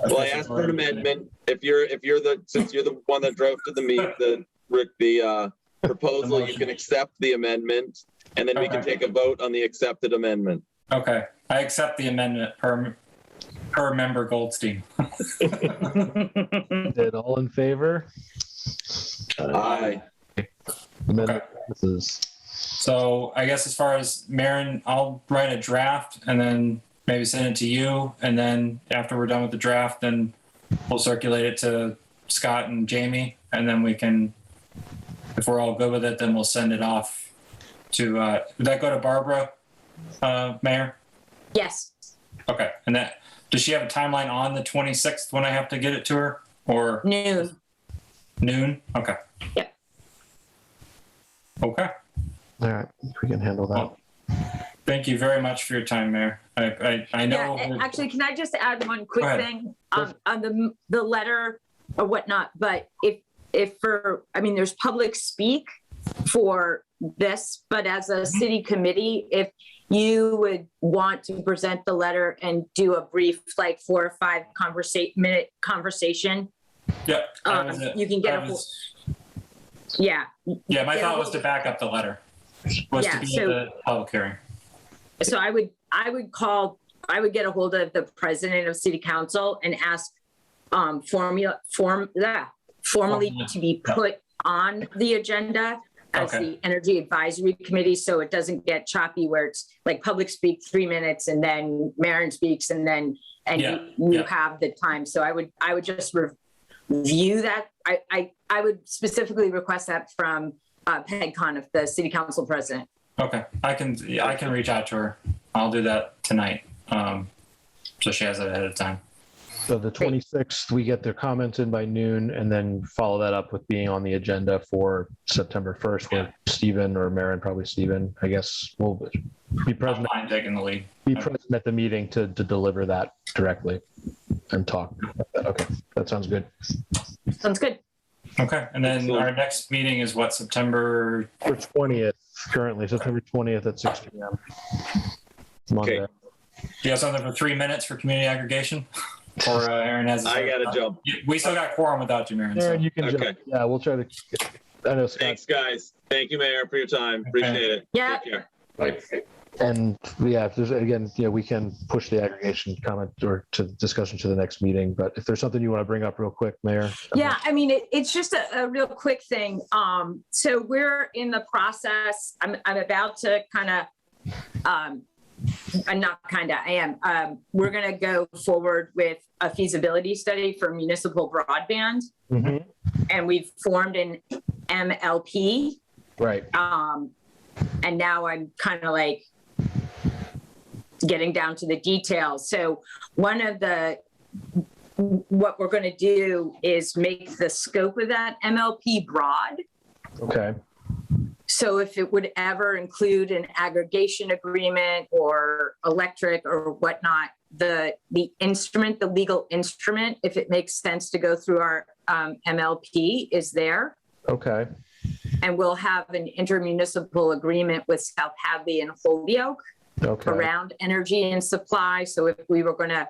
[SPEAKER 5] Well, I asked for an amendment. Since you're the one that drove to the proposal, you can accept the amendment and then we can take a vote on the accepted amendment.
[SPEAKER 4] Okay, I accept the amendment per member Goldstein.
[SPEAKER 1] Did all in favor?
[SPEAKER 5] Aye.
[SPEAKER 1] Amendment passes.
[SPEAKER 4] So I guess as far as Maren, I'll write a draft and then maybe send it to you. And then after we're done with the draft, then we'll circulate it to Scott and Jamie. And then we can, if we're all good with it, then we'll send it off to, would that go to Barbara, Mayor?
[SPEAKER 8] Yes.
[SPEAKER 4] Okay. And that, does she have a timeline on the 26th when I have to get it to her, or
[SPEAKER 8] Noon.
[SPEAKER 4] noon? Okay.
[SPEAKER 8] Yep.
[SPEAKER 4] Okay.
[SPEAKER 1] All right, we can handle that.
[SPEAKER 4] Well, thank you very much for your time, Mayor. I know.
[SPEAKER 8] Yeah, actually, can I just add one quick
[SPEAKER 4] Go ahead.
[SPEAKER 8] thing on the letter or whatnot? But if for, I mean, there's public speak for this, but as a city committee, if you would want to present the letter and do a brief, like 4 or 5 minute conversation,
[SPEAKER 4] Yeah.
[SPEAKER 8] you can get yeah.
[SPEAKER 4] Yeah, my
[SPEAKER 8] Get
[SPEAKER 4] thought
[SPEAKER 8] a
[SPEAKER 4] was to
[SPEAKER 8] hold-
[SPEAKER 4] back up the letter. Was
[SPEAKER 8] Yeah,
[SPEAKER 4] to be
[SPEAKER 8] so-
[SPEAKER 4] at the public hearing.
[SPEAKER 8] So I would get a hold of the president of city council and ask formally to be put on the agenda as
[SPEAKER 4] Okay.
[SPEAKER 8] the energy advisory committee, so it doesn't get choppy where it's like public speak 3 minutes and then Maren speaks and then you have the time. So I would just review that. I would specifically request that from Peg Conniff, the city council president.
[SPEAKER 4] Okay, I can reach out to her. I'll do that tonight. So she has it ahead of time.
[SPEAKER 1] So the 26th, we get their comments in by noon, and then follow that up with being on the agenda for September 1st, where Stephen or Maren, probably Stephen, I guess, will be present.
[SPEAKER 4] I'm taking the lead.
[SPEAKER 1] Be present at the meeting to deliver that directly and talk about that. Okay, that sounds good.
[SPEAKER 8] Sounds good.
[SPEAKER 4] Okay, and then our next meeting is what, September?
[SPEAKER 1] For 20th, currently, September 20th at 6 p.m. Monday.
[SPEAKER 5] Okay.
[SPEAKER 4] Do you have something for 3 minutes for community aggregation? Or Aaron has.
[SPEAKER 5] I gotta jump.
[SPEAKER 4] We still got quorum without you, Aaron.
[SPEAKER 1] Aaron, you can
[SPEAKER 5] Okay.
[SPEAKER 1] jump. Yeah, we'll try to. I know Scott.
[SPEAKER 5] Thanks, guys. Thank you, Mayor, for your time. Appreciate it.
[SPEAKER 8] Yeah.
[SPEAKER 5] Take care.
[SPEAKER 1] And yeah, if there's again, we can push the aggregation comment or to discussion to the next meeting. But if there's something you want to bring up real quick, Mayor.
[SPEAKER 8] Yeah, I mean, it's just a real quick thing. So we're in the process. I'm about to we're going to go forward with a feasibility study for municipal broadband.
[SPEAKER 1] Mm-hmm.
[SPEAKER 8] And we've formed an MLP.
[SPEAKER 1] Right.
[SPEAKER 8] And now I'm kind of like getting down to the details. So what we're going to do is make the scope of that MLP broad.
[SPEAKER 1] Okay.
[SPEAKER 8] So if it would ever include an aggregation agreement or electric or whatnot, the instrument, the legal instrument, if it makes sense to go through our MLP, is there.
[SPEAKER 1] Okay.
[SPEAKER 8] And we'll have an intermunicipal agreement with South Hadley and Holyoke around energy and supply. So if we wanted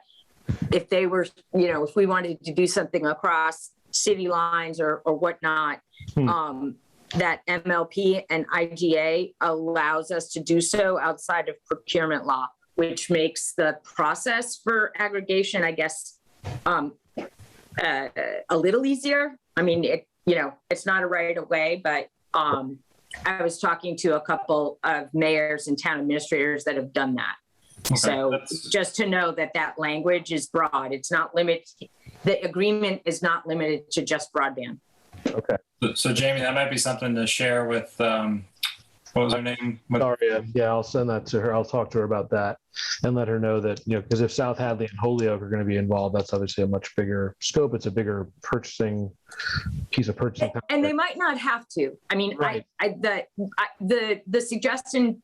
[SPEAKER 8] to do something across city lines or whatnot, that MLP and IGA allows us to do so outside of procurement law, which makes the process for aggregation, I guess, a little easier. I mean, it's not a right away, but I was talking to a couple of mayors and town administrators that have done that. Okay, so just to know that language is broad. It's not limited. The agreement is not limited to just broadband.
[SPEAKER 1] Okay.
[SPEAKER 4] So Jamie, that might be something to share with, what was her name?
[SPEAKER 1] Daria. Yeah, I'll send that to her. I'll talk to her about that and let her know that, because if South Hadley and Holyoke are going to be involved, that's obviously a much bigger scope. It's a bigger piece of purchasing.
[SPEAKER 8] And they might not have to. I mean, right. The suggestion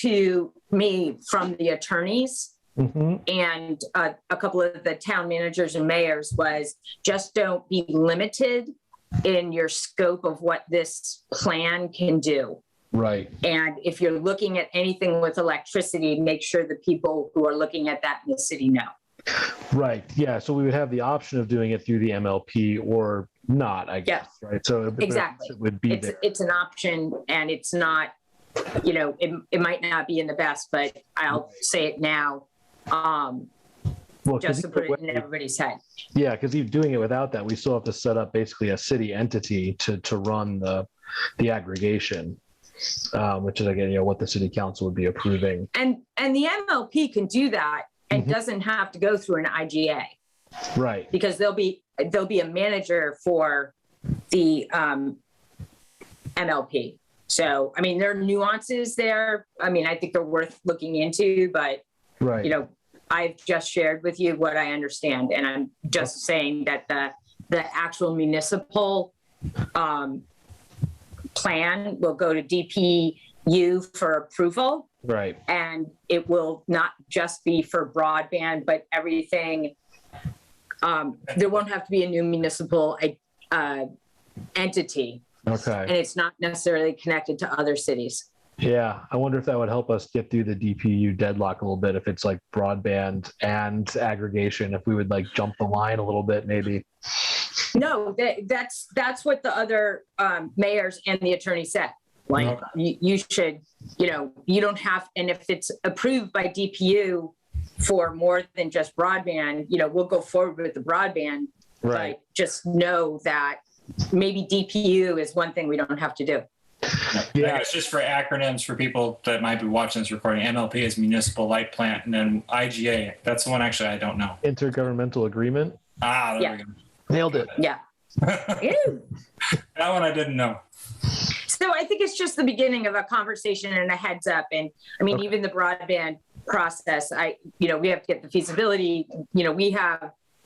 [SPEAKER 8] to me from the attorneys and a couple of the town managers and mayors was just don't be limited in your scope of what this plan can do.
[SPEAKER 1] Right.
[SPEAKER 8] And if you're looking at anything with electricity, make sure the people who are looking at that in the city know.
[SPEAKER 1] Right. Yeah. So we would have the option of doing it through the MLP or not, I guess.
[SPEAKER 8] Yes.
[SPEAKER 1] Right. So
[SPEAKER 8] Exactly.
[SPEAKER 1] it would be
[SPEAKER 8] It's,
[SPEAKER 1] there.
[SPEAKER 8] it's an option, and it's not, it might not be in the best, but I'll say it now,
[SPEAKER 1] Well, 'cause
[SPEAKER 8] just to put it
[SPEAKER 1] either
[SPEAKER 8] in
[SPEAKER 1] way-
[SPEAKER 8] everybody's head.
[SPEAKER 1] Yeah, because even doing it without that, we still have to set up basically a city entity to run the aggregation, which is again, what the city council would be approving.
[SPEAKER 8] And the MLP can do that and
[SPEAKER 1] Mhm.
[SPEAKER 8] doesn't have to go through an IGA,
[SPEAKER 1] Right.
[SPEAKER 8] because there'll be a manager for the MLP. So, I mean, there are nuances there. I mean, I think they're worth looking into, but,
[SPEAKER 1] Right.
[SPEAKER 8] I've just shared with you what I understand, and I'm just saying that the actual municipal plan will go to DPU for approval,
[SPEAKER 1] Right.
[SPEAKER 8] and it will not just be for broadband, but everything. There won't have to be a new municipal entity, and
[SPEAKER 1] Okay.
[SPEAKER 8] it's not necessarily connected to other cities.
[SPEAKER 1] Yeah. I wonder if that would help us get through the DPU deadlock a little bit. If it's like broadband and aggregation, if we would like jump the line a little bit, maybe.
[SPEAKER 8] No, that's what the other mayors and the attorney said. Like, you should, you don't have, and if it's approved by DPU for more than just broadband, we'll go forward with the broadband.
[SPEAKER 1] Right.
[SPEAKER 8] But just know that maybe DPU is one thing we don't have to do.
[SPEAKER 4] I
[SPEAKER 1] Yeah.
[SPEAKER 4] guess just for acronyms for people that might be watching this recording, MLP is Municipal Light Plant, and then IGA, that's the one actually I don't know.
[SPEAKER 1] Intergovernmental agreement.
[SPEAKER 4] There
[SPEAKER 8] Yeah.
[SPEAKER 4] we go.
[SPEAKER 1] Nailed it.
[SPEAKER 8] Yeah. Ew.
[SPEAKER 4] That one I didn't know.
[SPEAKER 8] So I think it's just the beginning of a conversation and a heads up. And I mean,
[SPEAKER 1] Okay.
[SPEAKER 8] even the broadband process, we have to get the feasibility,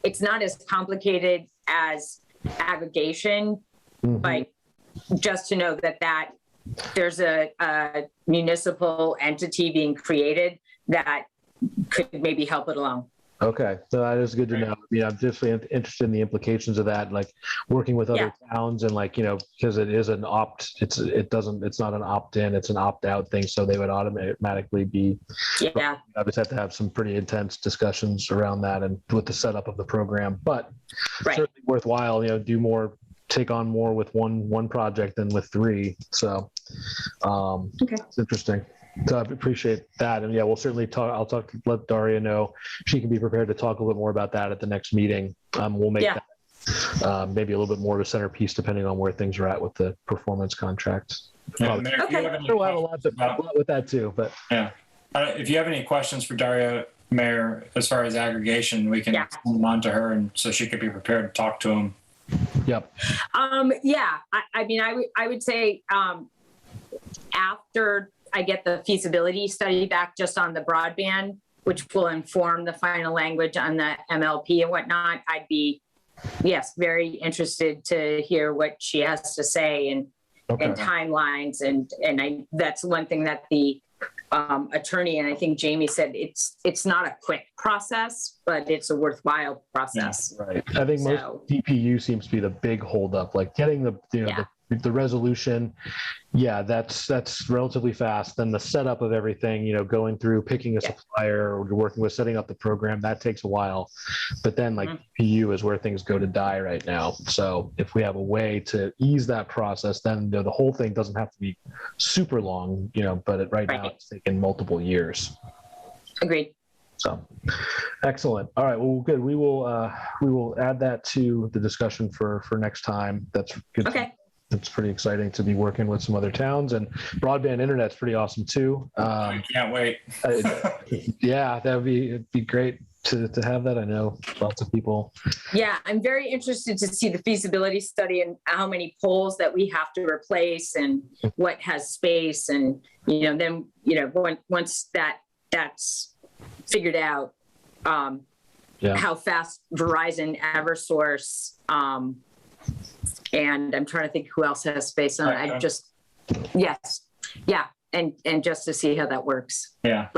[SPEAKER 8] it's not as complicated as aggregation,
[SPEAKER 1] Mhm.
[SPEAKER 8] but just to know that there's a municipal entity being created that could maybe help it along.
[SPEAKER 1] Okay, so that is good to know. I'm just interested in the implications of that, like working with other towns and because it is an it's not an opt-in, it's an opt-out thing. So they would automatically be,
[SPEAKER 8] Yeah.
[SPEAKER 1] I just have to have some pretty intense discussions around that and with the setup of the program, but
[SPEAKER 8] Right.
[SPEAKER 1] certainly worthwhile, take on more with one project than with three. So
[SPEAKER 8] Okay.
[SPEAKER 1] it's interesting. So I appreciate that. And we'll certainly let Daria know. She can be prepared to talk a little bit more about that at the next meeting. We'll make that maybe a little bit more of a centerpiece depending on where things are at with the performance contracts.
[SPEAKER 4] Yeah, Mayor, if you have any
[SPEAKER 1] We'll have a lot
[SPEAKER 4] questions about-
[SPEAKER 1] with that too, but
[SPEAKER 4] if you have any questions for Daria, Mayor, as far as aggregation, we can send them on to her, and so she could be prepared to talk to him.
[SPEAKER 1] yep.
[SPEAKER 8] I would say after I get the feasibility study back just on the broadband, which will inform the final language on the MLP and whatnot, I'd be, very interested to hear what she has to say and timelines. And that's one thing that the attorney, and I think Jamie said, it's not a quick process, but it's a worthwhile process.
[SPEAKER 1] Right. I think most DPU seems to be the big holdup, like getting the resolution. That's relatively fast. Then the setup of everything, going through picking a supplier or working with setting up the program, that takes a while. But then DPU is where things go to die right now. So if we have a way to ease that process, then the whole thing doesn't have to be super long, but right now it's taken multiple years.
[SPEAKER 8] Agreed.
[SPEAKER 1] So excellent. All right. Well, good. We will add that to the discussion for next time. That's good.
[SPEAKER 8] Okay.
[SPEAKER 1] It's pretty exciting to be working with some other towns, and broadband internet's pretty awesome too.
[SPEAKER 4] I can't wait.
[SPEAKER 1] It'd be great to have that. I know lots of people.
[SPEAKER 8] Yeah, I'm very interested to see the feasibility study and how many poles that we have to replace and what has space, and then once that's figured out, how fast Verizon, Eversource, and I'm trying to think who else has space on it. And just to see how that works.
[SPEAKER 4] Yeah.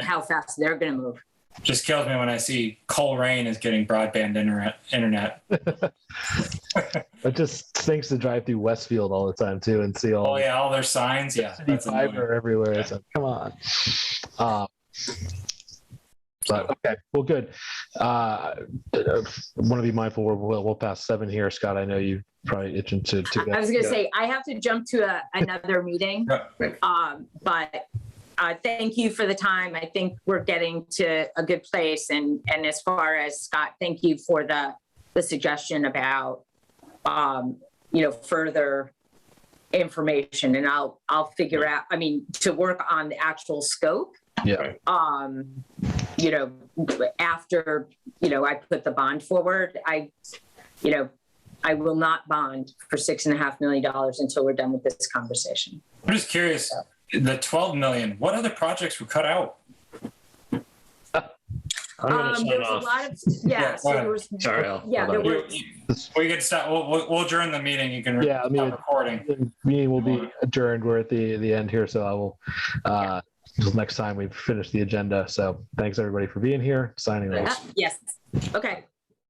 [SPEAKER 8] How fast they're going to move.
[SPEAKER 4] Just kills me when I see Coleraine is getting broadband internet.
[SPEAKER 1] It just stinks to drive through Westfield all the time too and see all.
[SPEAKER 4] Oh yeah, all their signs. Yeah,
[SPEAKER 1] that's fiber everywhere. It's like, come on. But okay, well, good. Want to be mindful. We'll pass 7 here, Scott. I know you probably itching to go.
[SPEAKER 8] I was going to say, I have to jump to another meeting. But thank you for the time. I think we're getting to a good place. And as far as Scott, thank you for the suggestion about, further information, and I'll figure out, to work on the actual scope.
[SPEAKER 1] Yeah.
[SPEAKER 8] After, I put the bond forward, I will not bond for $6.5 million until we're done with this conversation.
[SPEAKER 4] I'm just curious, the 12 million, what other projects were cut out?
[SPEAKER 7] I'm going to sign
[SPEAKER 8] There was
[SPEAKER 7] off.
[SPEAKER 8] a lot of, yeah, so there was,
[SPEAKER 7] Sorry,
[SPEAKER 8] yeah, there were,
[SPEAKER 4] We can stop. We'll adjourn the meeting. You can
[SPEAKER 1] Yeah,
[SPEAKER 4] stop recording.
[SPEAKER 1] The meeting will be adjourned. We're at the end here, so I will. Until next time we finish the agenda. So thanks everybody for being here. Signing off.
[SPEAKER 8] yes, okay.